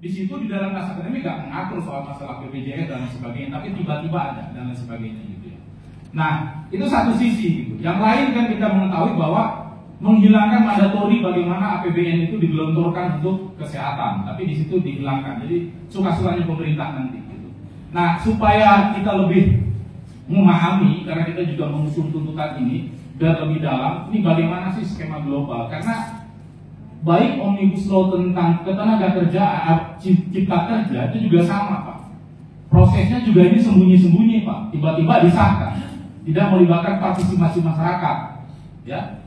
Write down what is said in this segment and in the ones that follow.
Di situ di dalam naskah akademik nggak mengatur soal masalah BPJS dan lain sebagainya, tapi tiba-tiba ada dan lain sebagainya gitu ya. Nah, itu satu sisi gitu. Yang lain kan kita mengetahui bahwa menghilangkan mandatori bagaimana APBN itu digelontorkan untuk kesehatan, tapi di situ dihilangkan. Jadi suka-sukanya pemerintah nanti gitu. Nah, supaya kita lebih memahami, karena kita juga mengusung tuntutan ini dan lebih dalam, ini bagaimana sih skema global? Karena baik Omnibus Law tentang ketenaga kerjaan, cipta kerja itu juga sama, Pak. Prosesnya juga ini sembunyi-sembunyi, Pak. Tiba-tiba disahkan, tidak melibatkan partisipasi masyarakat, ya,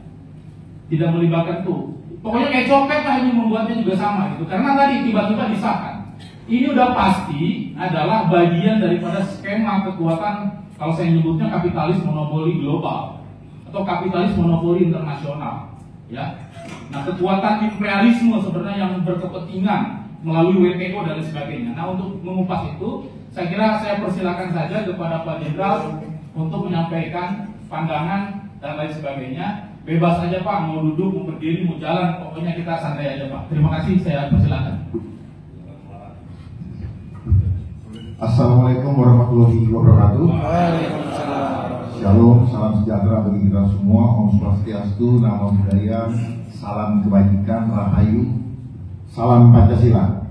tidak melibatkan tuh. Pokoknya kayak copet lah ini membuatnya juga sama gitu. Karena tadi tiba-tiba disahkan. Ini udah pasti adalah bagian daripada skema kekuatan, kalau saya nyebutnya kapitalis monopoli global atau kapitalis monopoli internasional, ya. Nah, kekuatan imperialisme sebenarnya yang berkepentingan melalui WTO dan sebagainya. Nah, untuk mengupas itu, saya kira saya persilakan saja kepada Pak Jenderal untuk menyampaikan pandangan dan lain sebagainya. Bebas saja Pak, mau duduk, mau berdiri, mau jalan, pokoknya kita santai aja Pak. Terima kasih, saya persilakan. Assalamualaikum warahmatullahi wabarakatuh. Shalom, salam sejahtera bagi kita semua. Om Swastiastu, Namo Buddhaya, salam kebajikan, rahayu, salam Pancasila.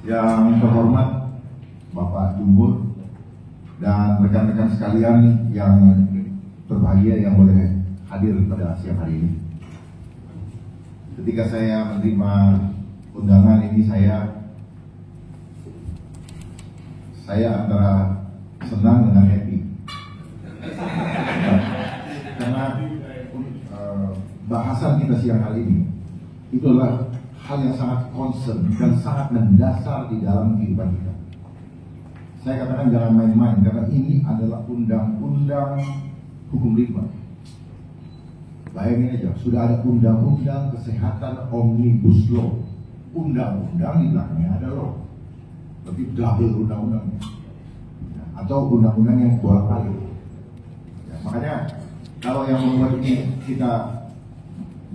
Yang terhormat Bapak Jumur dan rekan-rekan sekalian yang berbahagia yang boleh hadir pada siang hari ini. Ketika saya menerima undangan ini, saya antara senang dengan happy karena bahasan kita siang hari ini itu adalah hal yang sangat concern dan sangat mendasar di dalam kehidupan kita. Saya katakan jangan main-main karena ini adalah undang-undang hukum rimba. Bayangin aja, sudah ada undang-undang kesehatan Omnibus Law, undang-undang di belakangnya ada law, berarti double undang-undangnya, atau undang-undang yang bolak-balik. Ya, makanya kalau yang membuat ini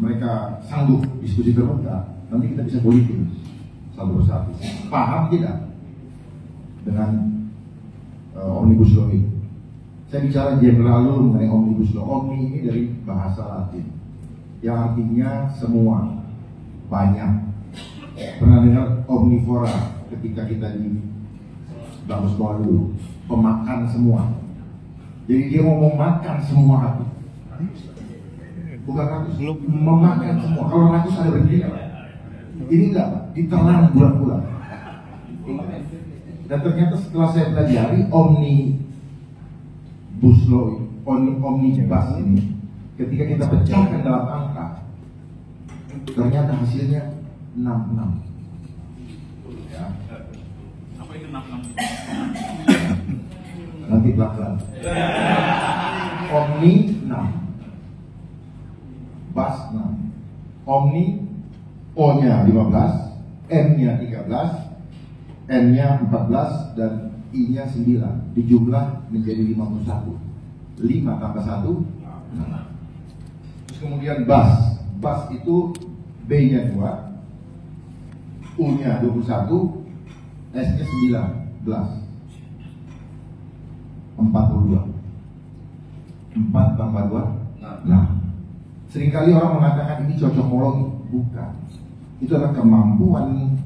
mereka sanggup diskusi terbuka, nanti kita bisa politik satu persatu. Paham tidak dengan Omnibus Law ini? Saya bicara general dulu mengenai Omnibus Law. Omni ini dari bahasa Latin yang artinya semua, banyak. Pernah dengar omnivora ketika kita di bagus bawah dulu, pemakan semua. Jadi dia mau memakan semua ratus. Bukan ratus, memakan semua. Kalau ratus ada berhenti. Ini enggak, ditelan bulan-bulan. Dan ternyata setelah saya pelajari Omnibus Law, Omnibus ini, ketika kita pecahkan dalam angka, ternyata hasilnya 66. Ya. Apa itu 66? Nanti pelan-pelan. Omni 6, Bus 6. Omni, O-nya 15, M-nya 13, N-nya 14 dan I-nya 9. Dijumlah menjadi 51. 5 tambah 1 6. Terus kemudian bus. Bus itu B-nya 2, U-nya 21, S-nya 19. 42. 4 tambah 2 Nah, seringkali orang mengatakan ini cocokologi. Bukan. Itu adalah kemampuan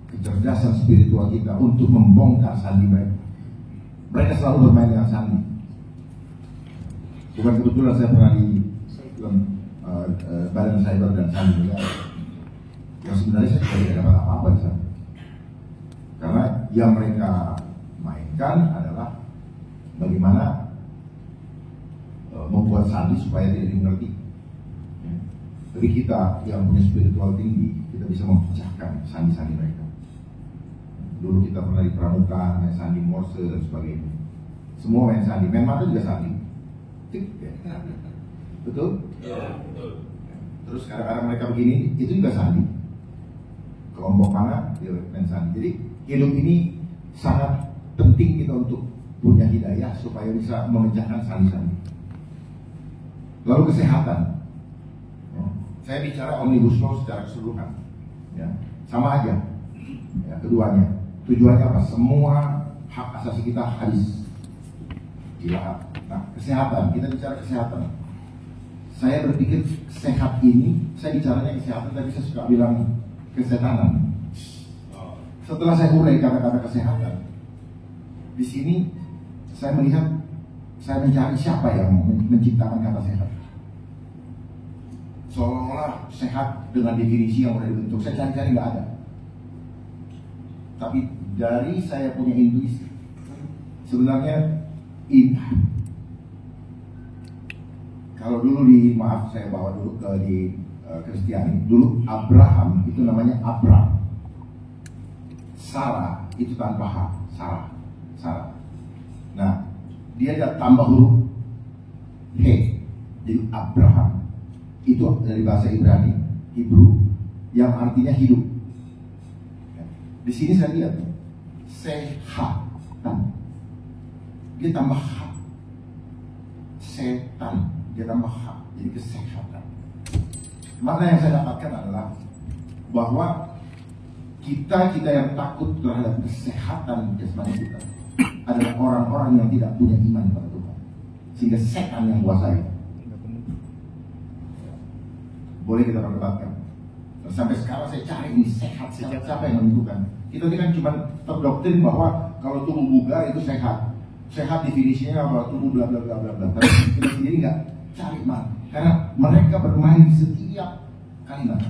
kecerdasan spiritual kita untuk membongkar sandi mereka. Mereka selalu bermain dengan sandi. Bukan kebetulan saya pernah di Badan Cyber dan Sandi Negara. Yang sebenarnya saya tidak dapat apa-apa di sana. Karena yang mereka mainkan adalah bagaimana membuat sandi supaya tidak dimengerti. Tapi kita yang punya spiritual tinggi, kita bisa memecahkan sandi-sandi mereka. Dulu kita pernah di Pramuka, main sandi Morse dan sebagainya. Semua main sandi, main mata juga sandi. Betul? Ya, betul. Terus kadang-kadang mereka begini, itu juga sandi. Kelompok mana, dia main sandi. Jadi hidup ini sangat penting kita untuk punya hidayah supaya bisa memecahkan sandi-sandi. Lalu kesehatan. Saya bicara Omnibus Law secara keseluruhan, ya, sama aja, ya, keduanya. Tujuannya apa? Semua hak asasi kita habis. Gila. Nah, kesehatan, kita bicara kesehatan. Saya berpikir sehat ini, saya bicaranya kesehatan, tapi saya suka bilang kesehatan. Setelah saya mulai kata-kata kesehatan, di sini saya melihat, saya mencari siapa yang menciptakan kata sehat. Seolah-olah sehat dengan definisi yang sudah dibentuk, saya cari-cari nggak ada. Tapi dari saya punya intuisi, sebenarnya kalau dulu maaf saya bawa dulu di Kristiani, dulu Abraham itu namanya Abram, Sarah itu tanpa H, Sarah. Nah, dia ada tambah huruf He, jadi Abraham itu dari bahasa Ibrani, Hebrew, yang artinya hidup. Di sini saya lihat sehatan, dia tambah H, setan, dia tambah H, jadi kesehatan. Makna yang saya dapatkan adalah bahwa kita yang takut terhadap kesehatan jasmani kita adalah orang-orang yang tidak punya iman pada Tuhan, sehingga setan yang kuasai. Boleh kita perdebatkan. Sampai sekarang saya cari ini sehat siapa yang menentukan. Kita ini kan cuma terdoktrin bahwa kalau tubuh bugar itu sehat. Sehat definisinya apa? Tubuh bla bla bla bla bla. Tapi kita sendiri nggak cari mana. Karena mereka bermain di setiap kalimat.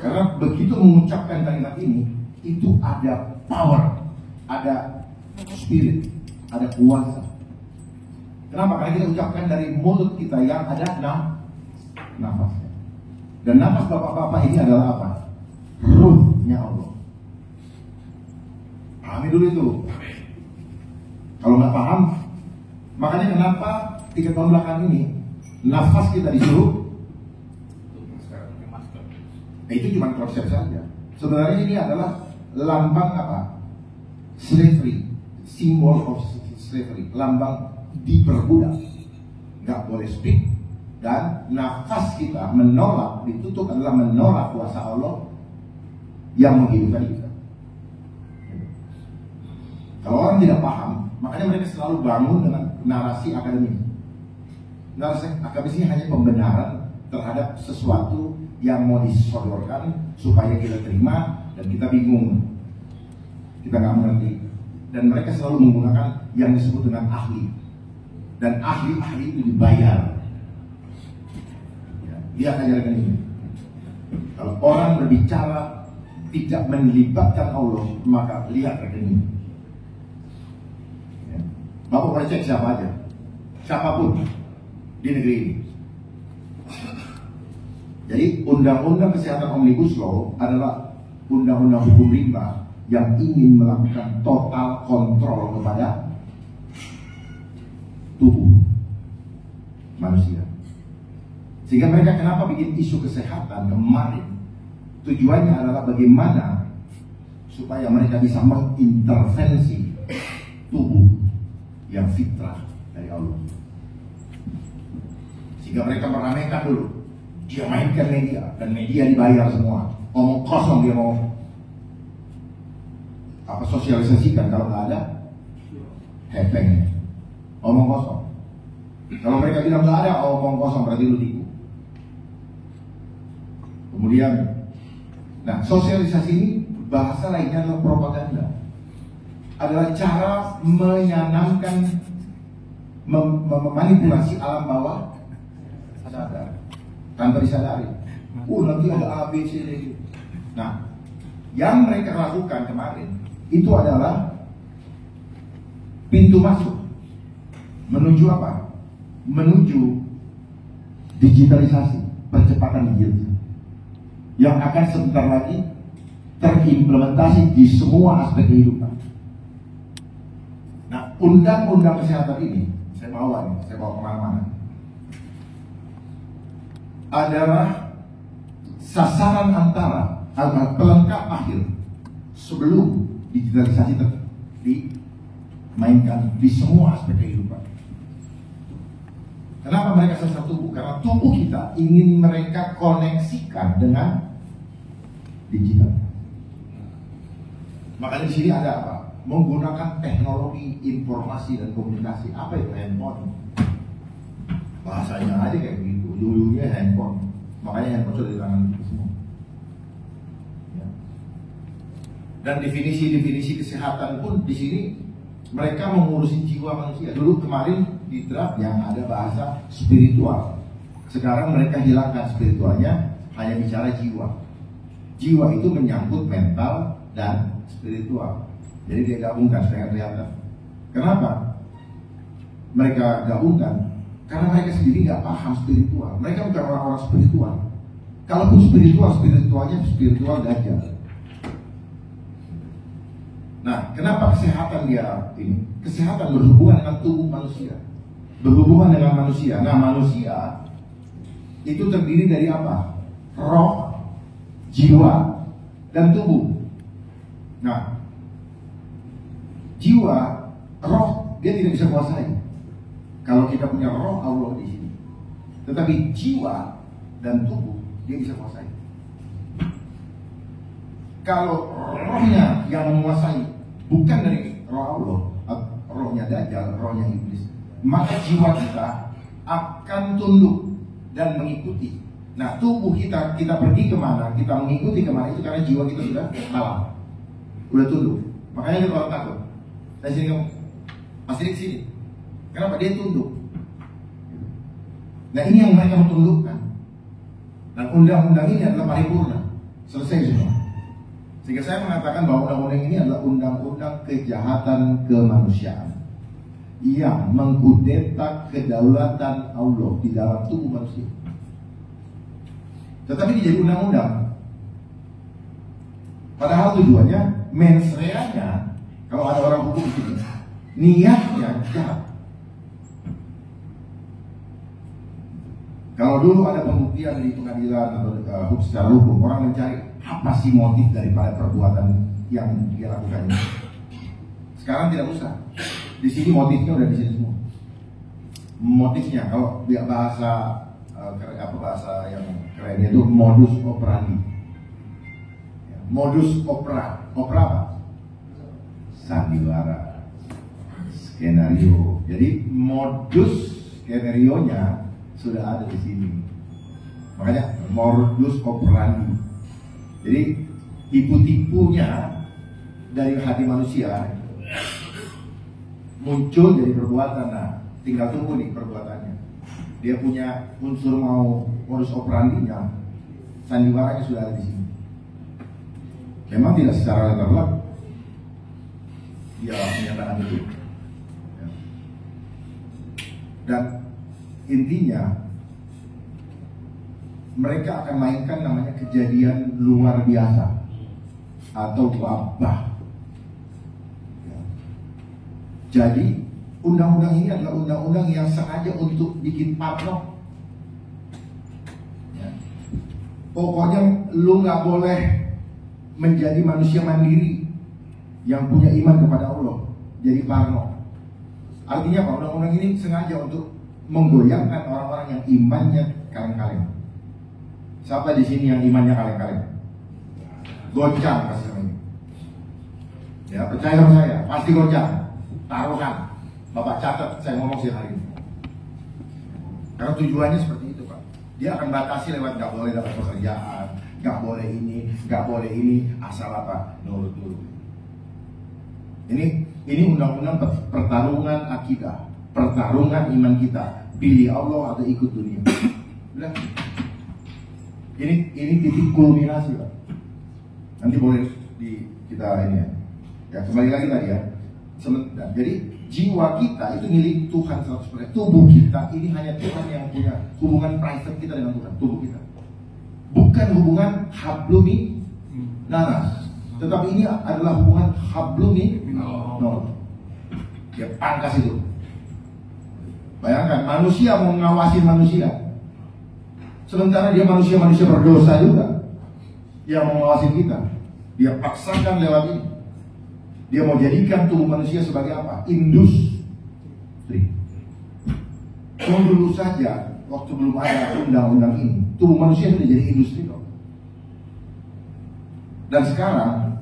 Karena begitu mengucapkan kalimat ini, itu ada power, ada spirit, ada kuasa. Kenapa? Karena kita ucapkan dari mulut kita yang ada nafasnya. Dan nafas bapak-bapak ini adalah apa? Ruhnya Allah. Pahami dulu itu. Kalau nggak paham, makanya kenapa 3 tahun belakang ini nafas kita disuruh. Itu cuma konsep saja. Sebenarnya ini adalah lambang apa? Slavery, symbol of slavery, lambang diperbudak. Nggak boleh speak. Dan nafas kita menolak, ditutup adalah menolak kuasa Allah yang menghidupkan kita. Kalau orang tidak paham, makanya mereka selalu bangun dengan narasi akademis. Narasi akademis ini hanya pembenaran terhadap sesuatu yang mau disodorkan supaya kita terima dan kita bingung, kita nggak mengerti. Dan mereka selalu menggunakan yang disebut dengan ahli, dan ahli-ahli itu dibayar. Dia akan jalankan ini. Kalau orang berbicara tidak melibatkan Allah, maka lihat rekening. Ya. Bapak boleh cek siapa aja, siapapun di negeri ini. Jadi undang-undang kesehatan Omnibus Law adalah undang-undang hukum rimba yang ingin melakukan total kontrol kepada tubuh manusia. Sehingga mereka kenapa bikin isu kesehatan kemarin, tujuannya adalah bagaimana supaya mereka bisa mengintervensi tubuh yang fitrah dari Allah. Sehingga mereka meramaikan dulu, dia mainkan media, dan media dibayar semua. Omong kosong dia mau apa sosialisasikan, kalau nggak ada hepengnya, omong kosong. Kalau mereka bilang nggak ada, omong kosong, berarti lu tipu. Kemudian, nah sosialisasi ini bahasa lainnya adalah propaganda. Adalah cara menyanamkan, memanipulasi alam bawah sadar tanpa disadari. Nanti ada A, B, C, D. Nah, yang mereka lakukan kemarin itu adalah pintu masuk menuju apa? Menuju digitalisasi, percepatan digital yang akan sebentar lagi terimplementasi di semua aspek kehidupan. Nah, undang-undang kesehatan ini saya bawa kemana-mana, adalah sasaran antara pelengkap akhir sebelum digitalisasi dimainkan di semua aspek kehidupan. Kenapa mereka sesat tubuh? Karena tubuh kita ingin mereka koneksikan dengan digital. Makanya di sini ada apa? Menggunakan teknologi informasi dan komunikasi. Apa itu handphone? Bahasanya aja kayak begitu. Ujung-ujungnya handphone. Makanya handphone sudah di tangan kita semua. Ya. Dan definisi-definisi kesehatan pun di sini mereka mengurusi jiwa manusia. Dulu kemarin di draft yang ada bahasa spiritual. Sekarang mereka hilangkan spiritualnya, hanya bicara jiwa. Jiwa itu menyangkut mental dan spiritual. Jadi dia gabungkan supaya kelihatan. Kenapa mereka gabungkan? Karena mereka sendiri nggak paham spiritual. Mereka bukan orang-orang spiritual. Kalaupun spiritualnya spiritual gajah. Nah, kenapa kesehatan dia ini? Kesehatan berhubungan dengan tubuh manusia. Berhubungan dengan manusia. Nah, manusia itu terdiri dari apa? Roh, jiwa, dan tubuh. Nah, jiwa, roh dia tidak bisa kuasai. Kalau kita punya roh Allah di sini, tetapi jiwa dan tubuh dia bisa kuasai. Kalau rohnya yang menguasai bukan dari roh Allah, rohnya Dajjal, rohnya iblis, maka jiwa kita akan tunduk dan mengikuti. Nah, tubuh kita pergi kemana, kita mengikuti kemana, itu karena jiwa kita sudah malam, udah tunduk. Makanya kita orang takut. Dari sini kamu pasti di sini. Kenapa? Dia tunduk. Nah, ini yang mereka tundukkan. Dan undang-undang ini adalah paripurna. Selesai semua. Sehingga saya mengatakan bahwa undang-undang ini adalah undang-undang kejahatan kemanusiaan yang mengkudeta kedaulatan Allah di dalam tubuh manusia. Tetapi dia jadi undang-undang. Padahal tujuannya, mens reanya, kalau ada orang hukum di sini, niatnya jahat. Kalau dulu ada pembuktian di pengadilan atau secara hukum, orang mencari apa sih motif daripada perbuatan yang dia lakukan ini. Sekarang tidak usah. Di sini motifnya udah di sini semua. Motifnya kalau dia bahasa bahasa yang kerennya itu modus operandi. Modus opera apa? Sandiwara, skenario. Jadi modus skenario-nya sudah ada di sini. Makanya modus operandi. Jadi tipu-tipunya dari hati manusia muncul dari perbuatan. Nah, tinggal tunggu nih perbuatannya. Dia punya unsur mau modus operandinya, sandiwaranya sudah ada di sini. Memang tidak secara letter dia menyatakan itu. Dan intinya mereka akan mainkan namanya kejadian luar biasa atau wabah. Jadi undang-undang ini adalah undang-undang yang sengaja untuk bikin parno. Pokoknya lu nggak boleh menjadi manusia mandiri yang punya iman kepada Allah. Jadi parno. Artinya apa? Undang-undang ini sengaja untuk menggoyangkan orang-orang yang imannya kaleng-kaleng. Siapa di sini yang imannya kaleng-kaleng? Goncang kasih sama ini. Ya, percaya sama saya, pasti goncang. Taruhan. Bapak catat saya ngomong sih hari ini. Karena tujuannya seperti itu, Pak. Dia akan batasi lewat nggak boleh dapat pekerjaan, nggak boleh ini, asal apa? Nurut dulu. Ini undang-undang pertarungan akidah, pertarungan iman kita. Pilih Allah atau ikut dunia. Udah. Ini titik kulminasi, Pak. Nanti boleh kita ini ya. Ya, kembali lagi tadi ya. Jadi jiwa kita itu milik Tuhan 100%. Tubuh kita ini hanya Tuhan yang punya hubungan private kita dengan Tuhan. Tubuh kita bukan hubungan hablumi nanas, tetapi ini adalah hubungan hablumi no. Ya, pangkas itu. Bayangkan manusia mau mengawasi manusia, sementara dia manusia berdosa juga. Dia mau mengawasi kita, dia paksakan lewat ini. Dia mau jadikan tubuh manusia sebagai apa? Industri. Kalau dulu saja, waktu belum ada undang-undang ini, tubuh manusia sudah jadi industri kok. Dan sekarang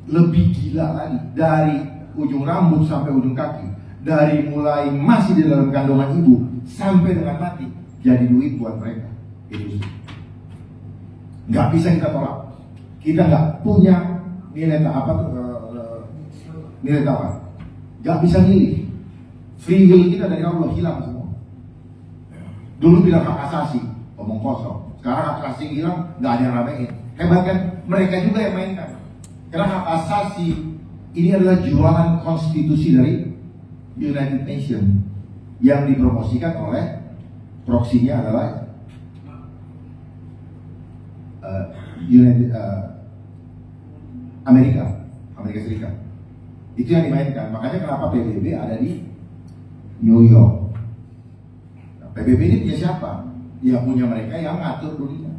lebih gila lagi, dari ujung rambut sampai ujung kaki, dari mulai masih di dalam kandungan ibu sampai dengan mati, jadi duit buat mereka. Industri. Nggak bisa kita tolak. Kita nggak punya nilai nilai tawar. Nggak bisa milih. Free will kita dari Allah hilang semua. Dulu bilang hak asasi, omong kosong. Sekarang hak asasi hilang, nggak ada yang ramein. Hebat kan? Mereka juga yang mainkan. Karena hak asasi ini adalah jualan konstitusi dari United Nations yang dipromosikan oleh proksinya adalah Amerika Serikat. Itu yang dimainkan. Makanya kenapa PBB ada di New York. Nah, PBB ini punya siapa? Ya punya mereka yang ngatur dunia.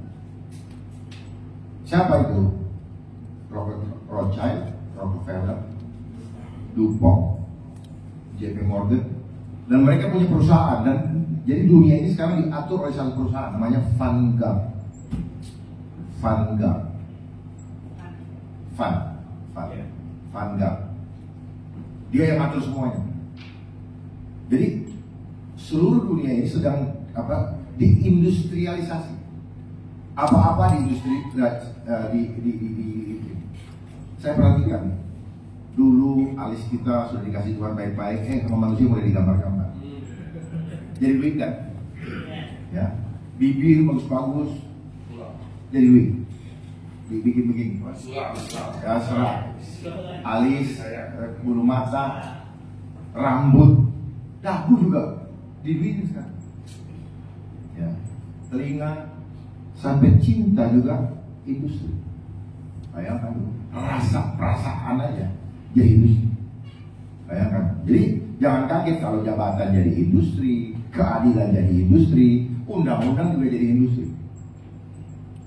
Siapa itu? Rothschild, Rockefeller, DuPont, JP Morgan, dan mereka punya perusahaan. Dan jadi dunia ini sekarang diatur oleh satu perusahaan namanya Vanguard. Dia yang atur semuanya. Jadi seluruh dunia ini sedang diindustrialisasi. Apa-apa di industri saya perhatikan dulu alis kita sudah dikasih Tuhan baik-baik, sama manusia mulai digambar-gambar. Jadi duit kan? Ya, bibir bagus-bagus, jadi duit. Dibikin begini, ya serah, alis, bulu mata, rambut, dagu juga dibikin sekarang. Ya, telinga, sampai cinta juga industri. Bayangkan, perasaan aja jadi industri. Bayangkan. Jadi jangan kaget kalau jabatan jadi industri, keadilan jadi industri, undang-undang juga jadi industri.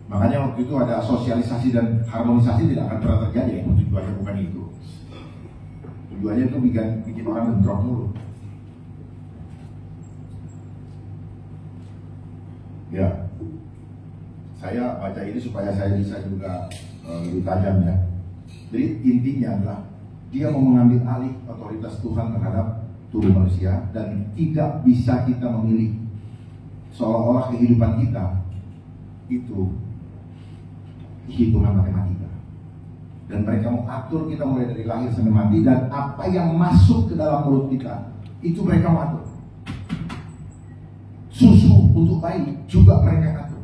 Makanya waktu itu ada sosialisasi dan harmonisasi tidak akan pernah terjadi. Tujuannya bukan itu. Tujuannya itu bikin orang bentrok mulu. Ya, saya baca ini supaya saya bisa juga lebih tajam ya. Jadi intinya adalah dia mau mengambil alih otoritas Tuhan terhadap tubuh manusia dan tidak bisa kita memilih. Seolah-olah kehidupan kita itu hitungan matematika. Dan mereka mau atur kita mulai dari lahir sampai mati, dan apa yang masuk ke dalam mulut kita itu mereka mau atur. Susu untuk bayi juga mereka atur.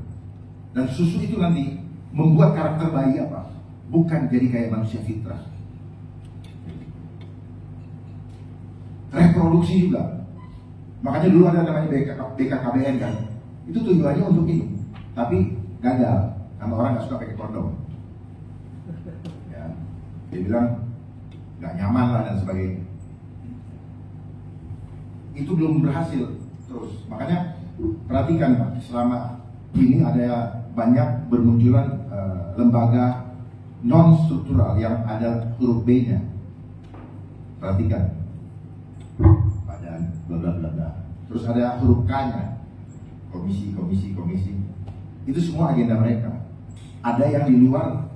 Dan susu itu nanti membuat karakter bayi apa? Bukan jadi kayak manusia fitrah. Reproduksi juga. Makanya dulu ada namanya BKKBN kan. Itu tujuannya untuk ini. Tapi gagal. Sama orang nggak suka pakai kondom. Ya. Dia bilang nggak nyaman lah dan sebagainya. Itu belum berhasil terus. Makanya perhatikan Pak, selama ini ada banyak bermunculan lembaga non struktural yang ada huruf B-nya. Perhatikan, badan bla bla bla bla. Terus ada huruf K-nya, komisi. Itu semua agenda mereka. Ada yang di luar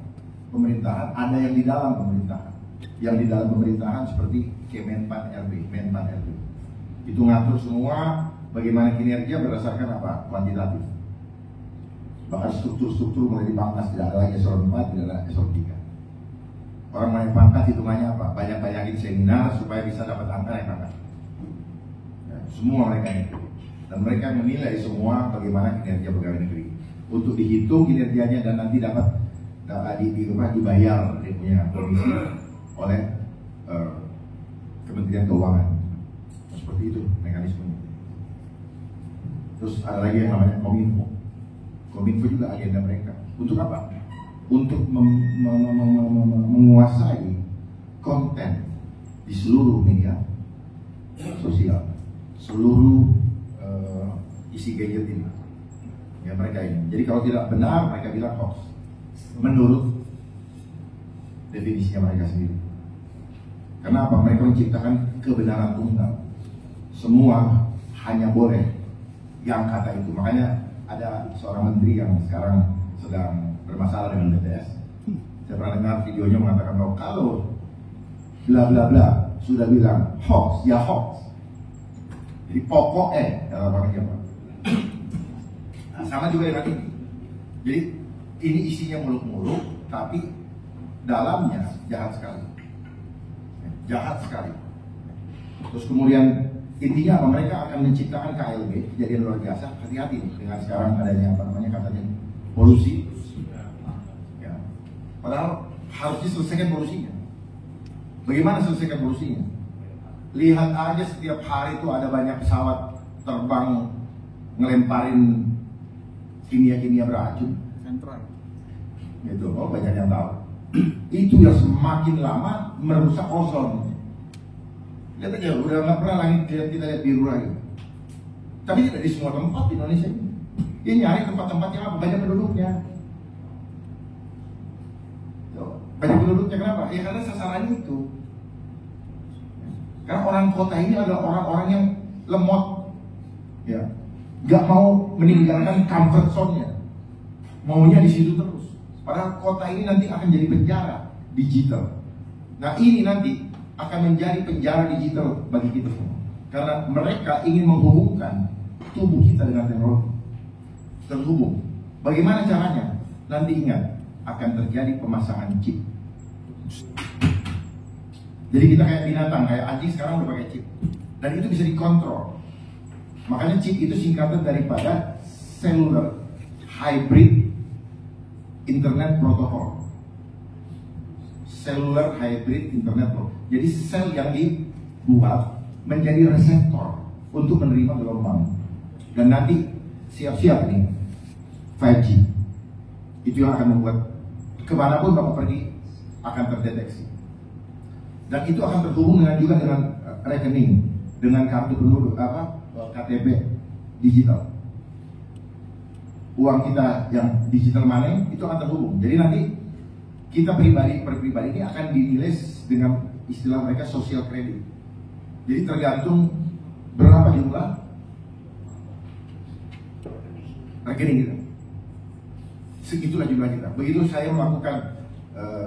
pemerintahan, ada yang di dalam pemerintahan. Yang di dalam pemerintahan seperti Menpan RB. Itu ngatur semua bagaimana kinerja berdasarkan apa? Kuantitatif. Bahkan struktur-struktur mulai dipangkas, tidak ada lagi eselon 4, tidak ada eselon 3. Orang naik pangkat hitungannya apa? Banyak-banyakin seminar supaya bisa dapat angka naik pangkat. Ya, semua mereka itu. Dan mereka menilai semua bagaimana kinerja pegawai negeri. Untuk dihitung kinerjanya dan nanti dapat dibayar dia punya komisi oleh Kementerian Keuangan. Seperti itu mekanismenya. Terus ada lagi yang namanya Kominfo. Kominfo juga agenda mereka. Untuk apa? Untuk menguasai konten di seluruh media sosial, seluruh isi gadget ini. Ya mereka ini. Jadi kalau tidak benar mereka bilang hoax. Menurut definisinya mereka sendiri. Karena apa? Mereka menciptakan kebenaran tunggal. Semua hanya boleh yang kata itu. Makanya ada seorang menteri yang sekarang sedang bermasalah dengan BTS. Saya pernah dengar videonya mengatakan bahwa kalau bla bla bla sudah bilang hoax, ya hoax. Jadi pokoknya dalam orang Jawa. Nah, sama juga dengan ini. Jadi ini isinya muluk-muluk, tapi dalamnya jahat sekali. Jahat sekali. Terus kemudian intinya apa? Mereka akan menciptakan KLB, kejadian luar biasa. Hati-hati dengan sekarang adanya apa namanya katanya polusi. Ya. Padahal harus diselesaikan polusinya. Bagaimana selesaikan polusinya? Lihat aja setiap hari itu ada banyak pesawat terbang ngelemparin kimia-kimia beracun. Sentral. Gitu, oh banyak yang tahu. Itu yang semakin lama merusak ozon. Lihat aja, udah nggak pernah langit kita lihat biru lagi. Tapi tidak di semua tempat di Indonesia ini. Dia nyari tempat-tempat yang apa? Banyak penduduknya. Banyak penduduknya kenapa? Ya karena sasarannya itu. Karena orang kota ini adalah orang-orang yang lemot, ya, nggak mau meninggalkan comfort zone-nya, maunya di situ terus. Padahal kota ini nanti akan jadi penjara digital. Nah ini nanti akan menjadi penjara digital bagi kita semua. Karena mereka ingin menghubungkan tubuh kita dengan teknologi. Terhubung. Bagaimana caranya? Nanti ingat, akan terjadi pemasangan chip. Jadi kita kayak binatang, kayak anjing sekarang udah pakai chip. Dan itu bisa dikontrol. Makanya chip itu singkatan daripada Cellular Hybrid Internet Protocol. Cellular Hybrid Internet Protocol. Jadi sel yang dibuat menjadi reseptor untuk menerima gelombang. Dan nanti siap-siap nih 5G. Itu yang akan membuat kemanapun Bapak pergi akan terdeteksi. Dan itu akan terhubung juga dengan rekening, dengan kartu penduduk KTP digital. Uang kita yang digital money itu akan terhubung. Jadi nanti kita pribadi per pribadi ini akan dinilai dengan istilah mereka social credit. Jadi tergantung berapa jumlah rekening kita. Segitulah jumlah kita. Begitu saya melakukan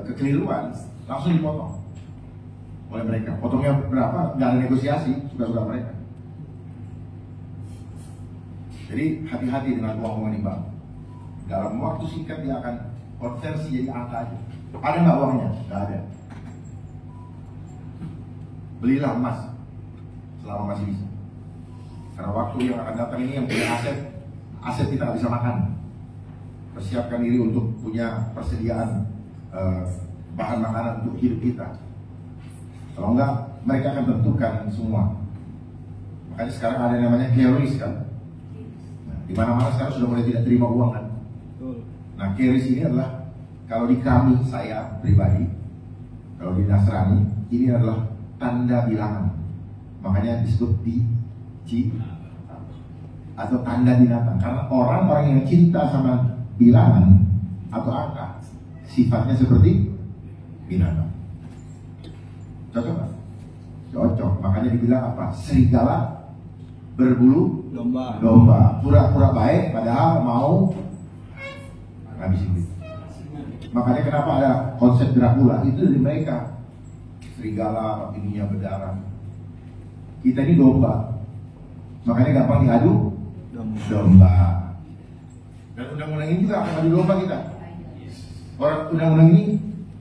kekeliruan, langsung dipotong oleh mereka. Potongnya berapa? Nggak ada negosiasi, suka-suka mereka. Jadi hati-hati dengan uang-uang di bank. Dalam waktu singkat dia akan konversi jadi angka aja. Ada nggak uangnya? Nggak ada. Belilah emas selama masih bisa. Karena waktu yang akan datang ini yang punya aset kita nggak bisa makan. Persiapkan diri untuk punya persediaan bahan makanan untuk hidup kita. Kalau enggak, mereka akan tentukan semua. Makanya sekarang ada yang namanya carries kan. Nah, di mana-mana sekarang sudah mulai tidak terima uang kan. Nah, carries ini adalah kalau di kami saya pribadi, kalau di Nasrani ini adalah tanda bilangan. Makanya disebut di atau tanda binatang. Karena orang-orang yang cinta sama bilangan atau angka sifatnya seperti binatang. Cocok nggak? Cocok. Makanya dibilang apa? Serigala berbulu domba. Pura-pura baik padahal mau ngabisin duit. Makanya kenapa ada konsep Dracula itu dari mereka. Serigala ininya berdarah. Kita ini domba. Makanya gampang diadu domba. Dan undang-undang ini juga akan adu domba kita. Orang undang-undang ini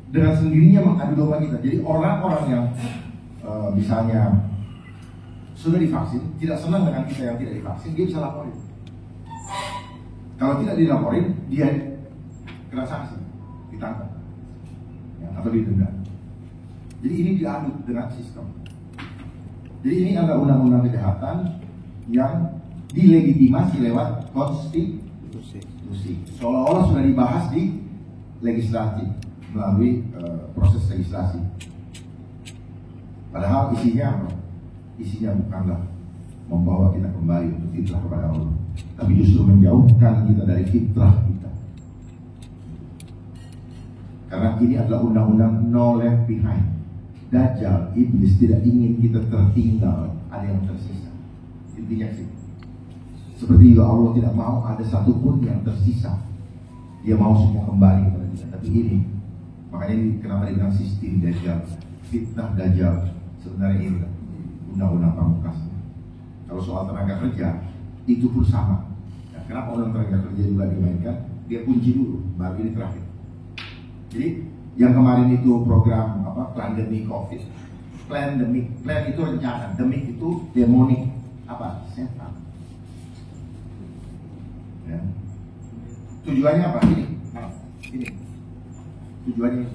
dengan sendirinya mengadu domba kita. Jadi orang-orang yang misalnya sudah divaksin, tidak senang dengan kita yang tidak divaksin, dia bisa laporin. Kalau tidak dilaporin, dia kena sanksi, ditangkap, ya, atau didenda. Jadi ini diadu dengan sistem. Jadi ini adalah undang-undang kejahatan yang dilegitimasi lewat konstitusi. Seolah-olah sudah dibahas di legislasi melalui proses legislasi. Padahal isinya apa? Isinya bukanlah membawa kita kembali untuk fitrah kepada Allah, tapi justru menjauhkan kita dari fitrah kita. Karena ini adalah undang-undang no left behind. Dajjal, iblis tidak ingin kita tertinggal, ada yang tersisa. Intinya sih. Seperti juga Allah tidak mau ada satupun yang tersisa. Dia mau semua kembali kepada dia. Tapi ini, makanya ini kenapa dibilang sistem Dajjal, fitnah Dajjal. Sebenarnya ini undang-undang pamungkas. Kalau soal tenaga kerja, itu pun sama. Ya, kenapa undang tenaga kerja juga dimainkan? Dia kunci dulu, baru ini terakhir. Jadi yang kemarin itu program apa? Pandemi COVID. Plan itu rencana, demik itu demonik, apa? Setan. Ya. Tujuannya apa? Ini. Tujuannya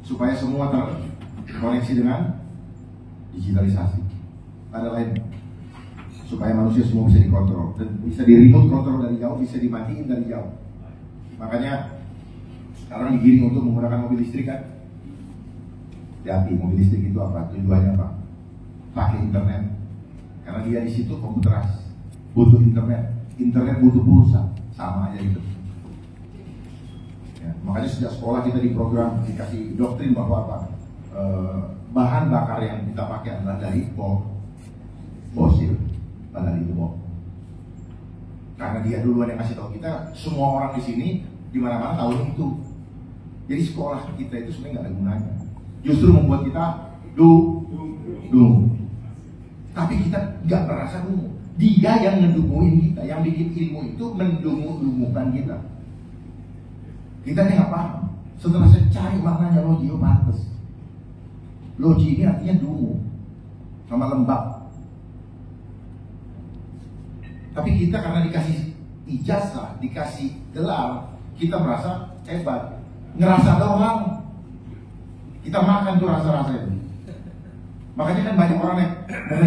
supaya semua terkoneksi dengan digitalisasi. Ada lain supaya manusia semua bisa dikontrol dan bisa di remote kontrol dari jauh, bisa dimatiin dari jauh. Makanya sekarang digiring untuk menggunakan mobil listrik kan. Hati mobil listrik itu apa? Tujuannya apa? Pakai internet. Karena dia di situ komputeras, butuh internet butuh pulsa, sama aja itu. Ya, makanya sejak sekolah kita di program dikasih doktrin bahwa apa? Bahan bakar yang kita pakai adalah dari fosil, padahal itu bohong. Karena dia duluan yang kasih tahu kita, semua orang di sini di mana-mana tahu itu. Jadi sekolah kita itu sebenarnya nggak ada gunanya. Justru membuat kita dungu. Tapi kita nggak merasa dungu. Dia yang ngedunguin kita, yang bikin ilmu itu mendungu-dungukan kita. Kita nggak paham. Setelah saya cari maknanya logio pantes. Logi ini artinya dungu sama lembab. Tapi kita karena dikasih ijazah, dikasih gelar, kita merasa hebat. Ngerasa doang. Kita makan tuh rasa-rasa itu. Makanya kan banyak orang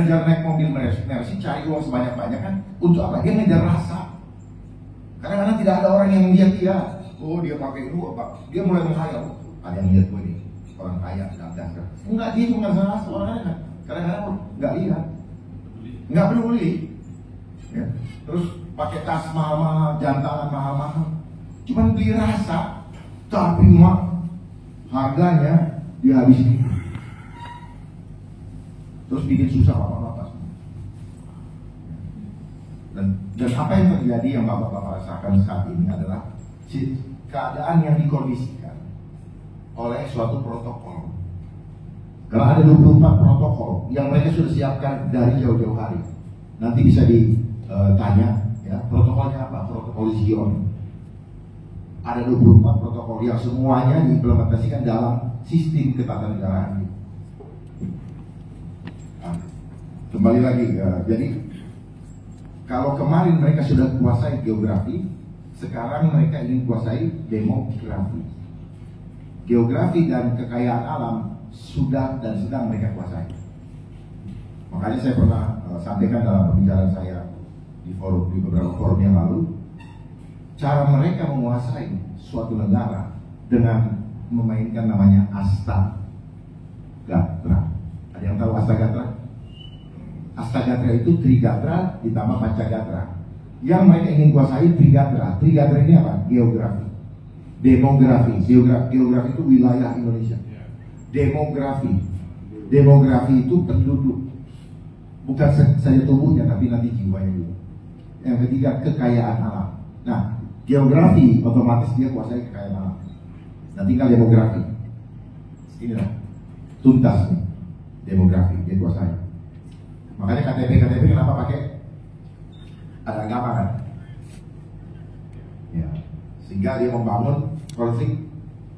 naik mobil Mercy, cari uang sebanyak-banyak kan. Untuk apa? Dia ngejar rasa. Kadang-kadang tidak ada orang yang lihat dia. Oh dia pakai itu apa? Dia mulai menghayal. Ada yang lihat gue nih, orang kaya dan enggak, dia cuma rasa orang kan. Kadang-kadang nggak lihat, nggak peduli. Ya. Terus pakai tas mahal-mahal, jam tangan mahal-mahal. Cuman beli rasa, tapi harganya dihabisin. Terus bikin susah bapak-bapak. Dan apa yang terjadi yang bapak-bapak rasakan saat ini adalah keadaan yang dikondisikan oleh suatu protokol. Karena ada 24 protokol yang mereka sudah siapkan dari jauh-jauh hari. Nanti bisa ditanya, ya, protokolnya apa? Protokol Zion. Ada 24 protokol yang semuanya diimplementasikan dalam sistem ketatanegaraan. Nah, kembali lagi, jadi kalau kemarin mereka sudah kuasai geografi, sekarang mereka ingin kuasai demografi. Geografi dan kekayaan alam sudah dan sedang mereka kuasai. Makanya saya pernah sampaikan dalam pembicaraan saya di beberapa forum yang lalu, cara mereka menguasai suatu negara dengan memainkan namanya Astagatra. Ada yang tahu Astagatra? Astagatra itu Trigatra ditambah Pancagatra. Yang mereka ingin kuasai Trigatra. Trigatra ini apa? Geografi, demografi. Geografi itu wilayah Indonesia. Demografi itu penduduk, bukan saja tubuhnya tapi nanti jiwanya juga. Yang ketiga kekayaan alam. Nah, geografi otomatis dia kuasai kekayaan alam. Nah, tinggal demografi. Inilah tuntas nih, demografi dia kuasai. Makanya KTP kenapa pakai ada agama kan? Ya, sehingga dia membangun konflik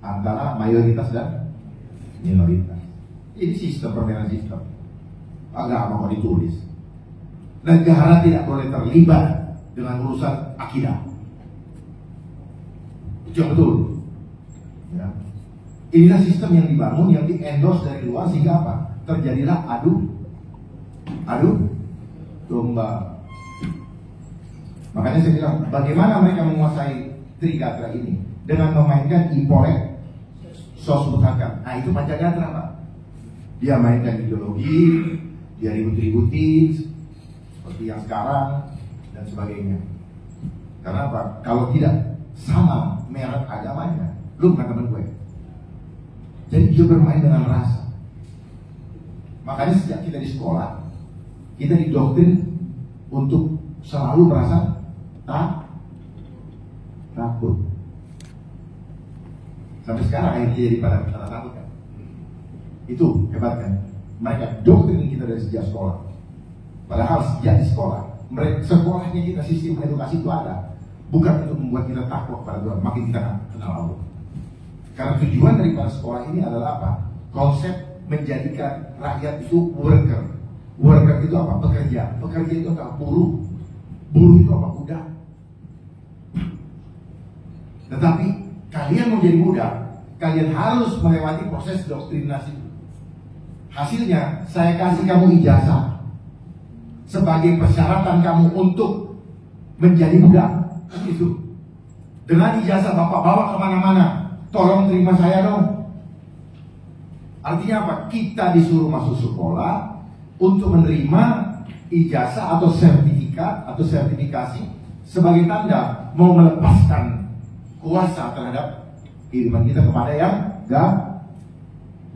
antara mayoritas dan minoritas. Ini sistem permainan sistem. Agama mau ditulis. Negara tidak boleh terlibat dengan urusan akidah. Itu yang betul. Ya. Inilah sistem yang dibangun, yang di-endorse dari luar sehingga apa? Terjadilah adu domba. Makanya saya bilang, bagaimana mereka menguasai Trigatra ini? Dengan memainkan import sosbutakan. Nah itu Pancagatra Pak. Dia mainkan ideologi, dia ribut-ributin seperti yang sekarang dan sebagainya. Karena apa? Kalau tidak sama merek agamanya, lu bukan teman gue. Jadi dia bermain dengan rasa. Makanya sejak kita di sekolah, kita didoktrin untuk selalu merasa takut. Sampai sekarang akhirnya jadi pada takut kan. Itu hebat kan. Mereka doktrin kita dari sejak sekolah. Padahal sejak di sekolah, sekolahnya kita, sistem edukasi itu ada, bukan untuk membuat kita takut pada Tuhan, makin kita kenal Allah. Karena tujuan daripada sekolah ini adalah apa? Konsep menjadikan rakyat itu worker. Worker itu apa? Pekerja. Pekerja itu apa? Buruh. Buruh itu apa? Budak. Tetapi kalian mau jadi budak, kalian harus melewati proses doktrinasi. Hasilnya, saya kasih kamu ijazah sebagai persyaratan kamu untuk menjadi budak. Itu. Dengan ijazah Bapak bawa kemana-mana, tolong terima saya dong. Artinya apa? Kita disuruh masuk sekolah untuk menerima ijazah atau sertifikat atau sertifikasi sebagai tanda mau melepaskan kuasa terhadap kehidupan kita kepada yang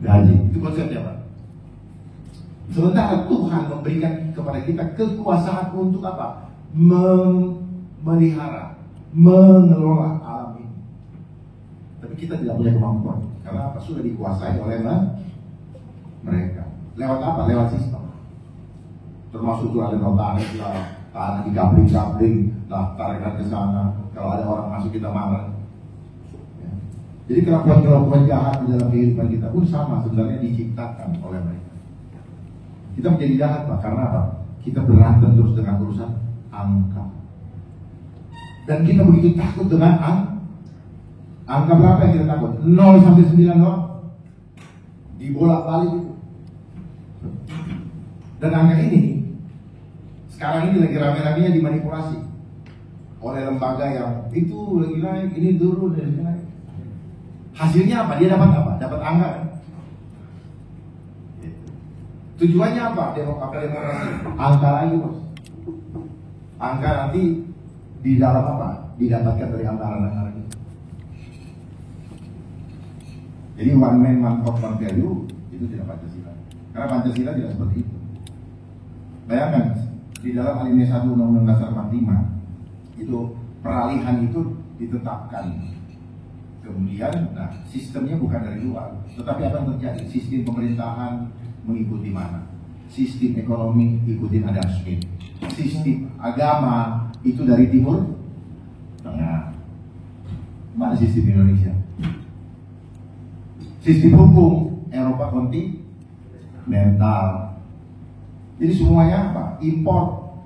gaji. Itu konsepnya Pak. Sementara Tuhan memberikan kepada kita kekuasaan untuk apa? Memelihara, mengelola alam ini. Tapi kita tidak punya kemampuan. Karena apa? Sudah dikuasai oleh mereka. Lewat apa? Lewat sistem. Termasuk itu ada notaris lah, tanah digabling-gabling, lah tarik ke sana. Kalau ada orang masuk kita marah. Ya. Jadi kelakuan jahat di dalam kehidupan kita pun sama sebenarnya diciptakan oleh mereka. Kita menjadi jahat Pak, karena apa? Kita berantem terus dengan urusan angka. Dan kita begitu takut dengan angka berapa yang kita takut? 0 sampai 9 doang. Dibolak-balik itu. Dan angka ini sekarang ini lagi rame-ramenya dimanipulasi oleh lembaga yang itu lagi naik, ini turun, dan ini naik. Hasilnya apa? Dia dapat apa? Dapat angka. Tujuannya apa? Demokrasi. Angka lagi bos. Angka nanti di dalam apa? Didapatkan dari anggaran-anggaran itu. Jadi one man, one vote, one value itu tidak Pancasila. Karena Pancasila tidak seperti itu. Bayangkan di dalam alinea 1 Undang-Undang Dasar 45 itu peralihan itu ditetapkan. Kemudian, nah sistemnya bukan dari luar, tetapi apa yang terjadi? Sistem pemerintahan mengikuti mana? Sistem ekonomi ikutin Adam Smith. Sistem agama itu dari timur tengah. Mana sistem Indonesia? Sistem hukum Eropa kontinental. Jadi semuanya apa? Import.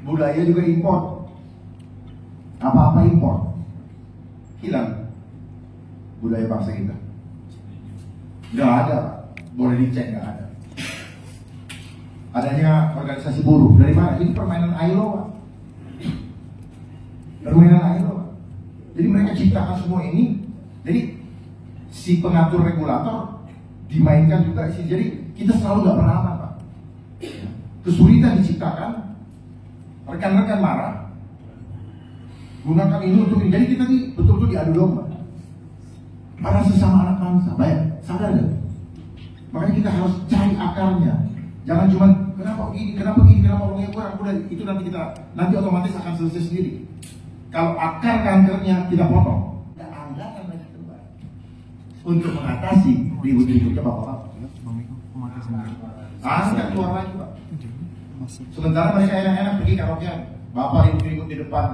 Budaya juga import. Apa-apa import. Hilang budaya bangsa kita. Nggak ada, boleh dicek, nggak ada. Adanya organisasi buruh dari mana? Ini permainan ILO, Pak. Permainan ILO, Pak. Jadi mereka ciptakan semua ini. Jadi si pengatur regulator dimainkan juga sih. Jadi kita selalu nggak pernah aman, Pak. Kesulitan diciptakan, rekan-rekan marah, gunakan ini untuk ini. Jadi kita nih betul-betul diadu domba. Para sesama anak bangsa, baik, sadar ya. Makanya kita harus cari akarnya. Jangan cuma kenapa begini, kenapa orangnya kurang, udah itu nanti otomatis akan selesai sendiri. Kalau akar kankernya kita potong, dan anggaran lagi terbaik untuk mengatasi ribut-ributnya bapak-bapak. Angkat keluar lagi Pak. Sementara mereka enak-enak pergi karaokean, bapak ribut-ribut di depan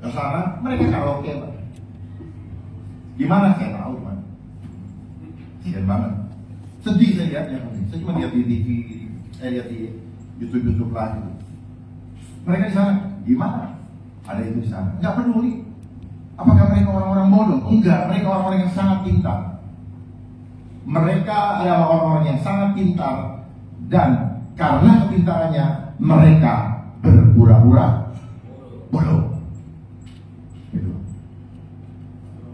ke sana, mereka karaoke Pak. Gimana? Saya tahu Pak. Sian banget. Sedih saya lihatnya. Saya cuma lihat di TV, saya lihat di YouTube lah gitu. Mereka di sana, gimana? Ada itu di sana. Nggak peduli. Apakah mereka orang-orang bodoh? Enggak, mereka orang-orang yang sangat pintar. Mereka adalah orang-orang yang sangat pintar dan karena kepintarannya mereka berpura-pura bodoh. Gitu.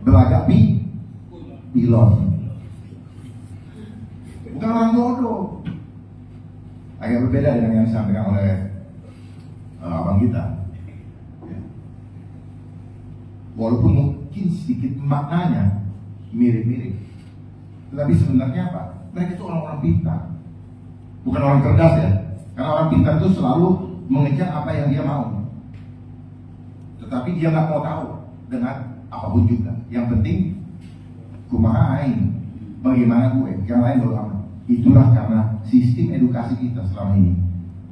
Belagak pilon. Bukan orang bodoh. Agak berbeda dengan yang disampaikan oleh abang kita. Ya. Walaupun mungkin sedikit maknanya mirip-mirip, tetapi sebenarnya apa? Mereka itu orang-orang pintar, bukan orang cerdas ya. Karena orang pintar itu selalu mengejar apa yang dia mau. Tetapi dia nggak mau tahu dengan apapun juga. Yang penting kumaha aing, bagaimana gue, yang lain baru aman. Itulah karena sistem edukasi kita selama ini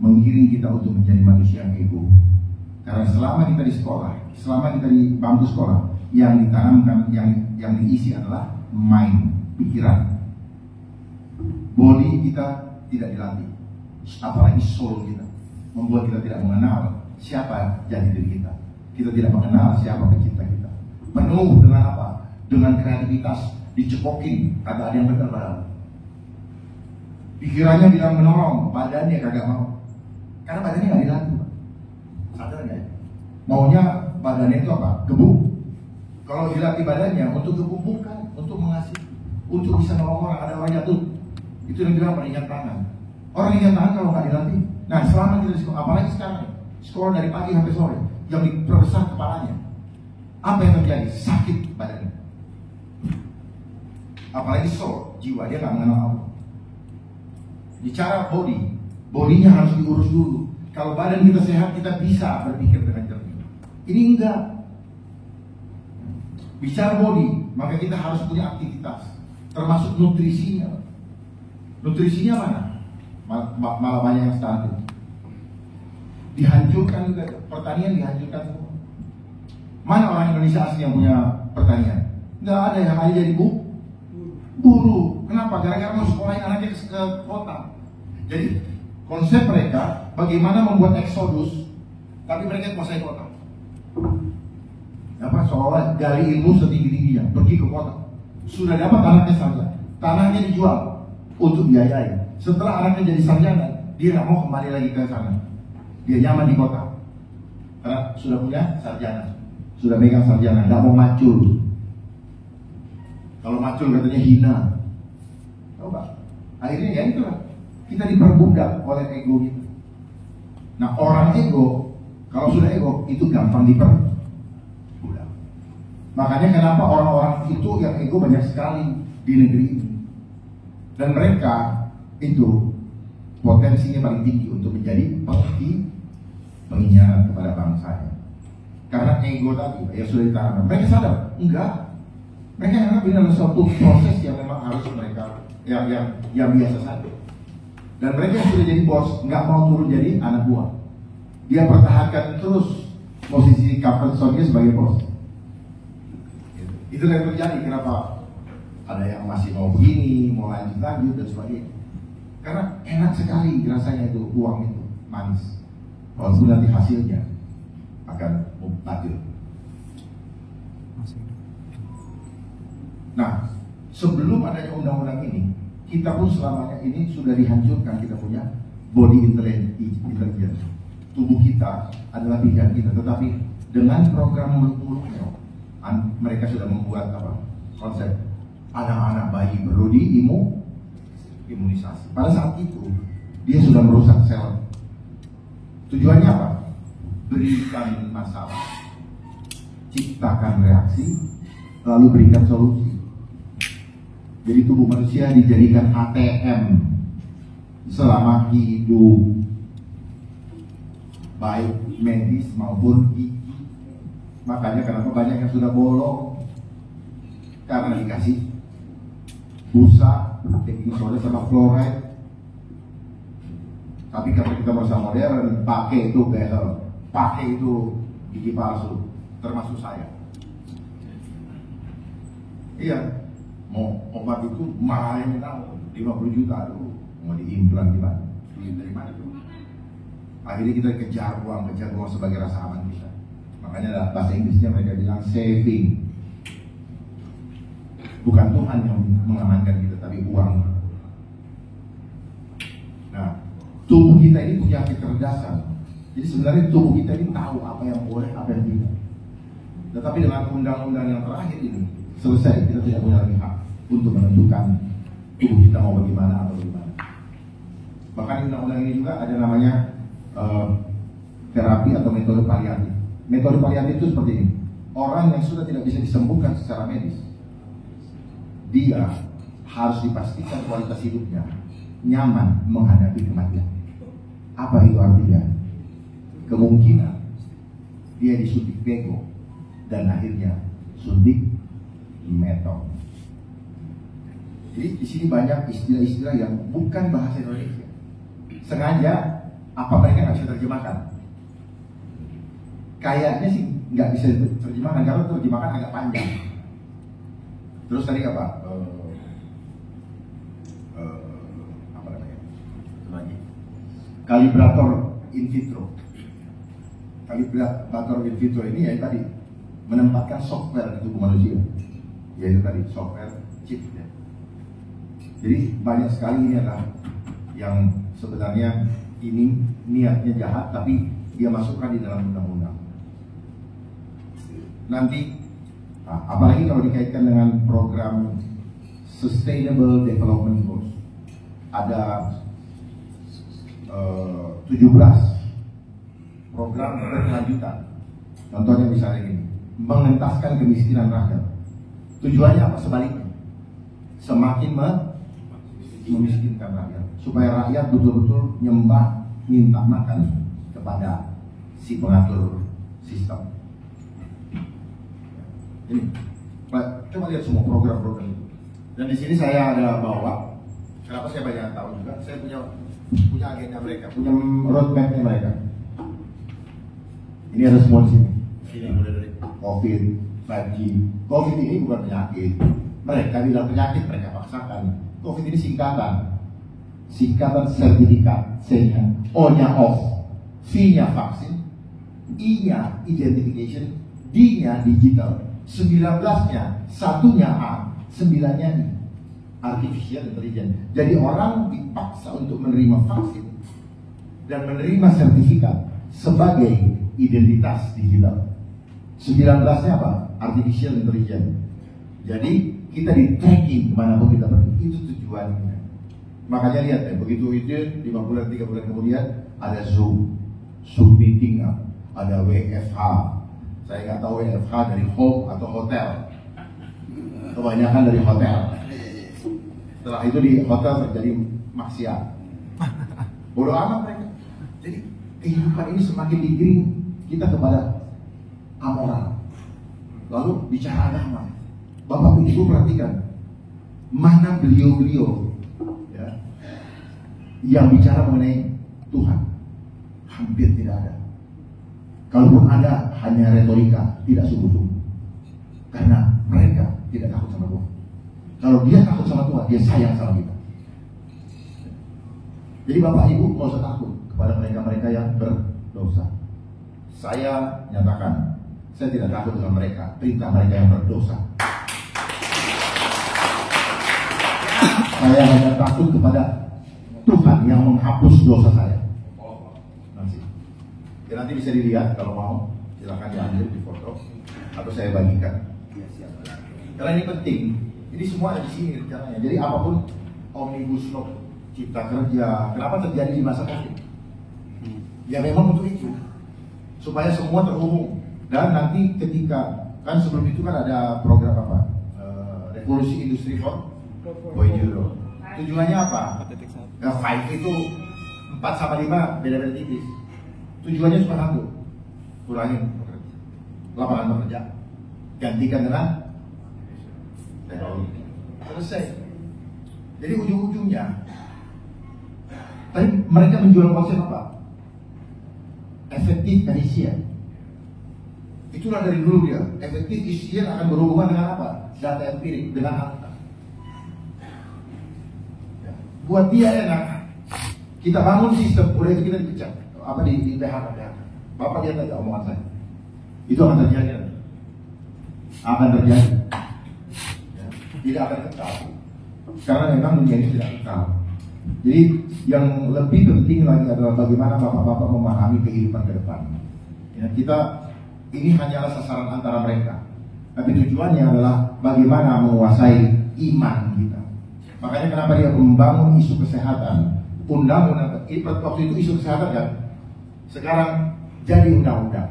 menggiring kita untuk menjadi manusia yang ego. Karena selama kita di sekolah, selama kita di bangku sekolah, yang ditanamkan, yang diisi adalah mind, pikiran. Body kita tidak dilatih, apalagi soul kita, membuat kita tidak mengenal siapa jati diri kita. Kita tidak mengenal siapa pencipta kita. Penuh dengan apa? Dengan kreativitas, dicepokin, kata ada yang benar padahal. Pikirannya bilang menolong, badannya kagak mau. Karena badannya nggak dilatih. Sadar nggak? Maunya badannya itu apa? Gebuk. Kalau dilatih badannya untuk gebuk bukan, untuk mengasihi, untuk bisa nolong orang. Ada orang jatuh, itu yang bilang peringat tangan. Orang ingat tangan kalau nggak dilatih. Nah selama kita di sekolah, apalagi sekarang, sekolah dari pagi sampai sore, yang diperbesar kepalanya, apa yang terjadi? Sakit badannya. Apalagi soul, jiwa dia nggak mengenal Allah. Bicara bodinya harus diurus dulu. Kalau badan kita sehat, kita bisa berpikir dengan jernih. Ini enggak. Bicara body, maka kita harus punya aktivitas, termasuk nutrisinya. Nutrisinya mana? Malah banyak yang stunting. Dihancurkan juga, pertanian dihancurkan semua. Mana orang Indonesia asli yang punya pertanian? Enggak ada, yang ada jadi buruh. Kenapa? Gara-gara mau sekolahin anaknya ke kota. Jadi konsep mereka bagaimana membuat eksodus, tapi mereka kuasai kota. Apa? Seolah gali ilmu setinggi-tingginya, pergi ke kota. Sudah dapat anaknya saja, tanahnya dijual untuk biayai. Setelah anaknya jadi sarjana, dia nggak mau kembali lagi ke sana. Dia nyaman di kota karena sudah punya sarjana, sudah megang sarjana, nggak mau macul. Kalau macul katanya hina. Coba, akhirnya ya itulah, kita diperbudak oleh ego kita. Nah orang ego, kalau sudah ego itu gampang diperbudak. Makanya kenapa orang-orang itu yang ego banyak sekali di negeri ini. Dan mereka itu potensinya paling tinggi untuk menjadi pengkhianat kepada bangsanya. Karena ego tadi yang sudah ditanamkan, mereka sadar? Enggak. Mereka anggap ini adalah suatu proses yang memang harus mereka yang biasa saja. Dan mereka yang sudah jadi bos nggak mau turun jadi anak buah. Dia pertahankan terus posisi comfort zone-nya sebagai bos. Itu yang terjadi. Kenapa ada yang masih mau begini, mau lanjut dan sebagainya. Karena enak sekali rasanya itu, uang itu manis. Walaupun nanti hasilnya akan mubazir. Nah, sebelum adanya undang-undang ini, kita pun selamanya ini sudah dihancurkan. Kita punya body intelligence. Tubuh kita adalah pilihan kita. Tetapi dengan program muluk-muluknya, mereka sudah membuat konsep anak-anak bayi perlu imunisasi. Pada saat itu dia sudah merusak sel. Tujuannya apa? Berikan masalah, ciptakan reaksi, lalu berikan solusi. Jadi tubuh manusia dijadikan ATM selama hidup, baik medis maupun gigi. Makanya kenapa banyak yang sudah bolong, karena dikasih busa, baking soda sama fluoride. Tapi kalau kita berusaha modern, pakai itu behel, pakai itu gigi palsu, termasuk saya. Iya. Mau obat itu mahalnya tahu 50 juta tuh, mau diimplan gimana? Dari mana tuh? Akhirnya kita kejar uang sebagai rasa aman kita. Makanya bahasa Inggrisnya mereka bilang saving. Bukan Tuhan yang mengamankan kita, tapi uang. Nah, tubuh kita ini punya kecerdasan. Jadi sebenarnya tubuh kita ini tahu apa yang boleh, apa yang tidak. Tetapi dengan undang-undang yang terakhir ini selesai, kita tidak punya lagi hak untuk menentukan tubuh kita mau bagaimana atau bagaimana. Bahkan di undang-undang ini juga ada namanya terapi atau metode paliatif. Metode paliatif itu seperti ini. Orang yang sudah tidak bisa disembuhkan secara medis, dia harus dipastikan kualitas hidupnya nyaman menghadapi kematian. Apa itu artinya? kemungkinan dia disuntik bego dan akhirnya suntik metong. Jadi di sini banyak istilah-istilah yang bukan bahasa Indonesia. Sengaja apa mereka nggak bisa terjemahkan? Kayaknya sih nggak bisa terjemahkan karena terjemahkan agak panjang. Terus tadi apa? Apa namanya? Lagi. Kalibrator in vitro. Kalibrator in vitro ini ya tadi menempatkan software di tubuh manusia, yaitu tadi software chip. Ya. Jadi banyak sekali ini adalah yang sebenarnya ini niatnya jahat, tapi dia masukkan di dalam undang-undang. Nanti, apalagi kalau dikaitkan dengan program Sustainable Development Goals, ada 17 program berkelanjutan. Contohnya misalnya ini, mengentaskan kemiskinan rakyat. Tujuannya apa? Sebaliknya, semakin memiskinkan rakyat, supaya rakyat betul-betul nyembah, minta makan kepada si pengatur sistem. Ini, coba lihat semua program-program itu. Dan di sini saya ada bawa. Kenapa saya banyak tahu juga? Saya punya agenda mereka, punya roadmapnya mereka. Ini ada semua di sini. Ini mulai dari COVID, 5G. COVID ini bukan penyakit. Mereka bilang penyakit, mereka paksakan. COVID ini singkatan sertifikat, C-nya, O-nya off, V-nya vaksin, I-nya identification, D-nya digital, 19-nya, 1-nya A, 9-nya I, artificial intelligence. Jadi orang dipaksa untuk menerima vaksin dan menerima sertifikat sebagai identitas digital. 19-nya apa? Artificial intelligence. Jadi kita di tracking kemanapun kita pergi, itu tujuannya. Makanya lihat ya, begitu itu 5 bulan, 3 bulan kemudian ada Zoom meeting, ada WFH. Saya nggak tahu WFH dari home atau hotel. Kebanyakan dari hotel. Setelah itu di hotel terjadi maksiat. Bodoh amat mereka. Jadi kehidupan ini semakin digiring kita kepada amoral. Lalu bicara agama. Bapak Ibu perhatikan, mana beliau-beliau ya, yang bicara mengenai Tuhan? Hampir tidak ada. Kalaupun ada, hanya retorika, tidak sungguh-sungguh. Karena mereka tidak takut sama Tuhan. Kalau dia takut sama Tuhan, dia sayang sama kita. Jadi Bapak Ibu nggak usah takut kepada mereka-mereka yang berdosa. Saya nyatakan, saya tidak takut dengan mereka, perintah mereka yang berdosa. Saya hanya takut kepada Tuhan yang menghapus dosa saya. Ya, nanti bisa dilihat kalau mau, silakan diambil di foto atau saya bagikan. Karena ini penting. Jadi semua ada di sini rencananya. Jadi apapun omnibus law, cipta kerja, kenapa terjadi di masa COVID? Ya memang untuk itu, supaya semua terhubung. Dan nanti ketika kan sebelum itu kan ada program apa? Revolusi Industri 4.0. Tujuannya apa? Nah, 5 itu 4 sama 5 beda-beda tipis. Tujuannya cuma satu, kurangin lapangan pekerjaan, gantikan dengan teknologi. Selesai. Jadi ujung-ujungnya, tadi mereka menjual konsep apa? Efektif efisien. Itulah dari dulu dia. Efektif efisien akan berhubungan dengan apa? Data empirik, dengan angka. Buat dia enak, kita bangun sistem, udah itu kita dipecat. Apa di PHK. Bapak lihat aja omongan saya. Itu akan terjadi nanti. Akan terjadi. Ya, tidak akan kekal. Karena memang dunia ini tidak kekal. Jadi yang lebih penting lagi adalah bagaimana bapak-bapak memahami kehidupan ke depan. Ya, kita ini hanyalah sasaran antara mereka. Tapi tujuannya adalah bagaimana menguasai iman kita. Makanya kenapa dia membangun isu kesehatan. Undang-undang, waktu itu isu kesehatan kan, sekarang jadi undang-undang.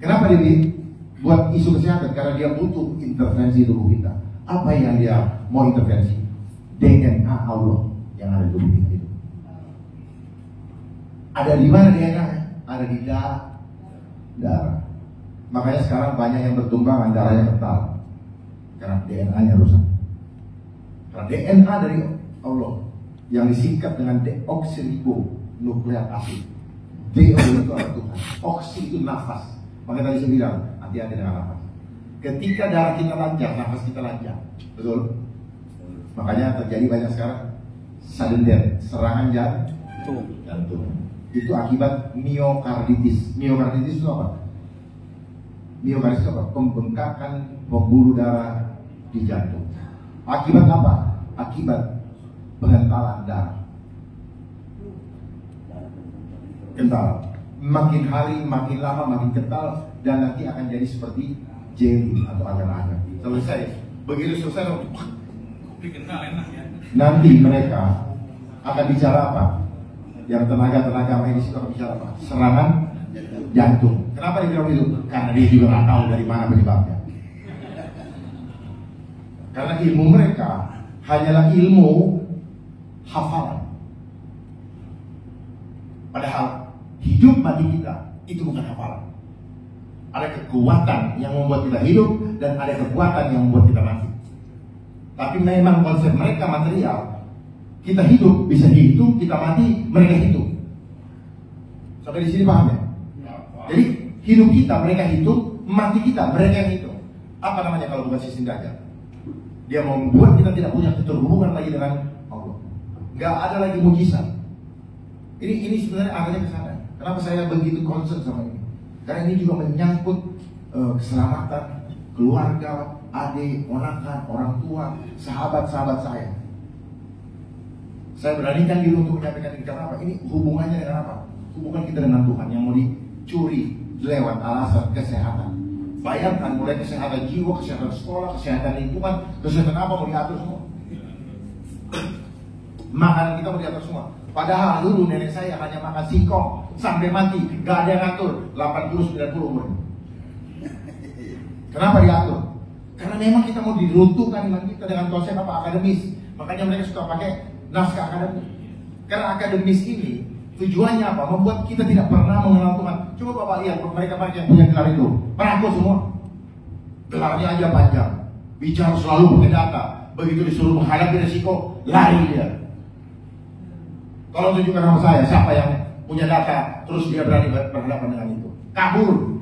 Kenapa dia buat isu kesehatan? Karena dia butuh intervensi tubuh kita. Apa yang dia mau intervensi? DNA Allah yang ada di tubuh kita itu. Ada di mana DNA-nya? ada di darah. Makanya sekarang banyak yang bertumbangan darahnya kental karena DNA-nya rusak. Karena DNA dari Allah yang disingkat dengan deoksiribonukleat asid. DO itu adalah Tuhan, oksi itu nafas. Makanya tadi saya bilang, hati-hati dengan nafas. Ketika darah kita lancar, nafas kita lancar. Betul? Makanya terjadi banyak sekarang sudden death, serangan jantung. Itu akibat miokarditis. Miokarditis itu apa? Miokarditis itu apa? Pembengkakan pembuluh darah di jantung. Akibat apa? Akibat pengentalan darah. Kental. Makin hari, makin lama, makin kental, dan nanti akan jadi seperti jelly atau agar-agar. Selesai. Begitu selesai, kental enak ya. nanti mereka akan bicara apa? Yang tenaga medis itu akan bicara apa? Serangan jantung. Kenapa dia bilang itu? Karena dia juga nggak tahu dari mana penyebabnya. Karena ilmu mereka hanyalah ilmu hafalan. Padahal hidup mati kita itu bukan hafalan. Ada kekuatan yang membuat kita hidup dan ada kekuatan yang membuat kita mati. Tapi memang konsep mereka material. Kita hidup bisa dihitung, kita mati mereka hitung. Sampai di sini paham ya? Jadi hidup kita mereka hitung, mati kita mereka yang hitung. Apa namanya kalau bukan sistem dajjal? Dia membuat kita tidak punya keterhubungan lagi dengan Allah. Gak ada lagi mujizat. Ini sebenarnya arahnya ke sana. Kenapa saya begitu concern sama ini? Karena ini juga menyangkut keselamatan keluarga, adik, ponakan, orang tua, sahabat-sahabat saya. Saya beranikan diri untuk menyampaikan ini karena apa? Ini hubungannya dengan apa? Hubungan kita dengan Tuhan yang mau dicuri lewat alasan kesehatan. Bayangkan mulai kesehatan jiwa, kesehatan sekolah, kesehatan lingkungan, kesehatan apa mau diatur semua. Makanan kita mau diatur semua. Padahal dulu nenek saya hanya makan singkong sampai mati, gak ada yang ngatur. 80-90 umur. Kenapa diatur? Karena memang kita mau diruntuhkan iman kita dengan konsep apa? Akademis. Makanya mereka suka pakai naskah akademis. Karena akademis ini tujuannya apa? Membuat kita tidak pernah mengenal Tuhan. Coba Bapak lihat mereka yang punya gelar itu, peraku semua. Gelarnya aja panjang, bicara selalu pakai data. Begitu disuruh menghadapi resiko, lari dia. Kalau tunjukkan sama saya, siapa yang punya data, terus dia berani berhadapan dengan itu? Kabur,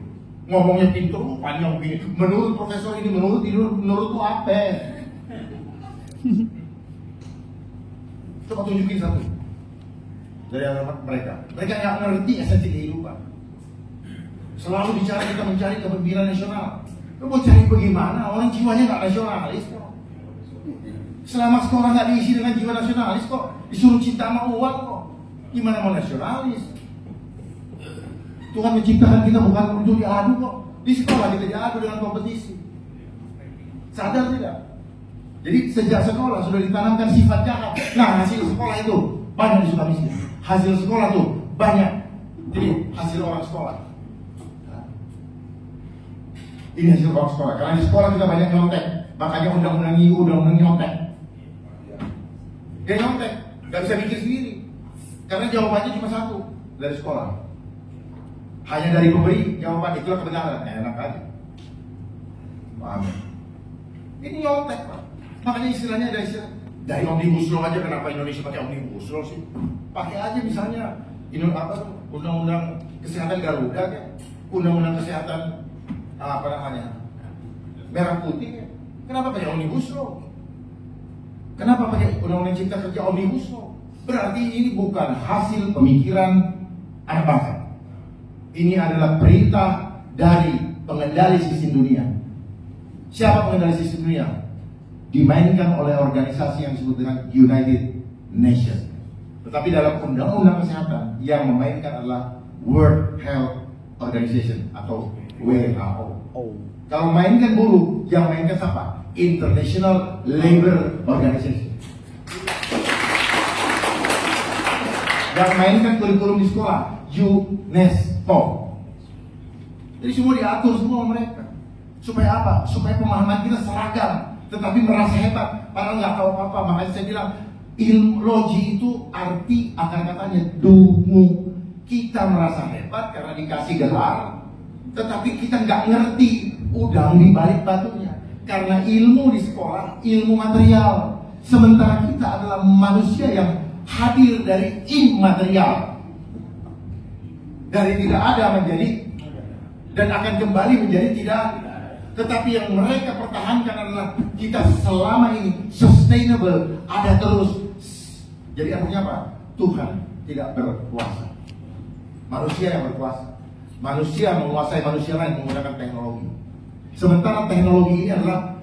ngomongnya pintu, panjang begini. Menurut profesor ini, menurutmu apa? Coba tunjukin satu dari mereka. Mereka nggak ngerti esensi kehidupan. Selalu bicara kita mencari kepemimpinan nasional. Lu mau cari bagaimana? Orang jiwanya nggak nasionalis kok. Selama sekolah nggak diisi dengan jiwa nasionalis kok. Disuruh cinta sama uang kok. Gimana mau nasionalis? Tuhan menciptakan kita bukan untuk diadu kok. Di sekolah kita diadu dengan kompetisi. Sadar tidak? Jadi sejak sekolah sudah ditanamkan sifat jahat. Nah hasil sekolah itu banyak di Sukamiskin. Hasil sekolah tuh banyak. Jadi hasil orang sekolah. Ini hasil orang sekolah. Karena di sekolah kita banyak nyontek. Makanya undang-undang IU, undang-undang nyontek. Dia nyontek, gak bisa mikir sendiri. Karena jawabannya cuma satu dari sekolah. Hanya dari pemberi jawaban itulah kebenaran. Enak aja. Paham? Ini nyontek Pak. Makanya istilahnya ada istilah dari omnibus law aja. Kenapa Indonesia pakai omnibus law sih? Pakai aja misalnya undang-undang kesehatan Garuda ya, undang-undang kesehatan apa namanya merah putih ya. Kenapa pakai omnibus law? Kenapa pakai undang-undang cipta kerja omnibus law? Berarti ini bukan hasil pemikiran anak bangsa. Ini adalah perintah dari pengendali sistem dunia. Siapa pengendali sistem dunia? Dimainkan oleh organisasi yang disebut dengan United Nations. Tetapi dalam undang-undang kesehatan yang memainkan adalah World Health Organization atau WHO. Kalau mainkan buruh, yang mainkan siapa? International Labour Organization. Yang mainkan kurikulum di sekolah, UNESCO. Jadi semua diatur semua mereka. Supaya apa? Supaya pemahaman kita seragam, tetapi merasa hebat, padahal nggak tahu apa-apa. Makanya saya bilang ilmu logi itu arti akar katanya dungu Kita merasa hebat karena dikasih gelar, tetapi kita nggak ngerti udang di balik batunya. Karena ilmu di sekolah, ilmu material. Sementara kita adalah manusia yang hadir dari immaterial. Dari tidak ada menjadi, dan akan kembali menjadi tidak. Tetapi yang mereka pertahankan adalah kita selama ini sustainable, ada terus. Jadi artinya apa? Tuhan tidak berkuasa, manusia yang berkuasa. Manusia menguasai manusia lain menggunakan teknologi. Sementara teknologi ini adalah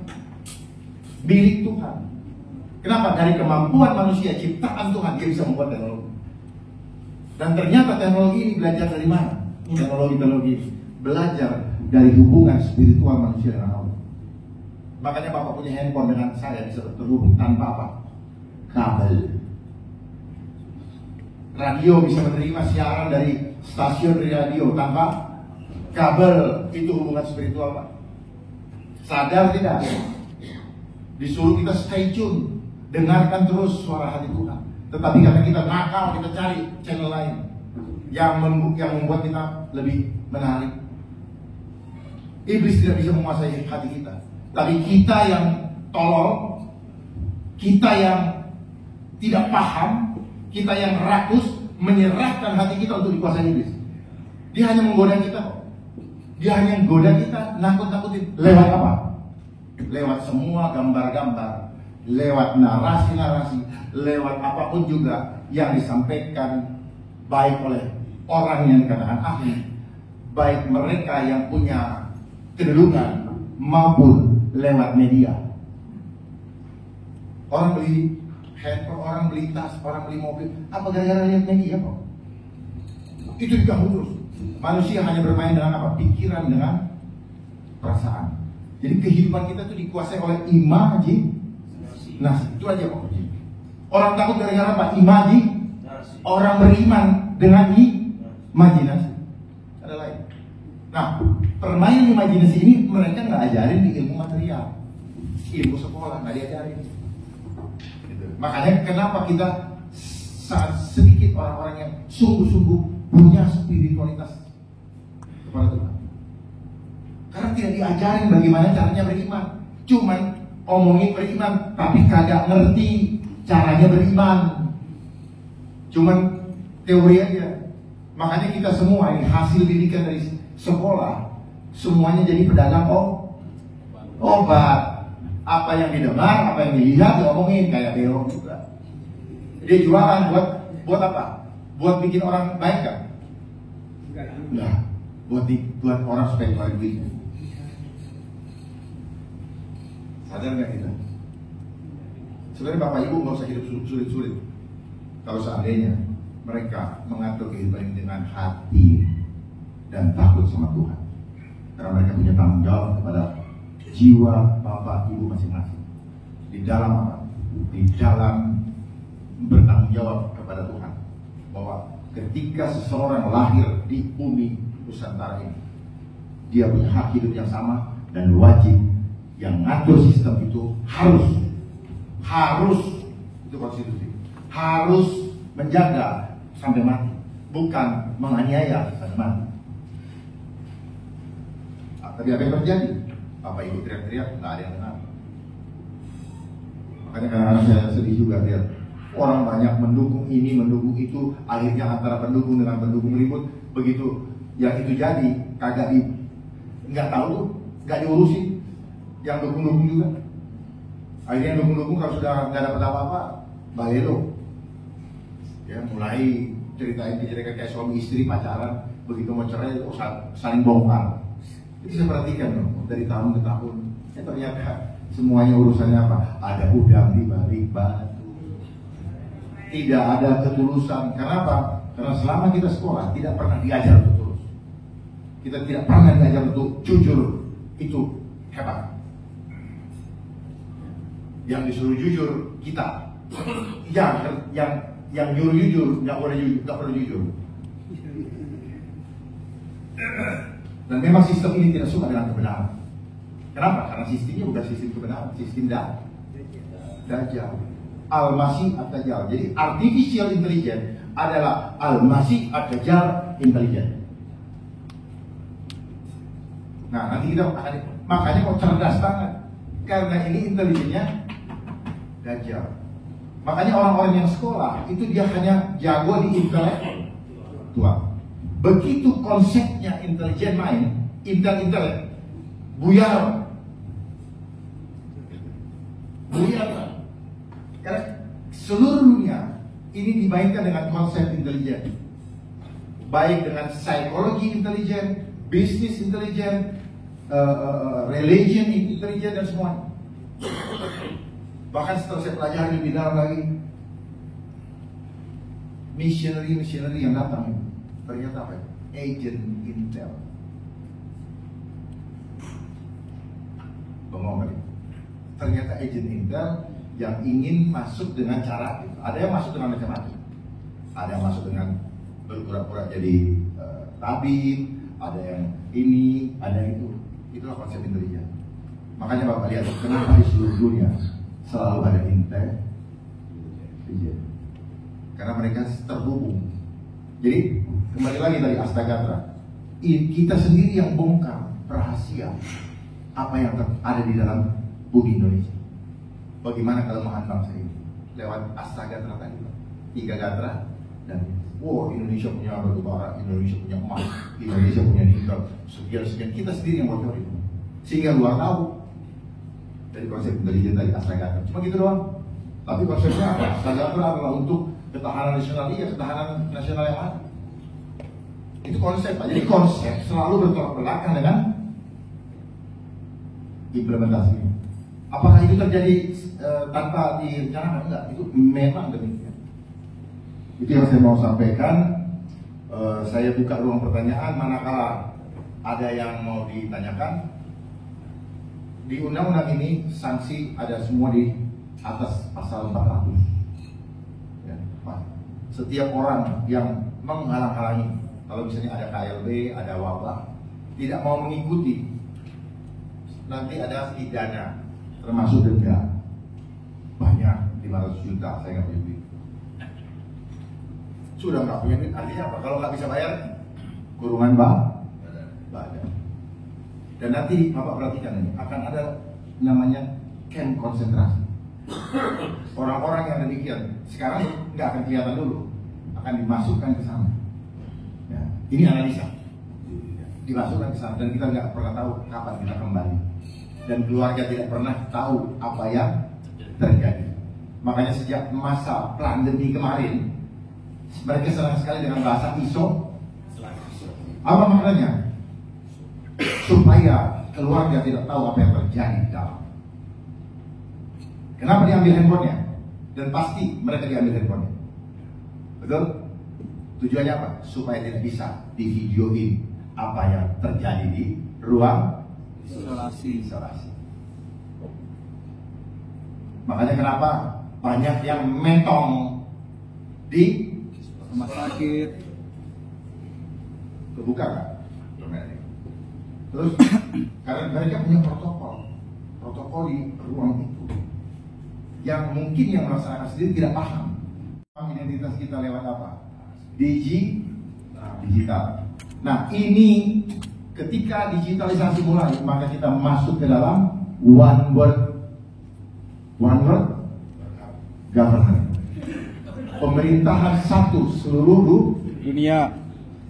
milik Tuhan. Kenapa? Dari kemampuan manusia, ciptaan Tuhan, dia bisa membuat teknologi. Dan ternyata teknologi ini belajar dari mana? Teknologi belajar dari hubungan spiritual manusia dengan Allah. Makanya Bapak punya handphone dengan saya bisa terhubung tanpa apa? Kabel. Radio bisa menerima siaran dari stasiun radio tanpa kabel. Itu hubungan spiritual, Pak. Sadar tidak? Disuruh kita stay tune, dengarkan terus suara hati Tuhan. Tetapi karena kita nakal, kita cari channel lain yang membuat kita lebih menarik. Iblis tidak bisa menguasai hati kita, tapi kita yang tolol, kita yang tidak paham, kita yang rakus, menyerahkan hati kita untuk dikuasai iblis. Dia hanya menggoda kita kok. Dia hanya menggoda kita, nakut-nakutin. Lewat apa? Lewat semua gambar-gambar, lewat narasi-narasi, lewat apapun juga yang disampaikan, baik oleh orang yang dikatakan ahli, baik mereka yang punya kedudukan, maupun lewat media. Orang beli handphone, orang beli tas, orang beli mobil, apa gara-gara lihat media kok? Itu diganggu terus. Manusia hanya bermain dengan apa? Pikiran, dengan perasaan. Jadi kehidupan kita itu dikuasai oleh imajinasi. Nah, itu aja kok. Orang takut gara-gara apa? Imajinasi. Orang beriman dengan imajinasi. Ada lain. Nah, permainan imajinasi ini mereka nggak ajarin di ilmu material, ilmu sekolah nggak diajarin. Gitu. Makanya kenapa kita sangat sedikit orang-orang yang sungguh-sungguh punya spiritualitas kepada Tuhan. Karena tidak diajarin bagaimana caranya beriman. Cuman omongin beriman, tapi kagak ngerti caranya beriman. Cuman teori aja. Makanya kita semua ini hasil didikan dari sekolah, semuanya jadi pedagang obat. Apa yang didengar, apa yang dilihat, diomongin kayak Beo juga. Dia jualan buat apa? Buat bikin orang baik kan? Enggak. Buat orang supaya keluar duit. Sadar nggak kita? Sebenarnya Bapak Ibu nggak usah hidup sulit-sulit. Kalau seandainya mereka mengatur kehidupan dengan hati dan takut sama Tuhan, karena mereka punya tanggung jawab kepada jiwa Bapak Ibu masing-masing. Di dalam apa? Di dalam bertanggung jawab kepada Tuhan, bahwa ketika seseorang lahir di bumi Nusantara ini, dia punya hak hidup yang sama dan wajib. Yang ngatur sistem itu harus itu konstitusi, harus menjaga sampai mati, bukan menganiaya sampai mati. Tapi apa yang terjadi? Bapak Ibu teriak-teriak, nggak ada yang dengar. Makanya kadang-kadang saya sedih juga lihat orang banyak mendukung ini, mendukung itu, akhirnya antara pendukung dengan pendukung ribut. Begitu yang itu jadi, nggak tahu, nggak diurusin. Yang dukung-dukung juga. Akhirnya yang dukung-dukung kalau sudah nggak dapat apa-apa, balelo. Ya, mulai ceritain kejadian kayak suami istri pacaran, begitu mau cerai, saling bongkar. Itu saya perhatikan dong, dari tahun ke tahun. Ternyata semuanya urusannya apa? Ada udang di balik batu. Tidak ada ketulusan. Kenapa? Karena selama kita sekolah tidak pernah diajar untuk tulus. Kita tidak pernah diajar untuk jujur. Itu hebat. Yang disuruh jujur kita, yang nyuruh jujur nggak boleh jujur. Dan memang sistem ini tidak suka dengan kebenaran. Kenapa? Karena sistemnya bukan sistem kebenaran, sistem dajjal. Al-Masih Ad-Dajjal. Jadi artificial intelligence adalah Al-Masih Ad-Dajjal intelligence. Nah, nanti kita makanya kok cerdas banget, karena ini intelijennya Dajjal. Makanya orang-orang yang sekolah itu dia hanya jago di intelektual. Begitu konsepnya intelijen main, intelek, buyar. Karena seluruh dunia ini dimainkan dengan konsep intelijen, baik dengan psikologi intelijen, bisnis intelijen, religion intelijen, dan semuanya. Bahkan setelah saya pelajari lebih dalam lagi, missionary yang datang ternyata apa? Agent Intel. Bengong kali. Ternyata agent Intel yang ingin masuk dengan cara itu. Ada yang masuk dengan macam-macam. Ada yang masuk dengan berpura-pura jadi tabib, ada yang ini, ada yang itu. Itulah konsep intelijen. Makanya Bapak lihat kenapa di seluruh dunia selalu ada intelijen. Karena mereka terhubung. Jadi kembali lagi dari Astagatra, kita sendiri yang bongkar rahasia apa yang ada di dalam bumi Indonesia. Bagaimana kelemahan bangsa ini lewat Astagatra tadi, 3 gatra, dan Indonesia punya batu bara, Indonesia punya emas, Indonesia punya nikel, sekian. Kita sendiri yang bocor itu, sehingga luar tahu dari konsep intelijen dari Astagatra. Cuma gitu doang. Tapi konsepnya apa? Astagatra adalah untuk ketahanan nasional, ketahanan nasional yang mana? Itu konsep, Pak. Jadi konsep selalu bertolak belakang dengan implementasi. Apakah itu terjadi tanpa direncanakan? Enggak, itu memang demikian. Itu yang saya mau sampaikan. Saya buka ruang pertanyaan manakala ada yang mau ditanyakan. Di undang-undang ini sanksi ada semua di atas pasal 400. Ya, Pak. Setiap orang yang menghalang-halangi, kalau misalnya ada KLB, ada wabah, tidak mau mengikuti, nanti ada pidana, termasuk denda banyak 500 juta. Saya nggak punya duit. Sudah nggak punya duit, artinya apa? Kalau nggak bisa bayar, kurungan badan. Dan nanti Bapak perhatikan ini, akan ada namanya camp konsentrasi. Orang-orang yang demikian sekarang nggak akan kelihatan dulu, akan dimasukkan ke sana. Ya, ini analisa, dimasukkan ke sana, dan kita nggak pernah tahu kapan kita kembali. Dan keluarga tidak pernah tahu apa yang terjadi. Makanya sejak masa pandemi kemarin, mereka senang sekali dengan bahasa ISO. Apa maknanya? Supaya keluarga tidak tahu apa yang terjadi di dalam. Kenapa diambil handphonenya? Dan pasti mereka diambil handphonenya. Betul? Tujuannya apa? Supaya tidak bisa divideoin apa yang terjadi di ruang isolasi. Makanya kenapa banyak yang mentong di rumah sakit? Kebuka kan? Terus karena mereka punya protokol di ruang itu yang mungkin yang melaksanakan sendiri tidak paham. Identitas kita lewat apa? Digital. Nah, ini ketika digitalisasi mulai, maka kita masuk ke dalam one world government. Pemerintahan satu seluruh dunia.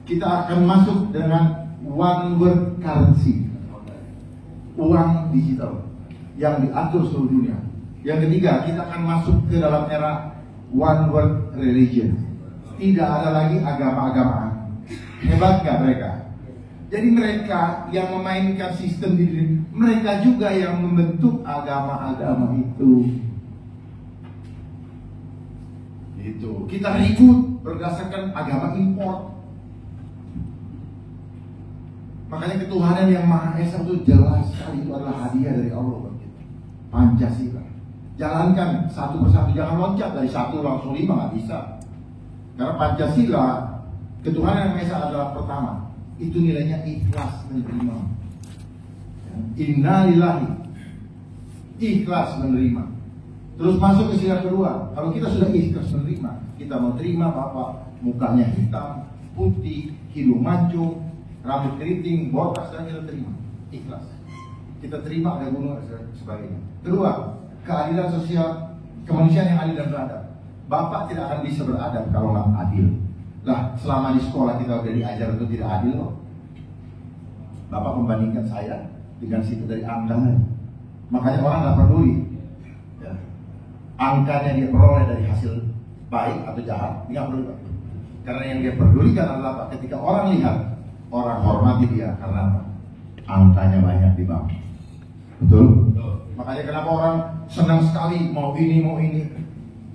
Kita akan masuk dengan one world currency, uang digital yang diatur seluruh dunia. Yang ketiga, kita akan masuk ke dalam era one world religion. Tidak ada lagi agama-agamaan. Hebat gak mereka? Jadi mereka yang memainkan sistem diri, mereka juga yang membentuk agama-agama itu. Itu kita ribut berdasarkan agama impor. Makanya ketuhanan yang Maha Esa itu jelas sekali, itu adalah hadiah dari Allah bagi kita. Pancasila. Jalankan satu persatu, jangan loncat dari 1 langsung 5, nggak bisa. Karena Pancasila, ketuhanan yang Maha Esa adalah pertama. Itu nilainya ikhlas menerima. Innalillahi, ikhlas menerima. Terus masuk ke sila kedua. Kalau kita sudah ikhlas menerima, kita mau terima Bapak mukanya hitam, putih, hidung mancung, rambut keriting, botak, dan kita terima. Ikhlas. Kita terima ada gunung dan sebagainya. Kedua, keadilan sosial, kemanusiaan yang adil dan beradab. Bapak tidak akan bisa beradab kalau nggak adil. Lah, selama di sekolah kita udah diajar itu tidak adil loh. Bapak membandingkan saya dengan situ dari angka. Makanya orang nggak peduli. Ya. Angkanya dia peroleh dari hasil baik atau jahat, dia nggak peduli. Karena yang dia pedulikan adalah apa? Ketika orang lihat, orang hormati dia karena apa? Angkanya banyak di bank. Betul? Makanya kenapa orang senang sekali mau ini,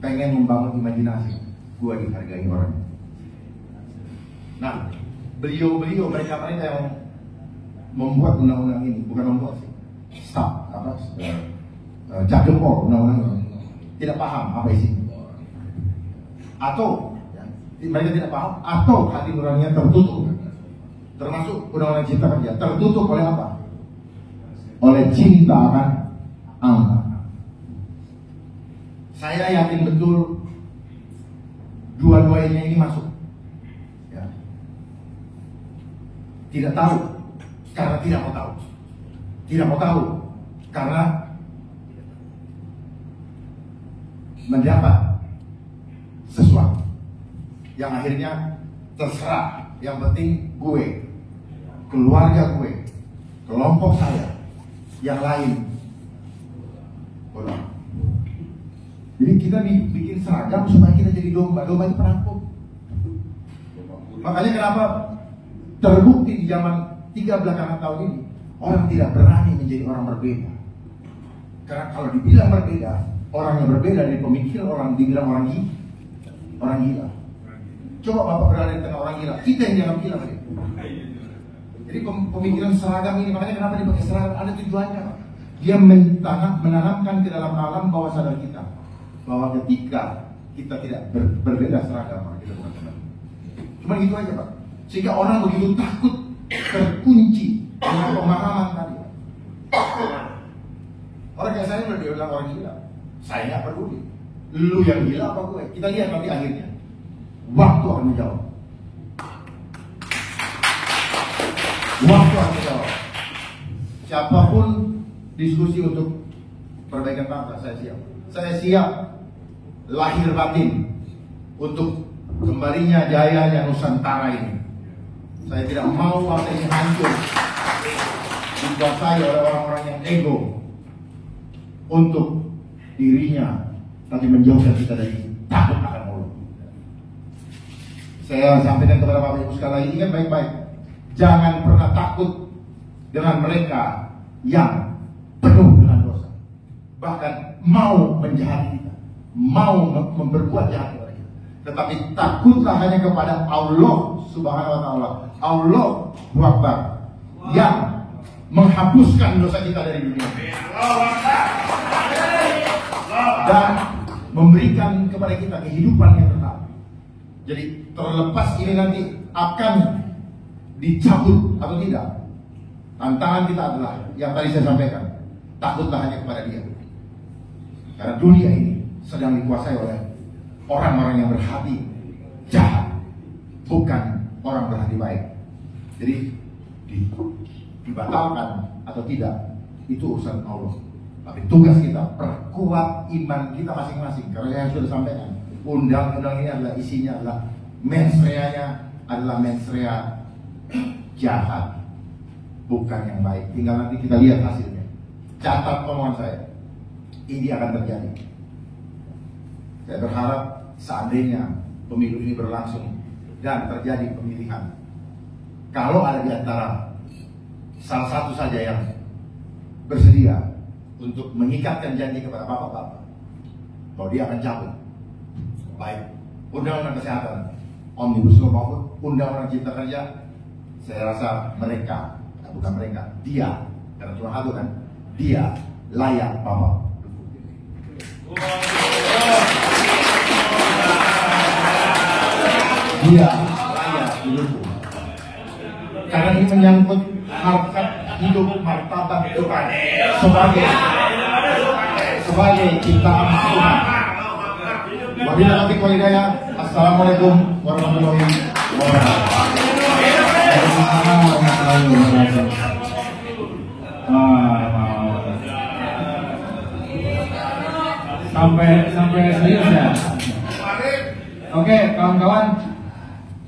pengen membangun imajinasi. Gua dihargai orang. Nah, beliau mereka yang membuat undang-undang ini, bukan membuat sih, jempol undang-undang ini, tidak paham apa isinya, atau ya, mereka tidak paham, atau hati nuraninya tertutup, termasuk undang-undang cipta kerja tertutup oleh apa? Oleh cinta akan angka. Saya yakin betul dua-duanya ini masuk. Ya. Tidak tahu karena tidak mau tahu. Tidak mau tahu karena mendapat sesuatu yang akhirnya terserah. Yang penting gue, keluarga gue, kelompok saya, yang lain bodoh. Jadi kita bikin seragam supaya kita jadi domba. Domba itu perampok. Makanya kenapa terbukti di zaman 3 belakangan tahun ini orang tidak berani menjadi orang berbeda. Karena kalau dibilang berbeda, orang yang berbeda dari pemikiran orang dibilang orang gila. Coba Bapak berada di tengah orang gila, kita yang dianggap gila tadi. Jadi pemikiran seragam ini, makanya kenapa dipakai seragam, ada tujuannya. Dia menanamkan ke dalam alam bawah sadar kita bahwa ketika kita tidak berbeda seragam, kita bukan teman. Cuma itu aja Pak. Sehingga orang begitu takut, terkunci dengan pemahaman tadi. Orang kayak saya udah dibilang orang gila, saya nggak peduli. Lu yang gila apa gue? Kita lihat nanti akhirnya. Waktu akan menjawab. Waktu akan menjawab. Siapapun diskusi untuk perbaikan bangsa, saya siap. Saya siap lahir batin untuk kembalinya jayanya Nusantara ini. Saya tidak mau bangsa ini hancur dikuasai oleh orang-orang yang ego untuk dirinya, tapi menjauhkan kita dari takut akan mulut. Saya sampaikan kepada Bapak Ibu sekali lagi, ingat baik-baik, jangan pernah takut dengan mereka yang penuh dengan dosa, bahkan mau menjahati kita, mau berbuat jahat kepada kita. Tetapi takutlah hanya kepada Allah Subhanahu wa Ta'ala, Allah Akbar, yang menghapuskan dosa kita dari dunia dan memberikan kepada kita kehidupan yang kekal. Jadi terlepas ini nanti akan dicabut atau tidak, tantangan kita adalah yang tadi saya sampaikan, takutlah hanya kepada Dia. Karena dunia ini sedang dikuasai oleh orang-orang yang berhati jahat, bukan orang berhati baik. Jadi dibatalkan atau tidak itu urusan Allah. Tapi tugas kita perkuat iman kita masing-masing. Karena yang sudah sampaikan, undang-undang ini adalah isinya adalah mensreanya adalah mensrea jahat, bukan yang baik. Tinggal nanti kita lihat hasilnya. Catat omongan saya, ini akan terjadi. Saya berharap seandainya pemilu ini berlangsung dan terjadi pemilihan, kalau ada di antara salah satu saja yang bersedia untuk mengikatkan janji kepada bapak-bapak bahwa dia akan cabut baik undang-undang kesehatan, omnibus law maupun undang-undang cipta kerja, saya rasa mereka, bukan mereka, dia, karena cuma satu kan, dia layak bapak. Dia layak didukung. Karena ini menyangkut harkat hidup martabat Tuhan sebagai sebagai ciptaan Tuhan. Wabillahi taufiq wal hidayah. Assalamualaikum warahmatullahi wabarakatuh. Sampai serius ya. Oke, kawan-kawan,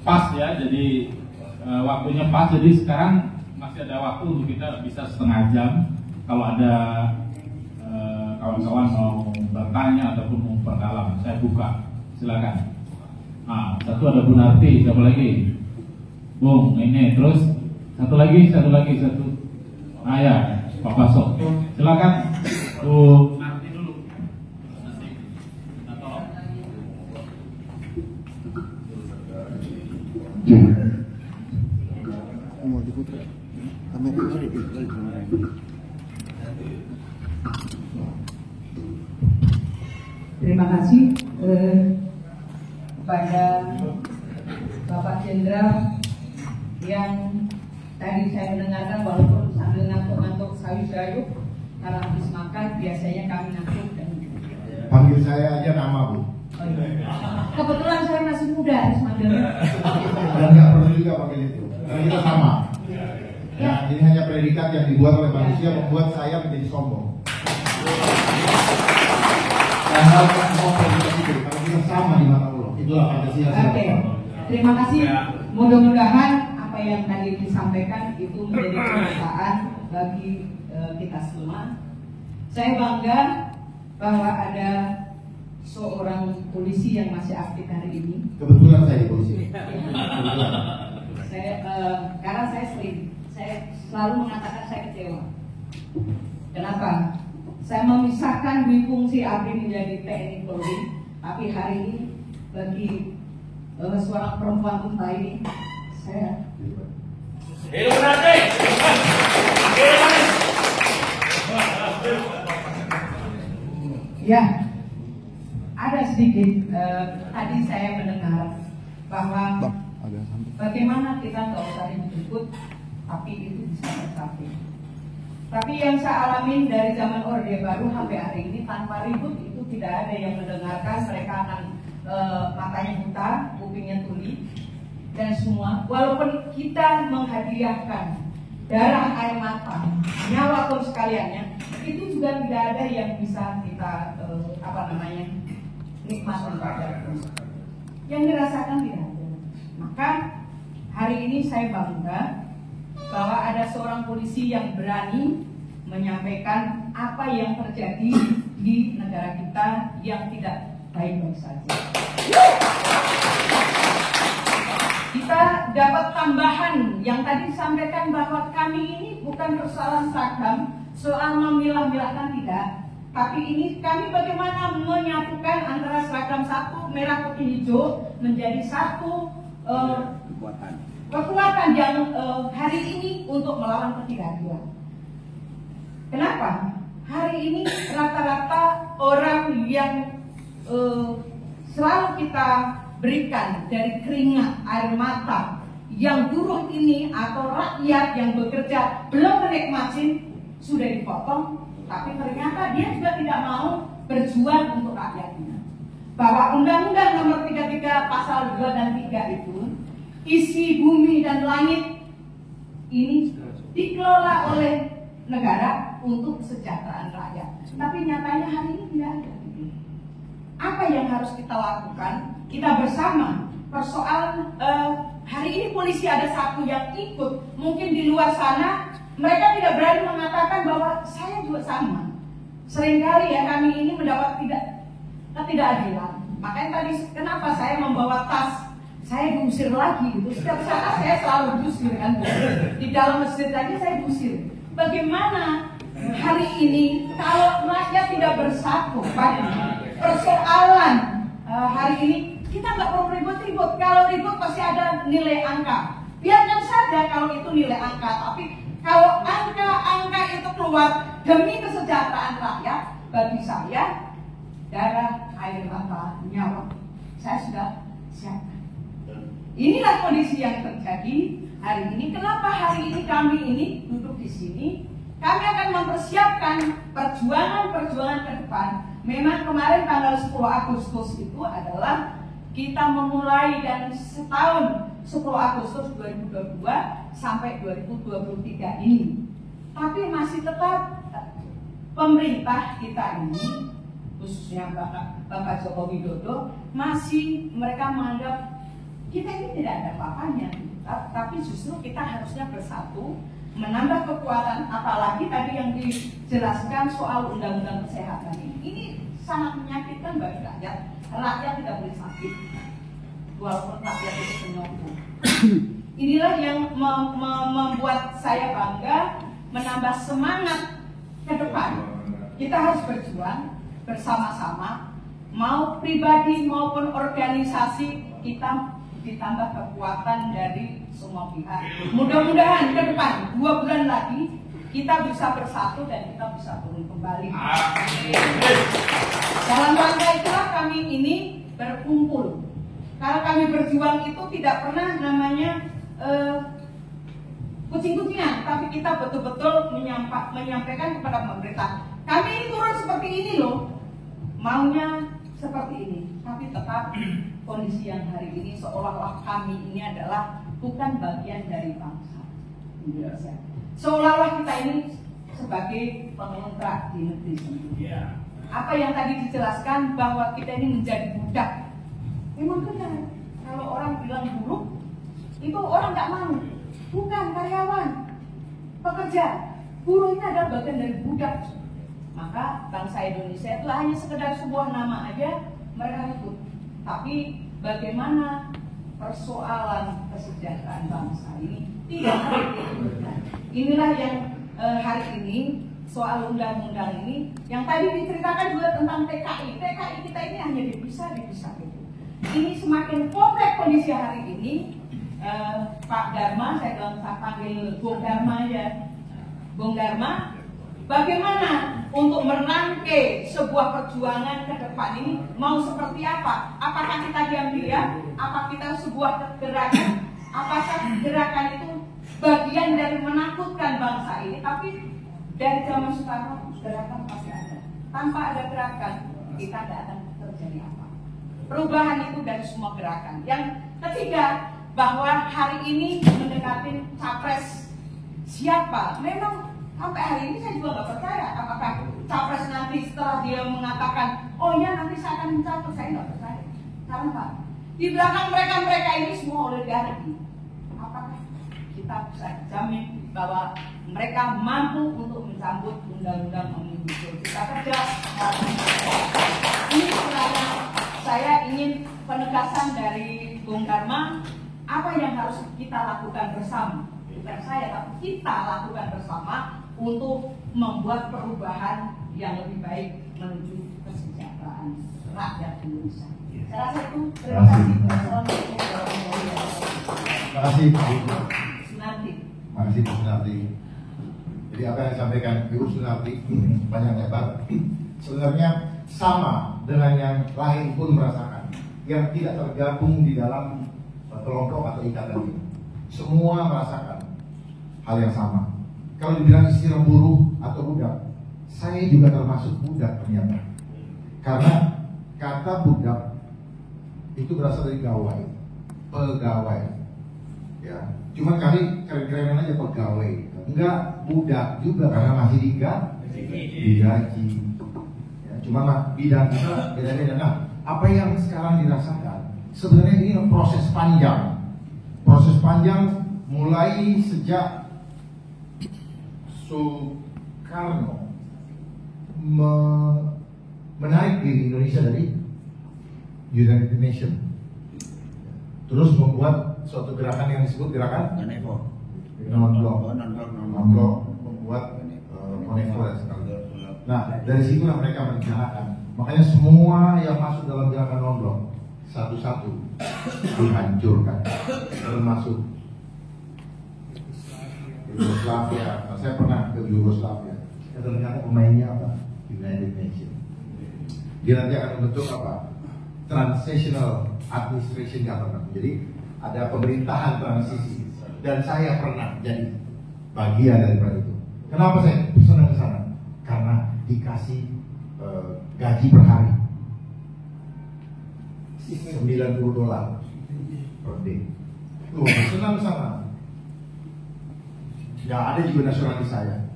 pas ya. Jadi waktunya pas. Jadi sekarang masih ada waktu untuk kita bisa setengah jam. Kalau ada kawan-kawan mau bertanya ataupun mau perdalam, saya buka. Silakan. Nah, satu ada Bu Narti, siapa lagi? Bung, ini terus satu lagi. Ah ya, Pak Pasok. Silakan Bu Narti dulu. Terima kasih kepada Bapak Jenderal yang tadi saya mendengarkan, walaupun sambil ngantuk-ngantuk sayur-sayur karena habis makan, biasanya kami ngantuk dan Panggil saya aja nama, Bu. oh iya. Kebetulan saya masih muda, harus manggilnya. Dan nggak perlu juga panggil itu. Karena kita sama. Ya, ini hanya predikat yang dibuat oleh manusia membuat saya menjadi sombong. Dan hal yang mau predikat itu, kalau kita sama di mata Allah, itulah Pancasila. Oke, terima kasih. Mudah-mudahan apa yang tadi disampaikan itu menjadi kenyataan bagi kita semua. Saya bangga bahwa ada seorang polisi yang masih aktif hari ini. Kebetulan saya di polisi. Karena saya selalu mengatakan saya kecewa. Kenapa? Saya memisahkan dua fungsi ABRI menjadi TNI Polri, tapi hari ini bagi seorang perempuan unta ini, saya ya ada sedikit. Tadi saya mendengar bahwa bagaimana kita nggak usah ribut, tapi itu bisa tercapai. Tapi yang saya alami dari zaman Orde Baru sampai hari ini, tanpa ribut itu tidak ada yang mendengarkan. Mereka akan matanya buta, kupingnya tuli, dan semua. Walaupun kita menghadiahkan darah, air mata, nyawa pun sekaliannya, itu juga tidak ada yang bisa kita nikmati pada yang dirasakan tidak ada. Maka hari ini saya bangga bahwa ada seorang polisi yang berani menyampaikan apa yang terjadi di negara kita yang tidak baik-baik saja. Kita dapat tambahan yang tadi disampaikan bahwa kami ini bukan persoalan seragam, soal memilah-milahkan tidak, tapi ini kami bagaimana menyatukan antara seragam satu merah putih hijau menjadi satu kekuatan yang hari ini untuk melawan ketidakadilan. Kenapa? Hari ini rata-rata orang yang selalu kita berikan dari keringat, air mata, yang buruh ini atau rakyat yang bekerja belum menikmati sudah dipotong, tapi ternyata dia juga tidak mau berjuang untuk rakyatnya. Bahwa Undang-Undang Nomor 33 Pasal 2 dan 3 itu, isi bumi dan langit ini dikelola oleh negara untuk kesejahteraan rakyat. Tapi nyatanya hari ini tidak ada. Apa yang harus kita lakukan? Kita bersama. Persoalan hari ini polisi ada satu yang ikut. Mungkin di luar sana mereka tidak berani mengatakan bahwa saya juga sama. Seringkali ya kami ini mendapat ketidakadilan. Makanya tadi kenapa saya membawa tas, saya diusir lagi gitu. Setiap saat saya selalu diusir kan. Di dalam masjid aja saya diusir. Bagaimana hari ini kalau rakyat tidak bersatu pada persoalan hari ini, kita nggak perlu ribut-ribut. Kalau ribut pasti ada nilai angka. Biarkan saja kalau itu nilai angka. Tapi kalau angka-angka itu keluar demi kesejahteraan rakyat, bagi saya darah, air mata, nyawa, saya sudah siapkan. Inilah kondisi yang terjadi hari ini. Kenapa hari ini kami ini duduk di sini? Kami akan mempersiapkan perjuangan-perjuangan ke depan. Memang kemarin tanggal 10 Agustus itu adalah kita memulai dari setahun 10 Agustus 2022 sampai 2023 ini. Tapi masih tetap pemerintah kita ini, khususnya Bapak Joko Widodo, masih mereka menganggap kita ini tidak ada apa-apanya. Tapi justru kita harusnya bersatu, menambah kekuatan, apalagi tadi yang dijelaskan soal undang-undang kesehatan ini. Ini sangat menyakitkan bagi rakyat. Rakyat tidak boleh sakit, walaupun rakyat itu penyokong. Inilah yang membuat saya bangga, menambah semangat ke depan. Kita harus berjuang bersama-sama, mau pribadi maupun organisasi, kita ditambah kekuatan dari semua pihak. Mudah-mudahan ke depan 2 bulan lagi kita bisa bersatu dan kita bisa turun kembali. Dalam rangka itulah kami ini berkumpul. Kalau kami berjuang itu tidak pernah namanya kucing-kucingan, tapi kita betul-betul menyampaikan kepada pemerintah. Kami ini turun seperti ini loh, maunya seperti ini, tapi tetap kondisi yang hari ini seolah-olah kami ini adalah bukan bagian dari bangsa Indonesia. Seolah-olah kita ini sebagai pengontrak di negeri sendiri. Apa yang tadi dijelaskan bahwa kita ini menjadi budak, memang benar. Kalau orang bilang buruk, itu orang nggak mau. Bukan karyawan, pekerja. Buruh ini adalah bagian dari budak. Maka bangsa Indonesia itu hanya sekedar sebuah nama aja mereka ikut. Tapi bagaimana persoalan kesejahteraan bangsa ini tidak ada. Inilah yang hari ini soal undang-undang ini yang tadi diceritakan juga tentang TKI. TKI kita ini hanya dipisah gitu. Ini semakin kompleks kondisi hari ini. Pak Dharma, saya panggil Bung Dharma ya. Bung Dharma, bagaimana untuk merangkai sebuah perjuangan ke depan ini mau seperti apa? Apakah kita diam-diam? Apa kita sebuah gerakan? Apakah gerakan itu bagian dari menakutkan bangsa ini? Tapi dari zaman Soekarno gerakan pasti ada. Tanpa ada gerakan kita tidak akan terjadi apa. Perubahan itu dari semua gerakan. Yang ketiga, bahwa hari ini mendekati capres siapa? Memang sampai hari ini saya juga nggak percaya apakah capres nanti setelah dia mengatakan oh ya nanti saya akan mencapres, saya nggak percaya. Karena di belakang mereka ini semua oligarki. Apakah kita bisa jamin bahwa mereka mampu untuk mencabut undang-undang Omnibus Law Cipta Kerja? Ini sebenarnya saya ingin penegasan dari Bung Dharma, apa yang harus kita lakukan bersama? Bukan saya, tapi kita lakukan bersama untuk membuat perubahan yang lebih baik menuju kesejahteraan rakyat Indonesia. Saya rasa itu. Terima kasih. Assalamualaikum warahmatullahi wabarakatuh. Terima kasih Bu Sunarti. Terima kasih Bu Sunarti. Jadi apa yang disampaikan Ibu Sunarti panjang lebar sebenarnya sama dengan yang lain pun merasakan, yang tidak tergabung di dalam kelompok atau ikatan ini. Semua merasakan hal yang sama. Kalau dibilang istilah buruh atau budak, saya juga termasuk budak ternyata. Karena kata budak itu berasal dari gawai, pegawai. Ya, cuma kali keren-kerenan aja pegawai. Enggak budak juga karena masih digaji. Ya, cuma bidang kita beda-beda. Nah, apa yang sekarang dirasakan sebenarnya ini proses panjang. Proses panjang mulai sejak Soekarno menarik diri Indonesia dari United Nations, terus membuat suatu gerakan yang disebut gerakan non-blok, membuat non-blok. Nah, dari situlah mereka merencanakan. Makanya semua yang masuk dalam gerakan non-blok satu-satu dihancurkan, termasuk Yugoslavia. Nah, saya pernah ke Yugoslavia. Ya, ternyata pemainnya apa? United Nations. Dia nanti akan membentuk apa? Transitional Administration Government. Jadi ada pemerintahan transisi. Dan saya pernah jadi bagian daripada itu. Kenapa saya senang ke sana? Karena dikasih gaji per hari $90 per day. Tuh, senang ke sana. Ya ada juga nasionalis saya.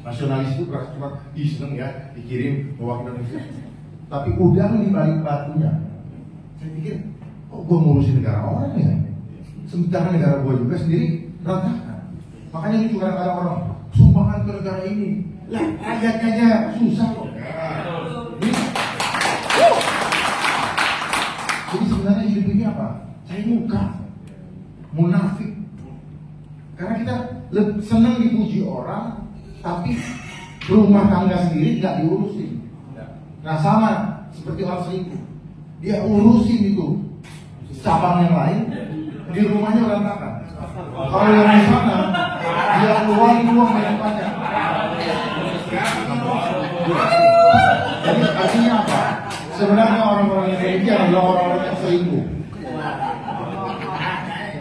Nasionalis itu cuma seneng ya, dikirim bawa ke Indonesia. Tapi udang di balik batunya. Saya pikir, kok gue ngurusin negara orang ya? Sementara negara gue juga sendiri berantakan. Makanya itu kadang-kadang orang sumbangan ke negara ini, lah rakyatnya aja susah kok. Jadi sebenarnya hidup ini apa? Saya muka, munafik. Karena kita senang dipuji orang, tapi rumah tangga sendiri nggak diurusin. Nah sama seperti orang selingkuh, dia urusin itu cabang yang lain, di rumahnya berantakan. Kalau yang di sana, dia keluarin uang banyak banyak. Jadi artinya apa? Sebenarnya orang-orang yang demikian adalah orang-orang yang selingkuh.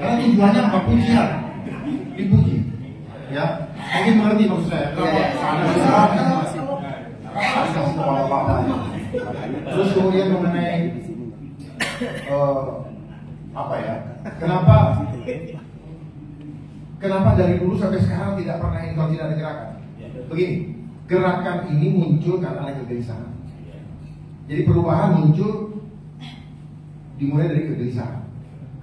Karena tujuannya apa? Pujian, dipuji. Ya, mungkin mengerti maksud saya. Kasih kepala bapak. Terus kemudian mengenai apa ya? Kenapa dari dulu sampai sekarang tidak pernah ini kalau tidak ada gerakan? Begini, gerakan ini muncul karena ada kegelisahan. Jadi perubahan muncul dimulai dari kegelisahan.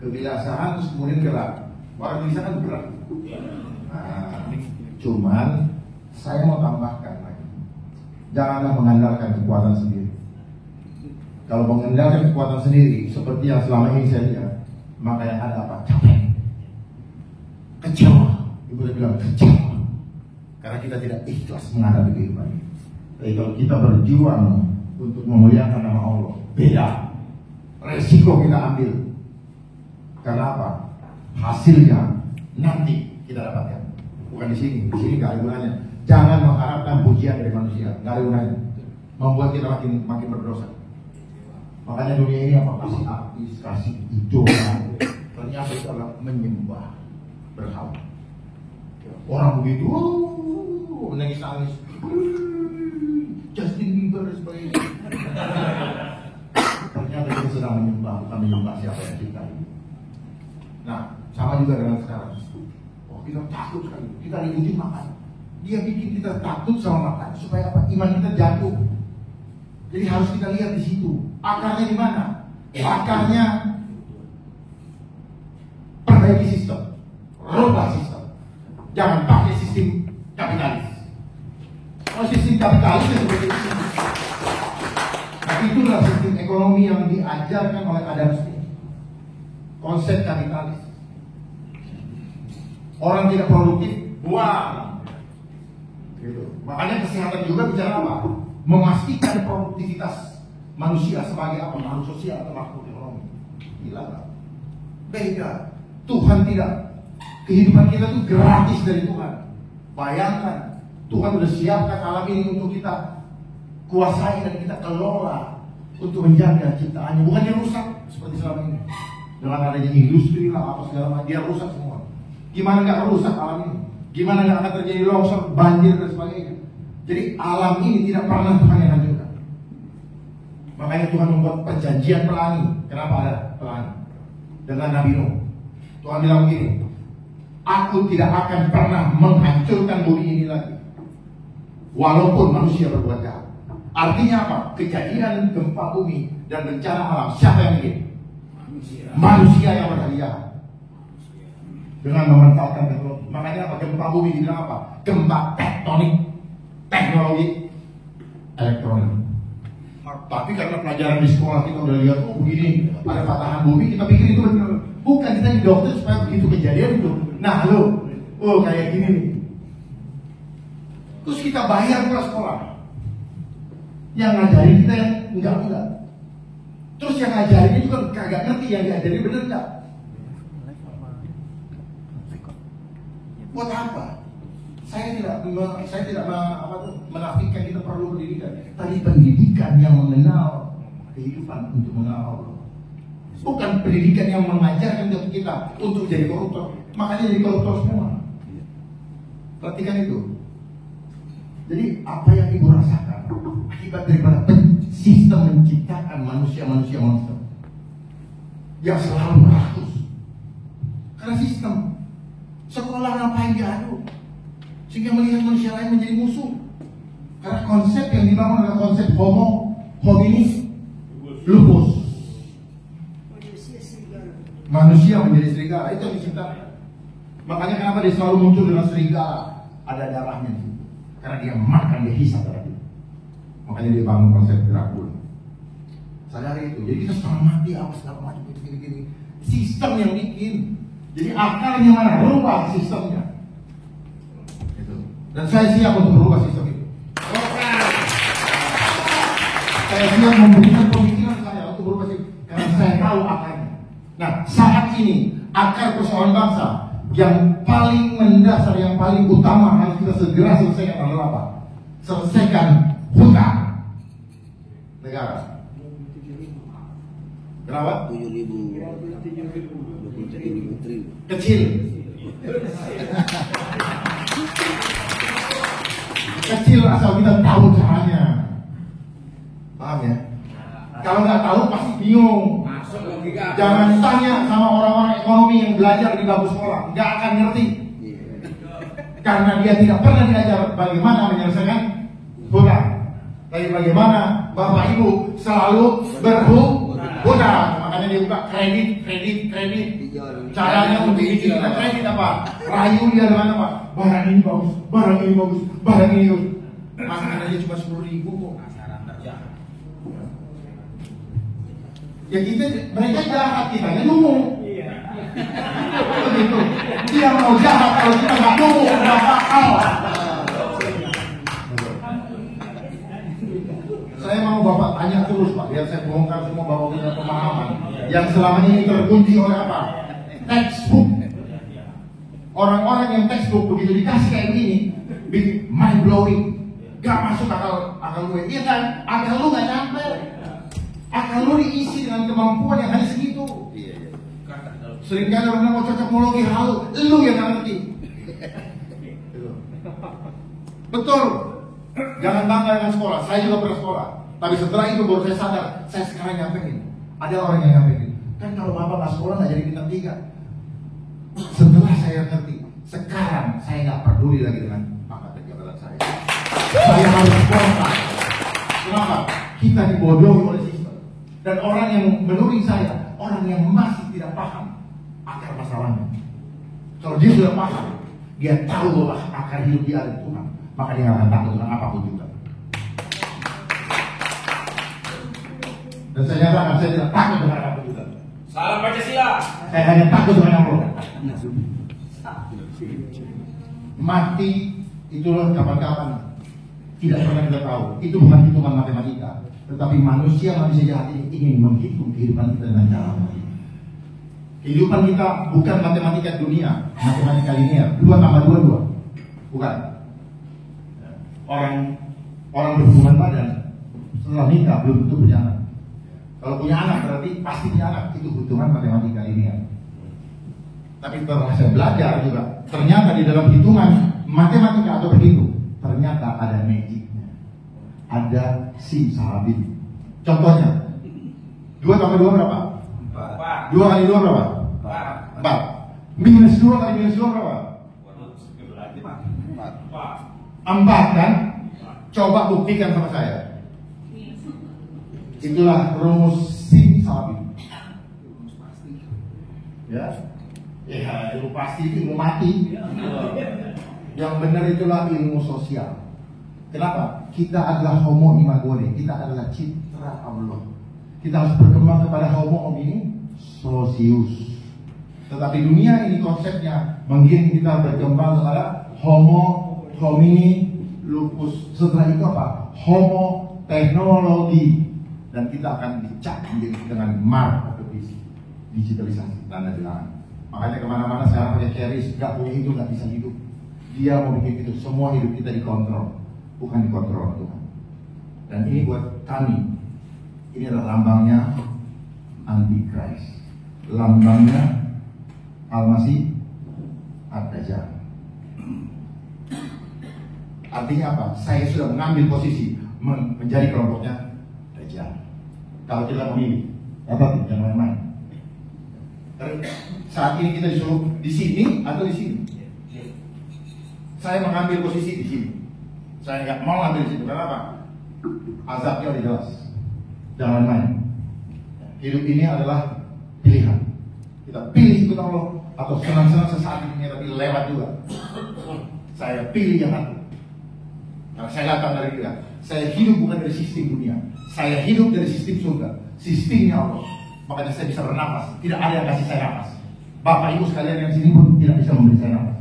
Kegelisahan terus kemudian gerak. Orang gelisah kan gerak. Nah, cuman saya mau tambahkan lagi, janganlah mengandalkan kekuatan sendiri. Kalau mengandalkan kekuatan sendiri seperti yang selama ini saya lihat, maka yang ada apa? Capek, kecewa. Ibu saya bilang kecewa karena kita tidak ikhlas menghadapi kehidupan ini. Tapi kalau kita berjuang untuk memuliakan nama Allah, beda. Resiko kita ambil. Karena apa? Hasilnya nanti kita dapatkan. Bukan di sini nggak ada gunanya. Jangan mengharapkan pujian dari manusia, nggak ada gunanya. Membuat kita makin berdosa. Makanya dunia ini apa? Kasih artis, kasih idola. Ternyata itu adalah menyembah berhala. Orang begitu, menangis-nangis, Justin Bieber dan sebagainya. Ternyata kita sedang menyembah, bukan menyembah siapa yang kita ini. Nah, sama juga dengan sekarang. Oh, kita takut sekali. Kita diuji makan. Dia bikin kita takut sama makan supaya apa? Iman kita jatuh. Jadi harus kita lihat di situ. Akarnya di mana? Akarnya perbaiki sistem, rubah sistem. Jangan pakai sistem kapitalis. Kalau sistem kapitalis seperti itu. Tapi itulah sistem ekonomi yang diajarkan oleh Adam Smith. Konsep kapitalis. Orang tidak produktif, buang. Gitu. Makanya kesehatan juga bicara apa? Memastikan produktivitas manusia sebagai apa? Makhluk sosial atau makhluk ekonomi. Gila. Beda. Tuhan tidak. Kehidupan kita itu gratis dari Tuhan. Bayangkan, Tuhan sudah siapkan alam ini untuk kita kuasai dan kita kelola untuk menjaga ciptaannya. Bukan dia rusak seperti selama ini. Dengan adanya industri lah apa segala macam, dia rusak semua. Gimana nggak rusak alam ini? Gimana nggak akan terjadi longsor, banjir dan sebagainya? Jadi alam ini tidak pernah Tuhan yang hancurkan. Makanya Tuhan membuat perjanjian pelangi. Kenapa ada pelangi? Dengan Nabi Nuh. Tuhan bilang begini, aku tidak akan pernah menghancurkan bumi ini lagi, walaupun manusia berbuat jahat. Artinya apa? Kejadian gempa bumi dan bencana alam, siapa yang bikin? Manusia yang berhadiah. Dengan memanfaatkan teknologi. Makanya apa? Gempa bumi dibilang apa? Gempa tektonik, teknologi elektronik. Tapi karena pelajaran di sekolah kita udah lihat, oh begini, ada patahan bumi, kita pikir itu benar. Bukan, kita di dokter supaya begitu kejadian itu. Nah lo, oh kayak gini nih. Terus kita bayar pula sekolah. Yang ngajarin kita yang enggak. Terus yang ngajarinnya juga kagak ngerti yang diajarin bener enggak. Buat apa? Saya tidak menafikan kita perlu pendidikan. Tapi pendidikan yang mengenal kehidupan untuk mengenal Allah. Bukan pendidikan yang mengajarkan kita untuk jadi koruptor. Makanya jadi koruptor semua. Perhatikan itu. Jadi apa yang ibu rasakan akibat daripada sistem menciptakan manusia-manusia monster yang selalu merakus. Karena sistem sekolah ngapain diadu sehingga melihat manusia lain menjadi musuh. Karena konsep yang dibangun adalah konsep homo homini lupus. Manusia menjadi serigala, itu yang diciptakan. Makanya kenapa dia selalu muncul dengan serigala, ada darahnya di situ. Karena dia makan, dia hisap darah itu. Makanya dia bangun konsep Dracula. Sadari itu. Jadi kita setengah mati, apa segala macam gini-gini. Sistem yang bikin. Jadi akarnya mana? Rubah sistemnya. Itu. Dan saya siap untuk merubah sistem itu. Saya siap memberikan pemikiran saya untuk berubah sistem. Karena saya tahu akarnya. Nah, saat ini akar persoalan bangsa yang paling mendasar, yang paling utama harus kita segera selesaikan adalah apa? Selesaikan hutang negara. Berapa? 7.000 triliun. Kecil. Kecil asal kita tahu caranya. Paham ya? Kalau nggak tahu pasti bingung. Jangan tanya sama orang-orang ekonomi yang belajar di bangku sekolah, nggak akan ngerti. Karena dia tidak pernah diajar bagaimana menyelesaikan hutang. Tapi bagaimana Bapak Ibu selalu berhutang. Makanya dia buka kredit. Caranya untuk bikin kita kredit apa? Rayu dia dengan apa? Barang ini bagus. Makanya dia cuma 10.000 kok. Ya mereka jahat, kita nunggu. Begitu. Dia mau jahat kalau kita nggak nunggu, nggak bakal. Saya mau Bapak tanya terus Pak, biar saya bongkar semua Bapak punya pemahaman yang selama ini terkunci oleh apa? Textbook. Orang-orang yang textbook begitu dikasih kayak gini, bikin mind blowing, gak masuk akal gue. Iya kan? Akal lu gak nyampe. Akal lu diisi dengan kemampuan yang hanya segitu. Seringkali orang mau cocokmologi hal, lu yang gak ngerti. Betul. Jangan bangga dengan sekolah. Saya juga pernah sekolah. Tapi setelah itu baru saya sadar, saya sekarang nyampein. Ada orang yang nyampein. Kan kalau Bapak nggak sekolah nggak jadi bintang 3. Setelah saya ngerti, sekarang saya nggak peduli lagi dengan pangkat jabatan saya. Saya harus sekolah. Kenapa? Kita dibodohi oleh sistem. Dan orang yang menuding saya, orang yang masih tidak paham akar masalahnya. Kalau dia sudah paham, dia tahu bahwa akar hidup dia ada Tuhan, maka dia akan takut dengan apapun juga. Dan saya nyatakan saya tidak takut dengan apapun juga. Salam Pancasila. Saya hanya takut dengan Allah. Mati itulah kapan-kapan tidak pernah kita tahu. Itu bukan hitungan matematika, tetapi manusia jahat ini ingin menghitung kehidupan kita dengan cara mati. Kehidupan kita bukan matematika dunia, matematika linear. 2 tambah 2 bukan. Orang berhubungan badan setelah nikah belum tentu punya anak. Kalau punya anak berarti pasti punya anak. Itu hitungan matematika linear. Tapi setelah saya belajar juga, ternyata di dalam hitungan matematika atau berhitung, ternyata ada magicnya, ada simsalabim. Contohnya, 2 tambah 2 berapa? 4. 2 kali 2 berapa? 4. Minus 2 kali minus 2 berapa? 4 kan? Coba buktikan sama saya. Itulah rumus simsalabim. Ya, ilmu pasti itu ilmu mati. Yang benar itulah ilmu sosial. Kenapa? Kita adalah homo imagone, kita adalah citra Allah. Kita harus berkembang kepada homo homini socius. Tetapi dunia ini konsepnya menggiring kita berkembang kepada homo homini lupus. Setelah itu apa? Homo teknologi. Dan kita akan dicap dengan atau digitalisasi, tanda bilangan. Makanya kemana-mana sekarang punya cherish, gak punya itu gak bisa hidup. Dia mau bikin itu, semua hidup kita dikontrol, bukan dikontrol Tuhan. Dan ini buat kami, ini adalah lambangnya Antichrist, lambangnya Al-Masih Ad-Dajjal. Artinya apa? Saya sudah mengambil posisi menjadi kelompoknya Dajjal. Kalau kita memilih, apa? Jangan main-main. Saat ini kita disuruh di sini atau di sini. Saya mengambil posisi di sini. Saya nggak mau ambil di situ. Kenapa? Azabnya udah jelas. Jangan main. Hidup ini adalah pilihan. Kita pilih ikut Allah atau senang-senang sesaat ini tapi lewat juga. Saya pilih yang satu. Karena saya datang dari dia. Saya hidup bukan dari sistem dunia. Saya hidup dari sistem surga. Sistemnya Allah. Makanya saya bisa bernafas. Tidak ada yang kasih saya nafas. Bapak Ibu sekalian yang sini pun tidak bisa memberi saya nafas.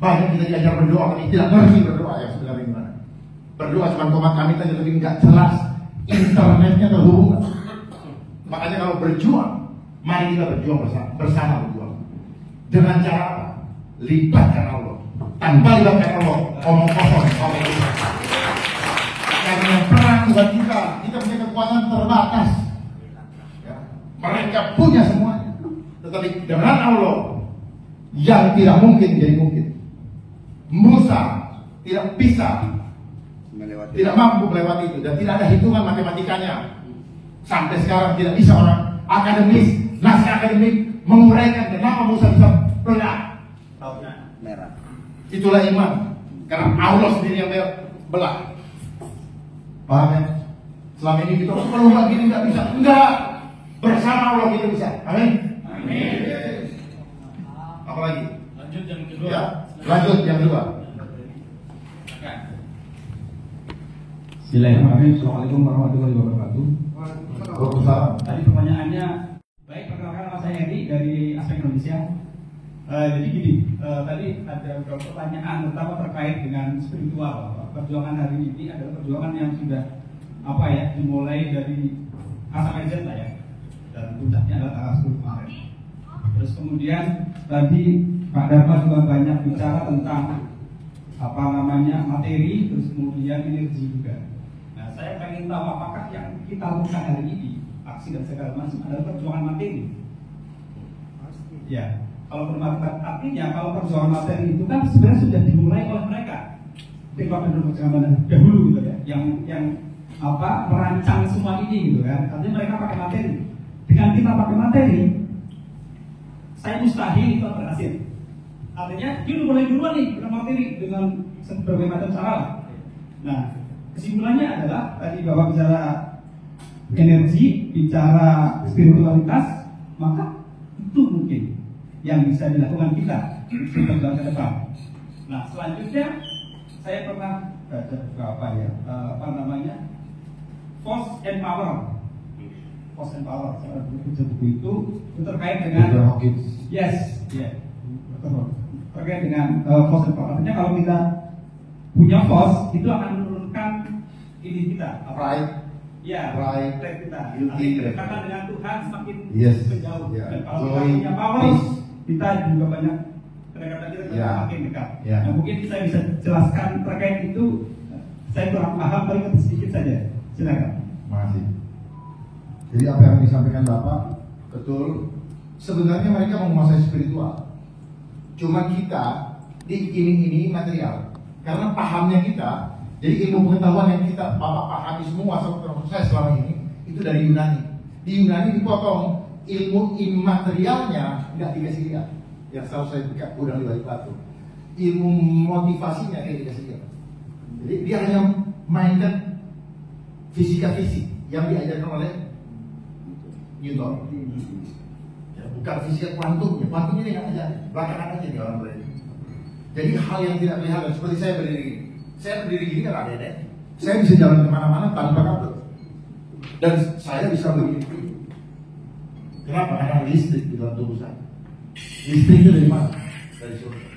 Banyak kita diajar berdoa, tapi tidak ngerti berdoa yang sebenarnya gimana. Berdoa cuma komat kami saja, tapi nggak jelas internetnya terhubung. Makanya kalau berjuang, mari kita berjuang bersama berjuang. Dengan cara apa? Libatkan Allah. Tanpa libatkan Allah, omong kosong. Karena perang buat kita punya kekuatan terbatas. Ya. Mereka punya semuanya, tetapi dengan Allah yang tidak mungkin jadi mungkin. Musa tidak bisa tidak mampu melewati itu dan tidak ada hitungan matematikanya. Sampai sekarang tidak bisa orang akademis, naskah akademik menguraikan kenapa Musa bisa belah. Merah. Itulah iman. Karena Allah sendiri yang belah. Paham ya? Selama ini kita perlu begini nggak bisa. Enggak. Bersama Allah kita bisa. Amin. Amin. Apalagi? Lanjut yang kedua. Ya, lanjut yang kedua. Bismillahirrahmanirrahim. Assalamualaikum warahmatullahi wabarakatuh. Waalaikumsalam. Tadi pertanyaannya, baik, perkenalkan nama saya Edi dari Aspek Indonesia. Jadi gini, tadi ada beberapa pertanyaan terutama terkait dengan spiritual. Perjuangan hari ini adalah perjuangan yang sudah dimulai dari Asal Z lah ya, dan puncaknya adalah tanggal 10 kemarin. Terus kemudian tadi Pak Dharma juga banyak bicara tentang materi, terus kemudian energi juga. Nah, saya pengen tahu apakah yang kita lakukan hari ini, aksi dan segala macam adalah perjuangan materi? Ya, kalau artinya kalau perjuangan materi itu kan sebenarnya sudah dimulai oleh mereka. Dahulu gitu ya, yang merancang semua ini gitu kan. Artinya mereka pakai materi. Dengan kita pakai materi, saya mustahil itu berhasil. Artinya dia udah mulai duluan nih dengan materi dengan berbagai macam cara. Nah, kesimpulannya adalah tadi Bapak bicara energi, bicara spiritualitas, maka itu mungkin yang bisa dilakukan kita untuk tahun ke depan. Nah, selanjutnya saya pernah baca Force and Power. Force and Power. Saya baca buku itu terkait dengan yes, yeah. Terkait dengan force and power. Artinya kalau kita punya force itu akan menurunkan ini kita Pride. Ya, Pride kita. Guilty. Karena dengan Tuhan semakin Yes. menjauh. Yeah. Dan kalau kita Joy, punya power, peace. kita juga banyak kedekatan kita Yeah. semakin dekat. Yeah. Nah, mungkin saya bisa jelaskan terkait itu. Saya kurang paham, paling sedikit saja. Silakan. Makasih. Jadi apa yang disampaikan Bapak betul. Sebenarnya mereka menguasai spiritual. Cuma kita diiming-imingi material. Karena pahamnya kita, jadi ilmu pengetahuan yang kita Bapak pahami semua termasuk saya selama ini itu dari Yunani. Di Yunani dipotong ilmu imaterialnya nggak dikasih lihat. Yang selalu saya udah di balik batu. Ilmu motivasinya kayak dikasih lihat. Jadi dia hanya mainkan fisika fisik yang diajarkan oleh Newton. Ya, bukan fisika kuantumnya, kuantumnya dia nggak ajar, belakangan aja di orang lain. Jadi hal yang tidak kelihatan seperti saya berdiri gini kan ada deh. Saya bisa jalan kemana-mana tanpa kabel. Dan saya bisa begini. Kenapa? Karena listrik di dalam tubuh saya. Listrik itu dari mana? Dari surga.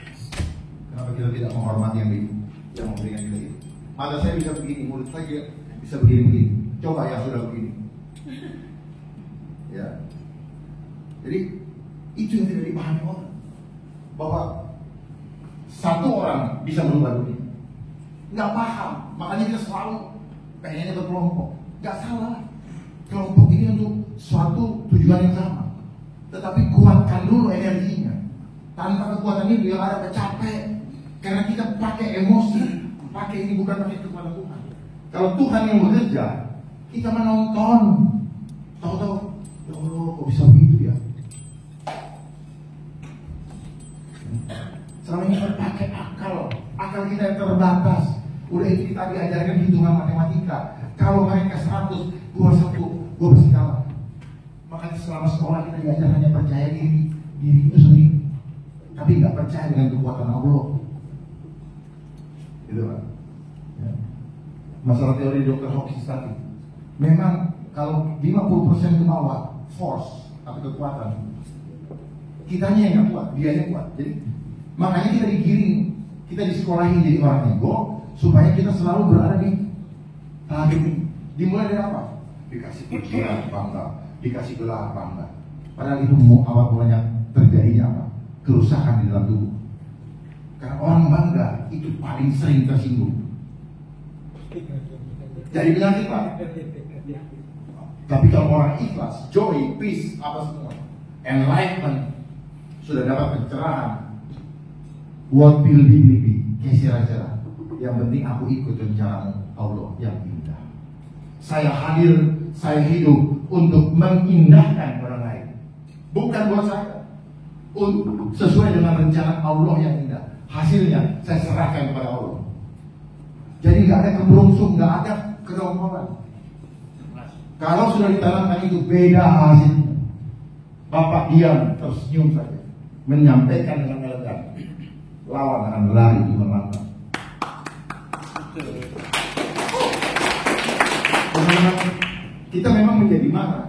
Kenapa kita tidak menghormati yang memberikan kita itu? Mata saya bisa begini, mulut saya bisa begini-begini. Coba yang sudah begini. Ya. Jadi itu yang tidak dipahami orang. Bahwa satu orang bisa merubah dunia. Nggak paham, makanya kita selalu pengennya berkelompok. Nggak salah. Kelompok ini untuk suatu tujuan yang sama. Tetapi kuatkan dulu energinya. Tanpa kekuatan itu yang ada capek, Karena kita pakai emosi, pakai ini bukan pakai kekuatan Tuhan. Kalau Tuhan yang bekerja, kita menonton. Tahu-tahu, ya Allah, kok bisa begitu ya? Selama ini kita pakai akal kita yang terbatas. Udah itu kita diajarkan hitungan matematika. Kalau mereka 100, gua 1, gua pasti kalah. Makanya selama sekolah kita diajar hanya percaya diri itu sendiri, tapi nggak percaya dengan kekuatan Allah. Gitu kan? Ya. Masalah teori Dr. Hawkins tadi, memang kalau 50% ke bawah force atau kekuatan, kitanya yang nggak kuat, dia yang kuat. Jadi makanya kita digiring, kita disekolahin jadi orang ego supaya kita selalu berada di tahap ini. Dimulai dari apa? Dikasih pikiran bangga, dikasih gelar bangga. Padahal itu awal mulanya terjadinya apa? Kerusakan di dalam tubuh. Karena orang bangga itu paling sering tersinggung. Jadi penyakit Pak. Tapi kalau orang ikhlas, joy, peace, apa semua, enlightenment, sudah dapat pencerahan. What will be, kira-kira. Yang penting aku ikut rencanamu, Allah yang indah. Saya hadir, saya hidup untuk mengindahkan orang lain, bukan buat saya. Untuk sesuai dengan rencana Allah yang indah. Hasilnya saya serahkan kepada Allah. Jadi nggak ada keberuntung, nggak ada kedongkolan. Kalau sudah ditanamkan itu beda hasilnya. Bapak diam tersenyum saja, menyampaikan dengan elegan. Lawan akan lari di melantang. Kita memang menjadi marah.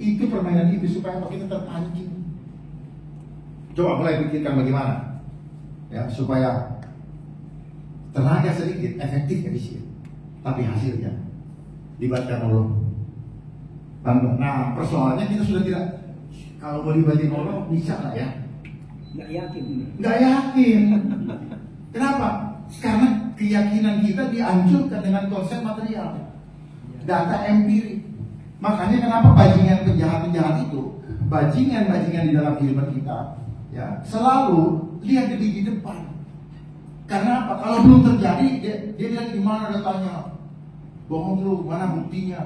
Itu permainan itu supaya kita terpancing. Coba mulai pikirkan bagaimana ya supaya tenaga sedikit, efektif, efisien, tapi hasilnya dibaca Allah. Nah, persoalannya kita sudah tidak, kalau mau dibaca Allah bisa nggak ya? Nggak yakin. Nggak yakin. Kenapa? Karena keyakinan kita dihancurkan dengan konsep material, data empirik. Makanya kenapa bajingan penjahat-penjahat itu, bajingan-bajingan di dalam kehidupan kita, ya selalu lihat di gigi depan. Karena apa? Kalau belum terjadi, dia lihat di mana datanya. Bohong lu, mana buktinya?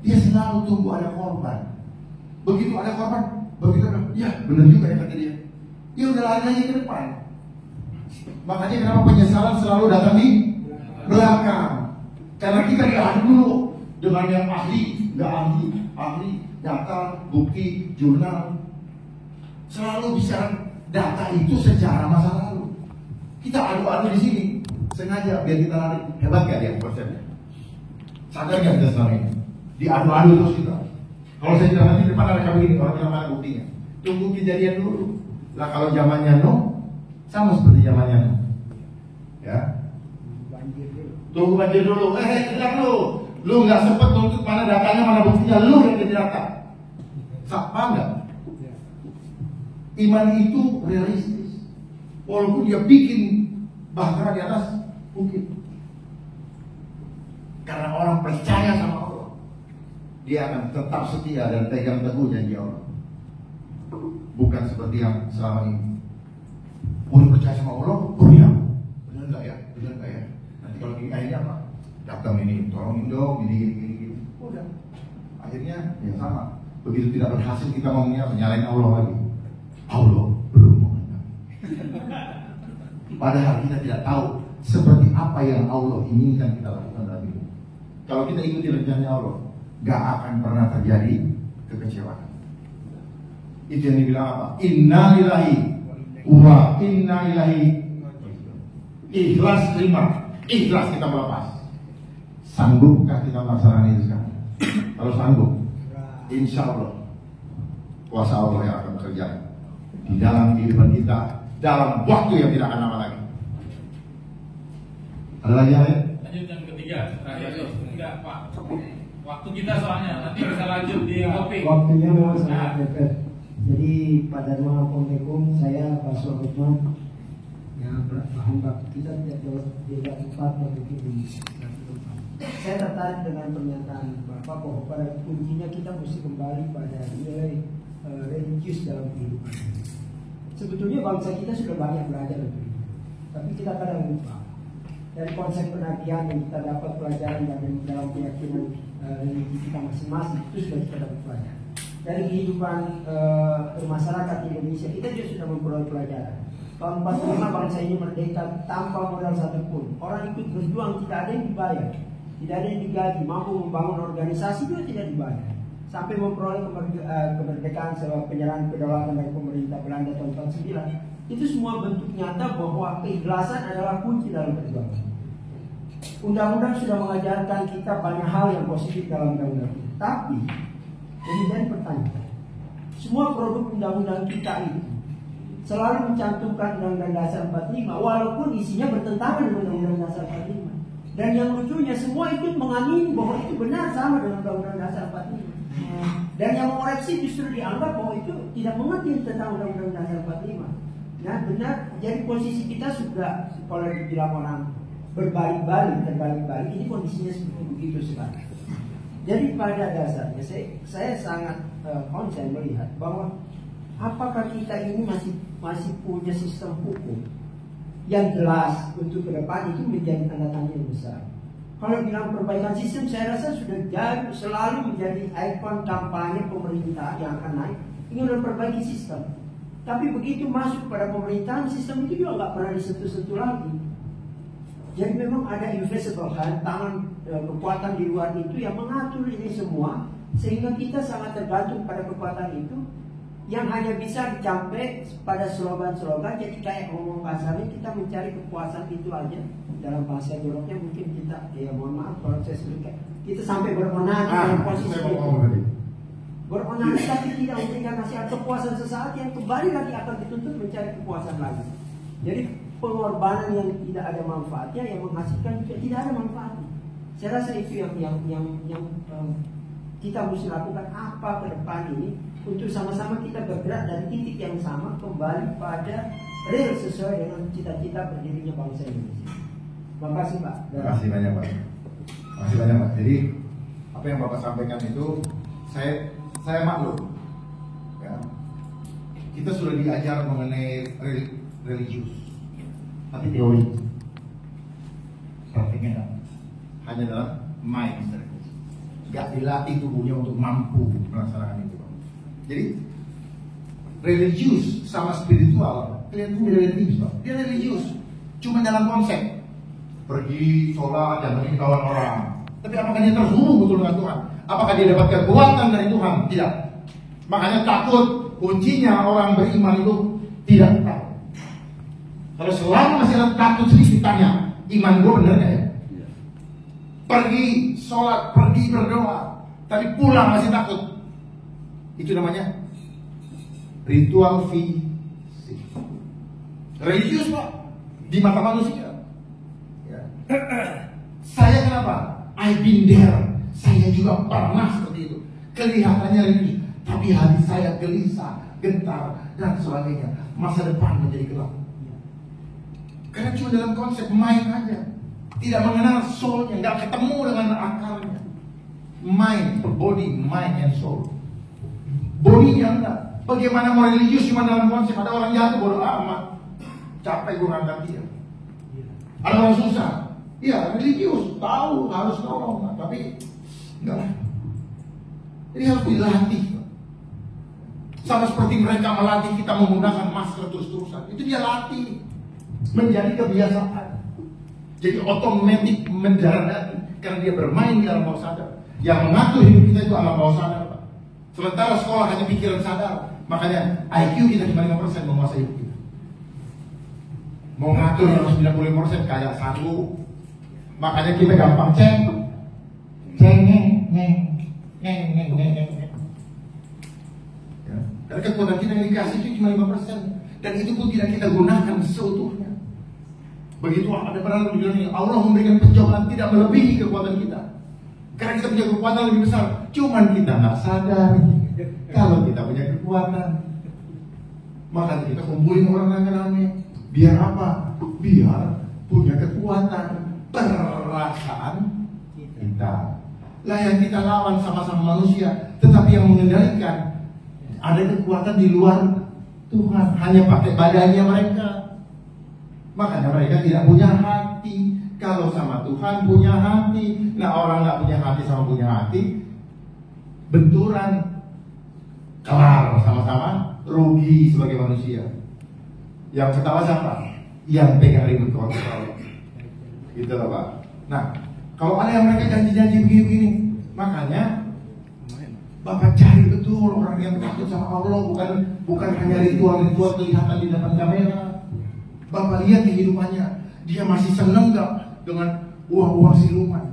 Dia selalu tunggu ada korban. Begitu ada korban, begitu ada, ya benar juga ya kata dia. Ya udah lari lagi ke depan. Makanya kenapa penyesalan selalu datang di belakang? Karena kita diadu dulu dengan yang ahli, nggak ahli, data, bukti, jurnal. Selalu bicara data itu sejarah masa lalu. Kita adu-adu di sini sengaja biar kita lari. Hebat gak dia konsepnya? Sadar gak kita selama ini? Diadu-adu terus kita. Kalau saya bilang nanti depan ada begini, orang bilang mana buktinya? Tunggu kejadian dulu. Lah kalau zamannya sama seperti zamannya ya. Tunggu banjir dulu. Tidak lu nggak sempet untuk mana datanya, mana buktinya, lu yang jadi data. Paham nggak? Iman itu realistis. Walaupun dia bikin bahtera di atas bukit. Karena orang percaya sama Allah, dia akan tetap setia dan pegang teguh janji Allah. Bukan seperti yang selama ini. Udah percaya sama Allah, ya. Benar nggak ya? Benar nggak ya? Nanti kalau ini akhirnya apa? Datang ini, tolongin dong, gini. Udah. Akhirnya ya sama. Begitu tidak berhasil kita ngomongnya menyalahin Allah lagi. Allah belum mengenal. Padahal kita tidak tahu seperti apa yang Allah inginkan kita lakukan dalam hidup. Kalau kita ikuti rencana Allah, gak akan pernah terjadi kekecewaan. Itu yang dibilang apa? Inna lillahi wa inna ilaihi. Ikhlas terima, ikhlas kita melepas. Sanggupkah kita melaksanakan itu sekarang? Kalau sanggup, insya Allah kuasa Allah yang akan bekerja di dalam kehidupan kita dalam waktu yang tidak akan lama lagi. Ada lagi yang lain? Lanjut yang ketiga, terakhir enggak Pak. Waktu kita soalnya nanti bisa lanjut di topik. Waktunya memang sangat mepet. Jadi pada ruang Kompekum saya Pak Sohutman yang bahan baku kita tidak jauh beda tempat mungkin di. Saya tertarik dengan pernyataan Bapak bahwa pada kuncinya kita mesti kembali pada nilai religius dalam kehidupan. Sebetulnya bangsa kita sudah banyak belajar dari itu. Tapi kita kadang lupa dari konsep pengertian yang kita dapat pelajaran dalam keyakinan religi kita masing-masing itu sudah kita dapat pelajaran. Dari kehidupan masyarakat Indonesia kita juga sudah memperoleh pelajaran. Tahun 45 bangsa ini merdeka tanpa modal satupun. Orang ikut berjuang, tidak ada yang dibayar, tidak ada yang digaji, mampu membangun organisasi juga tidak dibayar. Sampai memperoleh kemerdekaan setelah penyerahan kedaulatan dari pemerintah Belanda tahun 9. Itu semua bentuk nyata bahwa keikhlasan adalah kunci dalam perjuangan. Undang-undang sudah mengajarkan kita banyak hal yang positif dalam undang-undang itu. Tapi ini jadi pertanyaan, semua produk undang-undang kita itu selalu mencantumkan Undang-Undang Dasar 45 walaupun isinya bertentangan dengan Undang-Undang Dasar 45. Dan yang lucunya semua ikut mengamini bahwa itu benar sama dengan Undang-Undang Dasar 45. Dan yang mengoreksi justru dianggap bahwa itu tidak mengerti tentang Undang-Undang Dasar 45. Nah benar, jadi posisi kita sudah kalau dibilang orang terbalik-balik, ini kondisinya seperti begitu sekarang. Jadi pada dasarnya saya sangat konsen melihat bahwa apakah kita ini masih punya sistem hukum yang jelas untuk ke depan, itu menjadi tanda tanya yang besar. Kalau bilang perbaikan sistem, saya rasa sudah selalu menjadi ikon kampanye pemerintah yang akan naik ingin memperbaiki sistem. Tapi begitu masuk pada pemerintahan, sistem itu juga nggak pernah disentuh-sentuh lagi. Jadi memang ada invisible hand, tangan kekuatan di luar itu yang mengatur ini semua, sehingga kita sangat tergantung pada kekuatan itu yang hanya bisa dicapai pada slogan-slogan. Jadi kayak ngomong kasarnya, kita mencari kepuasan itu aja. Dalam bahasa joroknya mungkin kita, ya mohon maaf kalau saya sebutkan, kita sampai beronani dalam posisi itu. Beronani tapi tidak memberikan nasihat, kepuasan sesaat yang kembali lagi akan dituntut mencari kepuasan lagi. Jadi pengorbanan yang tidak ada manfaatnya, yang menghasilkan juga tidak ada manfaatnya. Saya rasa itu yang kita mesti lakukan apa ke depan ini untuk sama-sama kita bergerak dari titik yang sama kembali pada real sesuai dengan cita-cita berdirinya bangsa Indonesia. Terima kasih Pak. Terima kasih banyak Pak. Terima kasih banyak Pak. Jadi apa yang Bapak sampaikan itu saya maklum. Ya. Kita sudah diajar mengenai religius, tapi teori. Praktiknya hanya dalam mind. Gak dilatih tubuhnya untuk mampu melaksanakan itu. Jadi religius sama spiritual kelihatan beda religius, Pak. Dia religius, cuma dalam konsep pergi sholat dan menikah kawan orang. Tapi apakah dia terhubung betul dengan Tuhan? Apakah dia dapat kekuatan dari Tuhan? Tidak. Makanya takut. Kuncinya orang beriman itu tidak tahu. Kalau selama masih takut sedikit tanya, iman gue bener gak ya? Pergi sholat, pergi berdoa, tapi pulang masih takut. Itu namanya ritual fisik. Religius Pak, di mata manusia. Ya. Saya kenapa? I've been there. Saya juga pernah seperti itu. Kelihatannya religius, tapi hati saya gelisah, gentar, dan sebagainya. Masa depan menjadi gelap. Karena cuma dalam konsep main aja, tidak mengenal soulnya, nggak ketemu dengan akalnya. Mind, body, mind and soul. Bodinya enggak. Bagaimana mau religius cuma dalam konsep? Ada orang jatuh bodoh amat, capek gue ngangkat dia. Ada orang susah, iya religius, tahu harus nolong, tapi enggak. Jadi harus dilatih. Sama seperti mereka melatih kita menggunakan masker terus-terusan. Itu dia latih menjadi kebiasaan. Jadi otomatis mendarat karena dia bermain di dalam bawah sadar. Yang mengatur hidup kita itu alam bawah sadar, Pak. Sementara sekolah hanya pikiran sadar. Makanya IQ kita cuma 5% menguasai hidup kita. Mau ngatur yang 95% kayak satu. Makanya kita gampang ceng. Ya. Karena kekuatan kita yang dikasih itu cuma 5%. Dan itu pun tidak kita gunakan seutuhnya. Begitu ada pernah dibilang Allah memberikan pencobaan tidak melebihi kekuatan kita. Karena kita punya kekuatan lebih besar. Cuman kita nggak sadar kalau kita punya kekuatan. Makanya kita kumpulin orang rame-rame. Biar apa? Biar punya kekuatan perasaan kita. Lah yang kita lawan sama-sama manusia, tetapi yang mengendalikan ada kekuatan di luar Tuhan, hanya pakai badannya mereka. Makanya mereka tidak punya hati. Kalau sama Tuhan punya hati. Nah, orang nggak punya hati sama punya hati, benturan, kelar sama-sama, rugi sebagai manusia. Yang ketawa siapa? Yang pegang ribut kontrol. Gitu loh Pak. Nah, kalau ada yang mereka janji-janji begini-begini, makanya Bapak cari betul orang yang takut sama Allah, bukan hanya ritual-ritual kelihatan di depan kamera. Bapak lihat kehidupannya, dia masih seneng nggak dengan uang-uang siluman?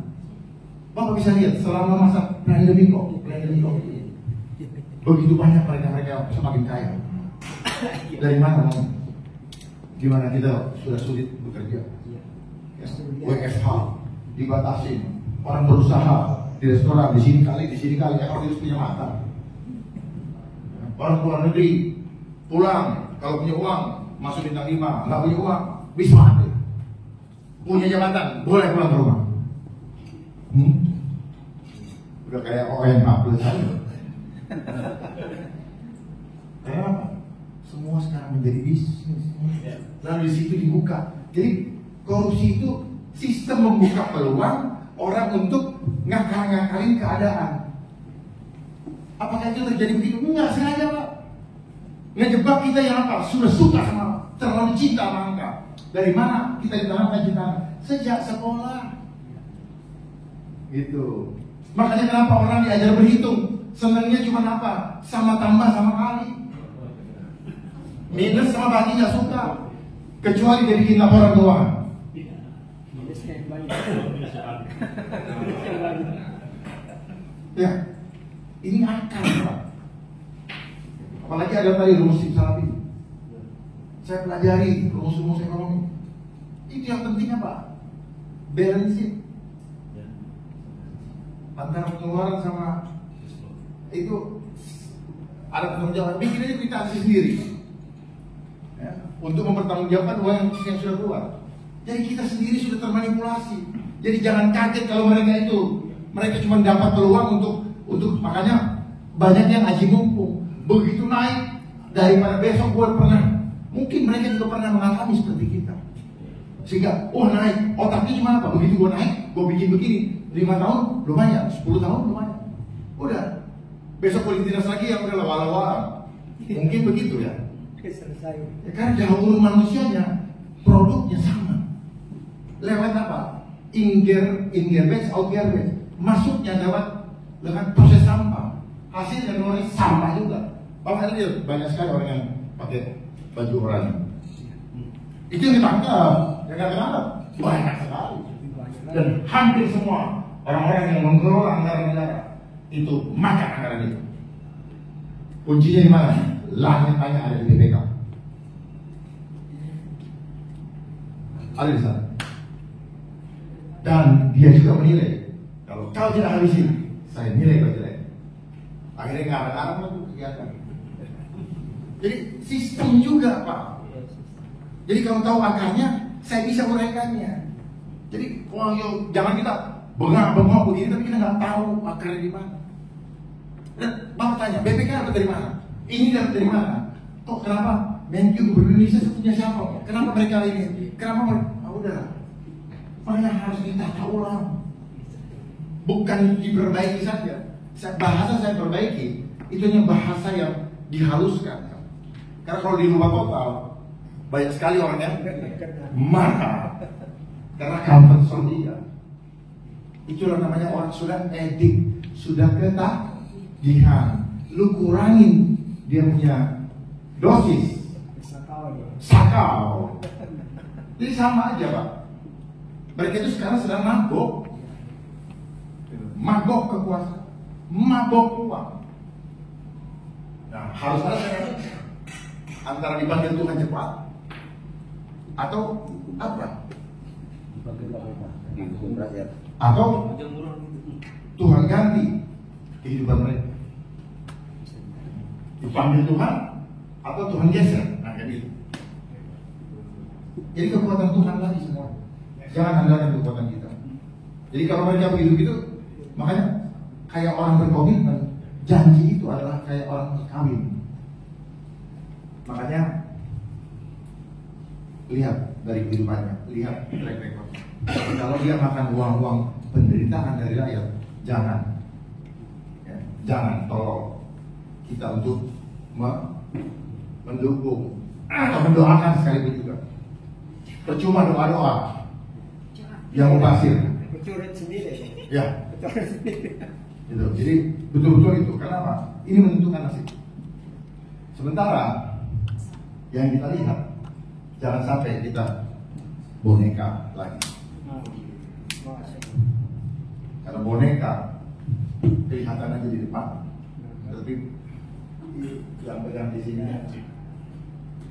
Bapak bisa lihat selama masa pandemi kok, begitu banyak mereka semakin kaya. Dari mana? Gimana kita sudah sulit bekerja? Ya, WFH dibatasi, orang berusaha di restoran di sini kali, orang harus punya mata. Orang keluar negeri pulang kalau punya uang masuk bintang 5, nggak punya uang Wisma Atlet. Punya jabatan boleh pulang ke rumah. Udah kayak ONH plus aja. Kenapa? Semua sekarang menjadi bisnis. Lalu di situ dibuka. Jadi korupsi itu sistem membuka peluang orang untuk ngakal-ngakalin keadaan. Apakah itu terjadi begitu? Enggak sengaja Pak. Ngejebak kita yang apa? Sudah suka sama, terlalu cinta sama angka. Dari mana kita ditanamkan cinta? Sejak sekolah. Gitu. Makanya kenapa orang diajar berhitung? Senangnya cuma apa? Sama tambah sama kali. Minus sama bagi nggak suka. Kecuali jadi bikin laporan keuangan. Ya, ini akal Pak. Apalagi ada tadi rumus Simsalabim. Saya pelajari rumus-rumus ekonomi. Itu yang penting apa? Balance sheet. Antara pengeluaran sama itu ada penanggung bikin aja kwitansi sendiri ya, untuk mempertanggungjawabkan uang yang sudah keluar. Jadi kita sendiri sudah termanipulasi. Jadi jangan kaget kalau mereka cuma dapat peluang untuk makanya banyak yang aji mumpung. Begitu naik daripada besok mungkin mereka juga pernah mengalami seperti kita. Sehingga naik, otaknya cuma apa? Begitu gue naik, gue bikin begini 5 tahun lumayan, 10 tahun lumayan. Udah, besok boleh dinas lagi yang udah lawar-lawar. Mungkin begitu ya. Selesai. Ya kan dahulu manusianya produknya sama. Lewat apa? Ingerbase, outgerbase. Masuknya lewat proses sampah. Hasilnya keluar sampah juga. Bapak lihat banyak sekali orang yang pakai baju oranye. Itu yang ditangkap, yang nggak ditangkap banyak sekali. Dan hampir semua orang-orang yang mengelola anggaran negara itu makan anggaran itu. Kuncinya di mana? Langit tanya ada di BPK. Ada di sana. Dan dia juga menilai, kalau kau tidak habisin, saya nilai kau jelek. Akhirnya ngarang-ngarang itu kegiatan. Jadi sistem juga Pak. Jadi kalau tahu akarnya, saya bisa uraikannya. Jadi jangan kita bengak-bengok begini, tapi kita nggak tahu akarnya di mana. Dan Bapak tanya, BPK dapat dari mana? Ini dapat dari mana? Kok kenapa? Menkyu Gubernur Indonesia punya siapa? Kenapa mereka ini? Kenapa mereka? Udah. Makanya harus ditata ulang. Bukan diperbaiki saja. Bahasa saya perbaiki, itu hanya bahasa yang dihaluskan. Karena kalau dirubah total, banyak sekali orang yang marah karena comfort zone dia. Itulah namanya orang sudah edik, sudah ketagihan. Lu kurangin dia punya dosis, sakau. Jadi sama aja Pak. Mereka itu sekarang sedang mabok kekuasaan, mabok uang. Nah, harus ada antara dipanggil Tuhan cepat atau apa? Atau Tuhan ganti kehidupan mereka. Dipanggil Tuhan atau Tuhan geser. Nah, jadi kekuatan Tuhan lagi semua. Jangan andalkan kekuatan kita. Jadi kalau mereka begitu, makanya kayak orang berkomitmen, janji itu adalah kayak orang kawin. Makanya lihat dari kehidupannya, lihat track record. Kalau dia makan uang-uang penderitaan dari rakyat, jangan, ya, jangan tolong kita untuk mendukung atau mendoakan sekalipun juga. Percuma doa-doa yang mubazir. Bercoret sendiri. Ya, Bercoret sendiri. gitu. Jadi betul-betul itu. Kenapa? Ini menentukan nasib. Sementara yang kita lihat, jangan sampai kita boneka lagi. Karena boneka kelihatan aja di depan, tapi yang pegang di sini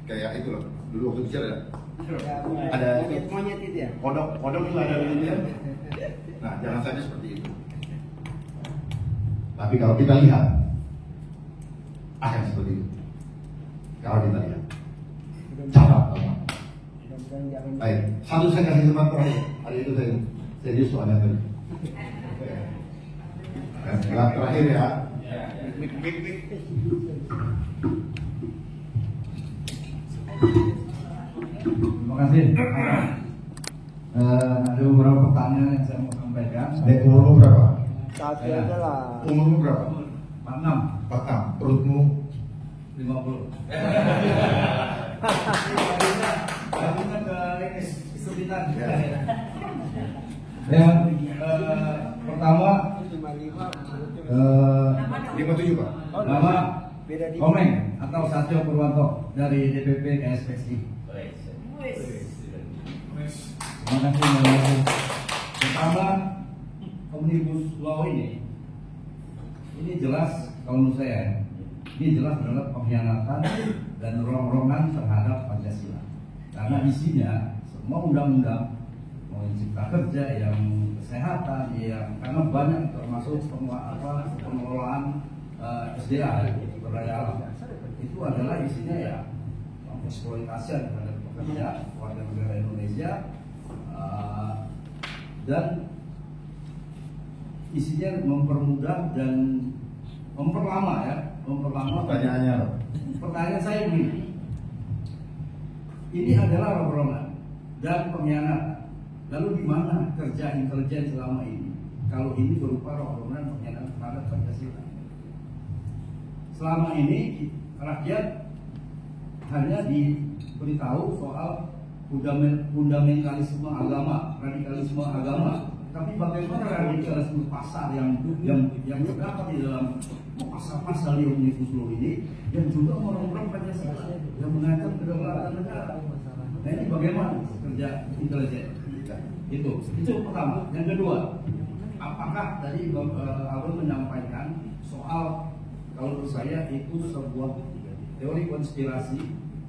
kayak itu loh. Dulu waktu kecil ada monyet itu ya. kodok itu ada di sini. Nah, jangan saja seperti itu. Tapi kalau kita lihat akan seperti itu. Kalau kita lihat, catat teman. Baik, satu saya kasih tempat terakhir. Hari itu saya serius soalnya tadi. Yang terakhir ya. Terima kasih. Ada beberapa pertanyaan yang saya mau sampaikan. Umurmu berapa? Satu aja lah. Umurmu berapa? 46, 46. Perutmu 50. Kita ke ini kesulitan. Yang pertama 57 Pak. nama Komeng atau Satyo Purwanto dari DPP KSPSI. Terima kasih. Pertama, Omnibus Law ini jelas kalau menurut saya ini jelas adalah pengkhianatan dan rongrongan terhadap Pancasila. Karena isinya semua undang-undang, mau yang cipta kerja, yang kesehatan, yang karena banyak termasuk pengelolaan SDA berdaya alam itu adalah isinya ya eksploitasi terhadap pekerja warga negara Indonesia dan isinya mempermudah dan memperlama Pertanyaannya apa? Pertanyaan saya begini, ini adalah rongrongan dan pengkhianatan. Lalu di mana kerja intelijen selama ini? Kalau ini berupa rongrongan pengkhianatan terhadap Pancasila. Selama ini rakyat hanya diberitahu soal fundamentalisme agama, radikalisme agama. Tapi bagaimana radikalisme pasar yang terdapat di dalam pasal-pasal di Omnibus Law ini yang juga merongrong Pancasila, yang mengancam kedaulatan negara. Nah ini bagaimana kerja intelijen? Itu pertama. Yang kedua, apakah tadi Abang menyampaikan soal kalau menurut saya itu sebuah teori konspirasi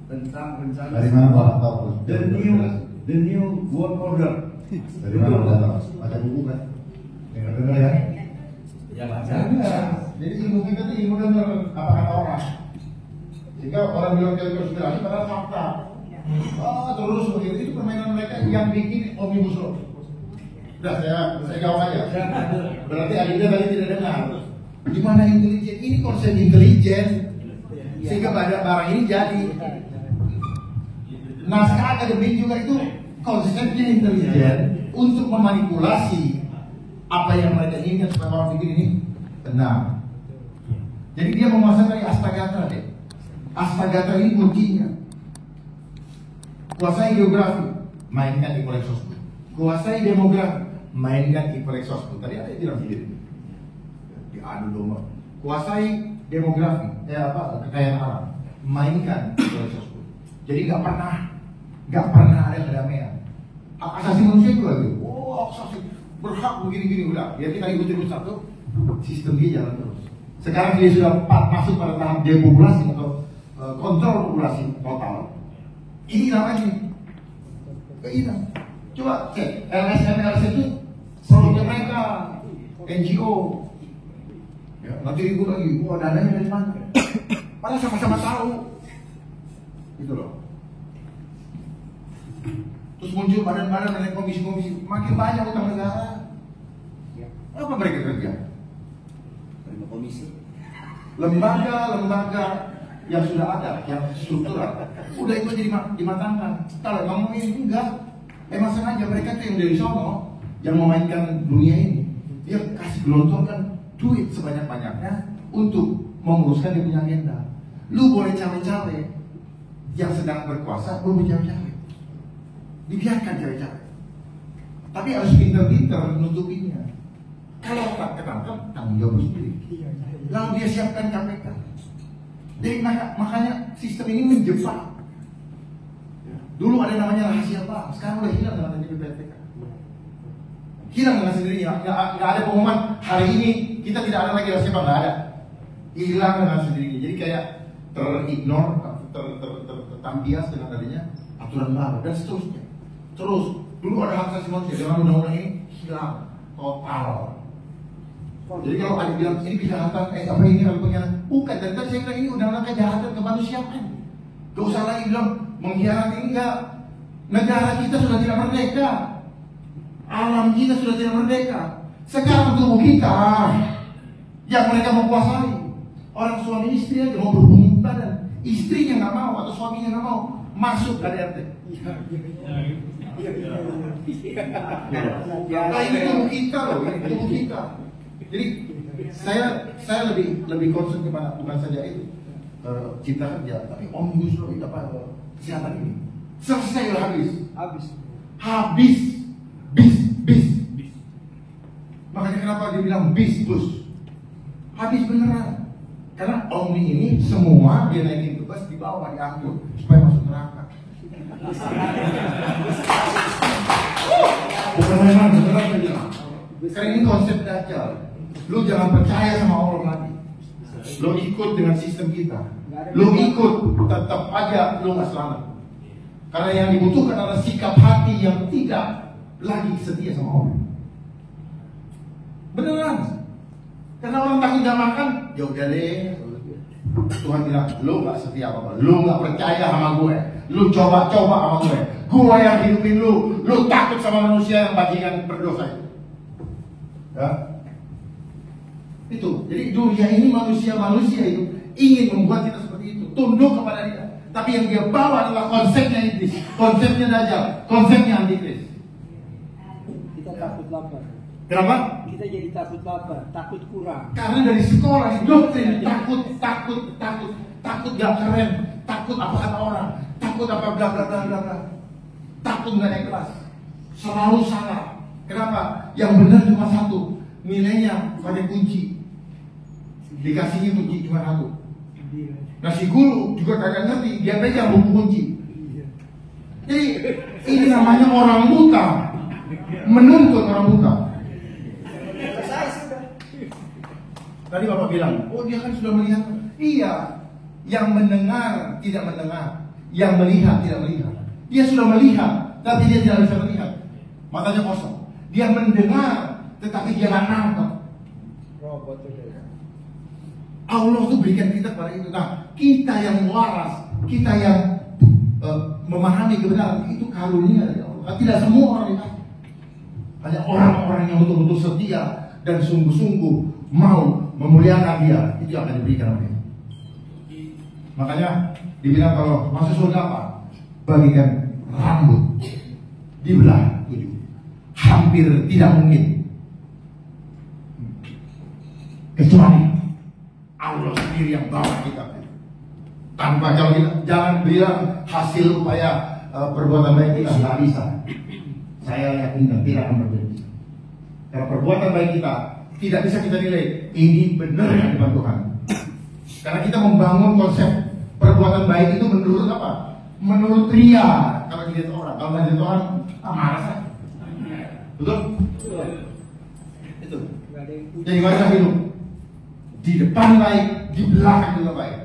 tentang rencana Dari mana Bapak tahu? the new world order. Dari mana Bapak tahu? Baca buku kan? Dengar ya? Ya baca. Jadi ilmu kita tuh ilmu dengar apa kata orang. Jika orang bilang teori konspirasi padahal fakta. Terus begitu itu permainan mereka yang bikin Omnibus Law. Udah saya jawab aja. Berarti Adinda tadi tidak dengar. Di mana intelijen? Ini konsep intelijen sehingga barang ini jadi. Naskah akademik juga itu konsepnya intelijen untuk memanipulasi apa yang mereka inginkan supaya orang pikir ini benar. Jadi dia menguasai dari Astagatra deh. Astagatra ini kuncinya. Kuasai geografi, mainkan di proyek sosmed. Kuasai demografi, mainkan di proyek sosmed. Tadi ada yang bilang begini. Diadu domba. Kuasai demografi, kekayaan alam, mainkan di proyek sosmed. Jadi nggak pernah ada kedamaian. Hak asasi manusia juga gitu. Asasi berhak begini-gini udah. Biar kita ikut satu, sistem dia jalan terus. Sekarang dia sudah masuk pada tahap depopulasi atau kontrol populasi total. Ini namanya keinginan. Coba cek LSM itu selalunya mereka NGO. Ya, nanti ribut lagi. Dananya dari mana? Padahal sama-sama tahu. Itu loh. Terus muncul badan-badan dan komisi-komisi. Makin banyak utang negara. Apa mereka kerja? Komisi. Lembaga yang sudah ada, yang struktural, udah itu jadi dimatangkan. Kalau emang ini enggak, emang sengaja mereka tuh yang dari sono yang memainkan dunia ini, dia kasih gelontorkan duit sebanyak-banyaknya untuk menguruskan dia punya agenda. Lu boleh cawe-cawe, yang sedang berkuasa belum cawe-cawe, dibiarkan cawe-cawe. Tapi harus pinter-pinter nutupinya. Kalau tak ketangkap, tanggung jawab sendiri. Lalu dia siapkan KPK. Jadi makanya sistem ini menjebak. Dulu ada namanya rahasia bank, sekarang udah hilang dengan adanya PPK. Hilang dengan sendirinya, nggak ada pengumuman hari ini kita tidak ada lagi rahasia bank, nggak ada. Hilang dengan sendirinya. Jadi kayak terignore, tertampias dengan adanya aturan baru dan seterusnya. Terus dulu ada hak asasi manusia, dengan undang-undang ini hilang total. Jadi kalau ada bilang ini kejahatan, apa ini punya bukan, dan tadi saya bilang ini undang-undang kejahatan kemanusiaan. Gak usah lagi bilang mengkhianati, enggak. Negara kita sudah tidak merdeka, alam kita sudah tidak merdeka. Sekarang tubuh kita yang mereka menguasai. Orang suami istri aja mau berhubungan badan, istrinya nggak mau atau suaminya nggak mau masuk KDRT. Nah ini tubuh kita loh, ini tubuh kita. Jadi saya lebih concern kepada bukan saja itu cipta kerja, tapi omnibus law itu apa kesehatan ini selesai udah habis. Bis. Makanya kenapa dia bilang bis bus habis beneran, karena omni ini semua dia naikin ke bus di bawah diangkut supaya masuk neraka. Bukan memang beneran saya bilang. Karena ini konsep Dajjal. Lu jangan percaya sama Allah lagi. Lu ikut dengan sistem kita. Lu ikut, tetap aja lu nggak selamat. Karena yang dibutuhkan adalah sikap hati yang tidak lagi setia sama Allah. Beneran. Karena orang takut gak makan, ya udah deh. Tuhan bilang, lu nggak setia apa-apa, lu nggak percaya sama gue, lu coba-coba sama gue yang hidupin lu takut sama manusia yang bajingan berdosa itu. Ya. Itu, jadi dunia ini manusia itu ingin membuat kita seperti itu, tunduk kepada dia. Tapi yang dia bawa adalah konsepnya iblis, konsepnya Dajjal, konsepnya antikris. Kita takut lapar. Kenapa? Kita jadi takut lapar, takut kurang. Karena dari sekolah doktrin takut gak keren, takut apa kata orang, takut apa bla bla bla bla, takut gak naik kelas, selalu salah. Kenapa? Yang benar cuma satu, nilainya pakai kunci, dikasihnya kunci cuma satu. Nah si guru juga kagak ngerti, dia pegang buku kunci. Jadi ini namanya orang buta menuntut orang buta. Tadi Bapak bilang, oh dia kan sudah melihat. Iya, yang mendengar tidak mendengar, yang melihat tidak melihat. Dia sudah melihat, tapi dia tidak bisa melihat. Matanya kosong. Dia mendengar, tetapi dia nggak nangkep. Allah tuh berikan kita pada itu. Nah, kita yang waras, kita yang memahami kebenaran, itu karunia dari Allah. Tidak semua orang dikasih. Hanya orang-orang yang betul-betul setia dan sungguh-sungguh mau memuliakan dia, itu akan diberikan oleh. Makanya dibilang kalau masuk surga apa? Bagikan rambut dibelah 7. Hampir tidak mungkin. Kecuali Allah sendiri yang bawa kita. Tanpa kalau kita jangan bilang hasil upaya perbuatan baik kita nggak bisa. Saya yakin tidak akan berbeda. Kalau perbuatan baik kita tidak bisa kita nilai ini benar di depan Tuhan. Karena kita membangun konsep perbuatan baik itu menurut apa? Menurut pria. Kalau dilihat orang, kalau dilihat orang, malas aja. Betul? Itu. Jadi masa hidup di depan baik, di belakang juga baik.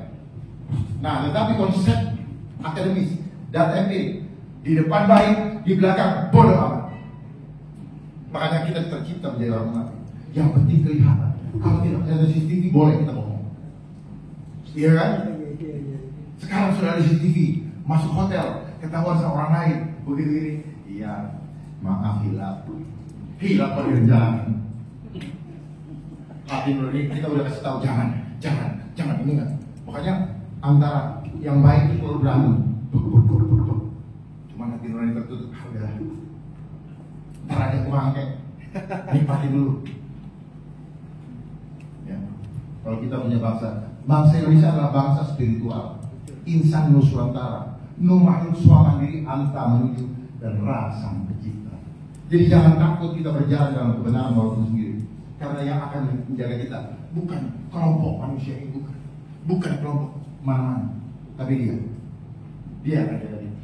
Nah, tetapi konsep akademis dan empirik di depan baik, di belakang bodoh amat. Makanya kita tercipta menjadi orang munafik. Yang penting kelihatan. Kalau tidak ada CCTV boleh kita ngomong. Iya kan? Sekarang sudah ada CCTV, masuk hotel, ketahuan sama orang lain, begitu ini. Iya, maaf hilap pada jalan. Hati nurani kita udah kasih tahu jangan ini enggak. Makanya antara yang baik itu selalu berantem. Cuma hati nurani tertutup. Udahlah. Ntar aja kurang nikmatin dulu. Ya. Kalau kita punya bangsa Indonesia adalah bangsa spiritual. Insan Nusantara, makhluk suara diri anta menuju dan rasa pencipta. Jadi jangan takut kita berjalan dalam kebenaran walaupun sendiri. Karena yang akan menjaga kita bukan kelompok manusia ini, bukan kelompok mana, tapi dia akan jaga kita.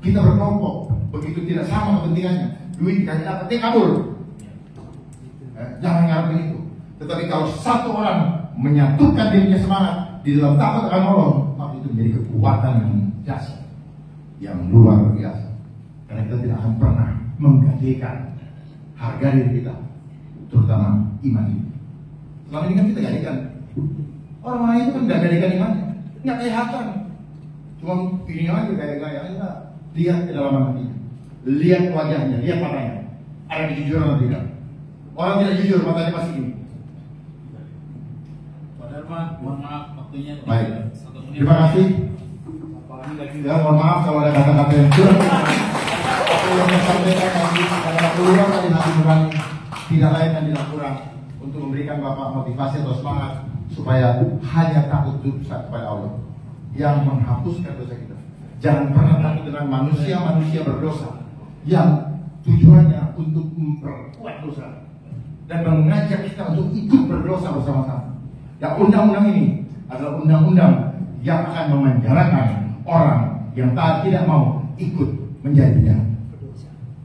Kita berkelompok, begitu tidak sama kepentingannya, duit kita dapat, dia kabur. Jangan ngarepin itu. Tetapi kalau satu orang menyatukan dirinya semangat di dalam takut akan Allah, maka itu menjadi kekuatan yang dahsyat, yang luar biasa. Karena kita tidak akan pernah menggadekan harga diri kita, terutama iman ini. Selama ini kan kita gadekan. Orang-orang itu kan nggak gadekan imannya, nggak kelihatan. Cuma ini aja gaya-gaya, enggak. Lihat ke dalam hatinya, lihat wajahnya, lihat matanya. Ada kejujuran atau tidak? Orang tidak jujur, matanya pasti ini. Pak Dharma, mohon maaf waktunya. Baik. 1 menit. Terima kasih. Ya, mohon maaf kalau ada kata-kata yang kurang. Aku yang menyampaikan tadi adalah keluar dari hati nurani, tidak lain dan tidak kurang, untuk memberikan Bapak motivasi atau semangat supaya hanya takut kepada Allah yang menghapuskan dosa kita. Jangan pernah takut dengan manusia berdosa yang tujuannya untuk memperkuat dosa dan mengajak kita untuk ikut berdosa bersama-sama. Dan undang-undang ini adalah undang-undang yang akan memenjarakan orang yang tidak mau ikut menjadi penjara.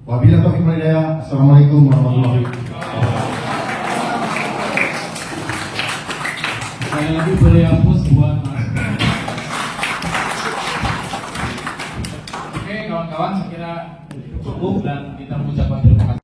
Wabillahi taufiq wal hidayah. Assalamualaikum warahmatullahi wabarakatuh. Sekali lagi boleh hapus buat Mas. Oke kawan-kawan, saya kira cukup dan kita mengucapkan terima kasih.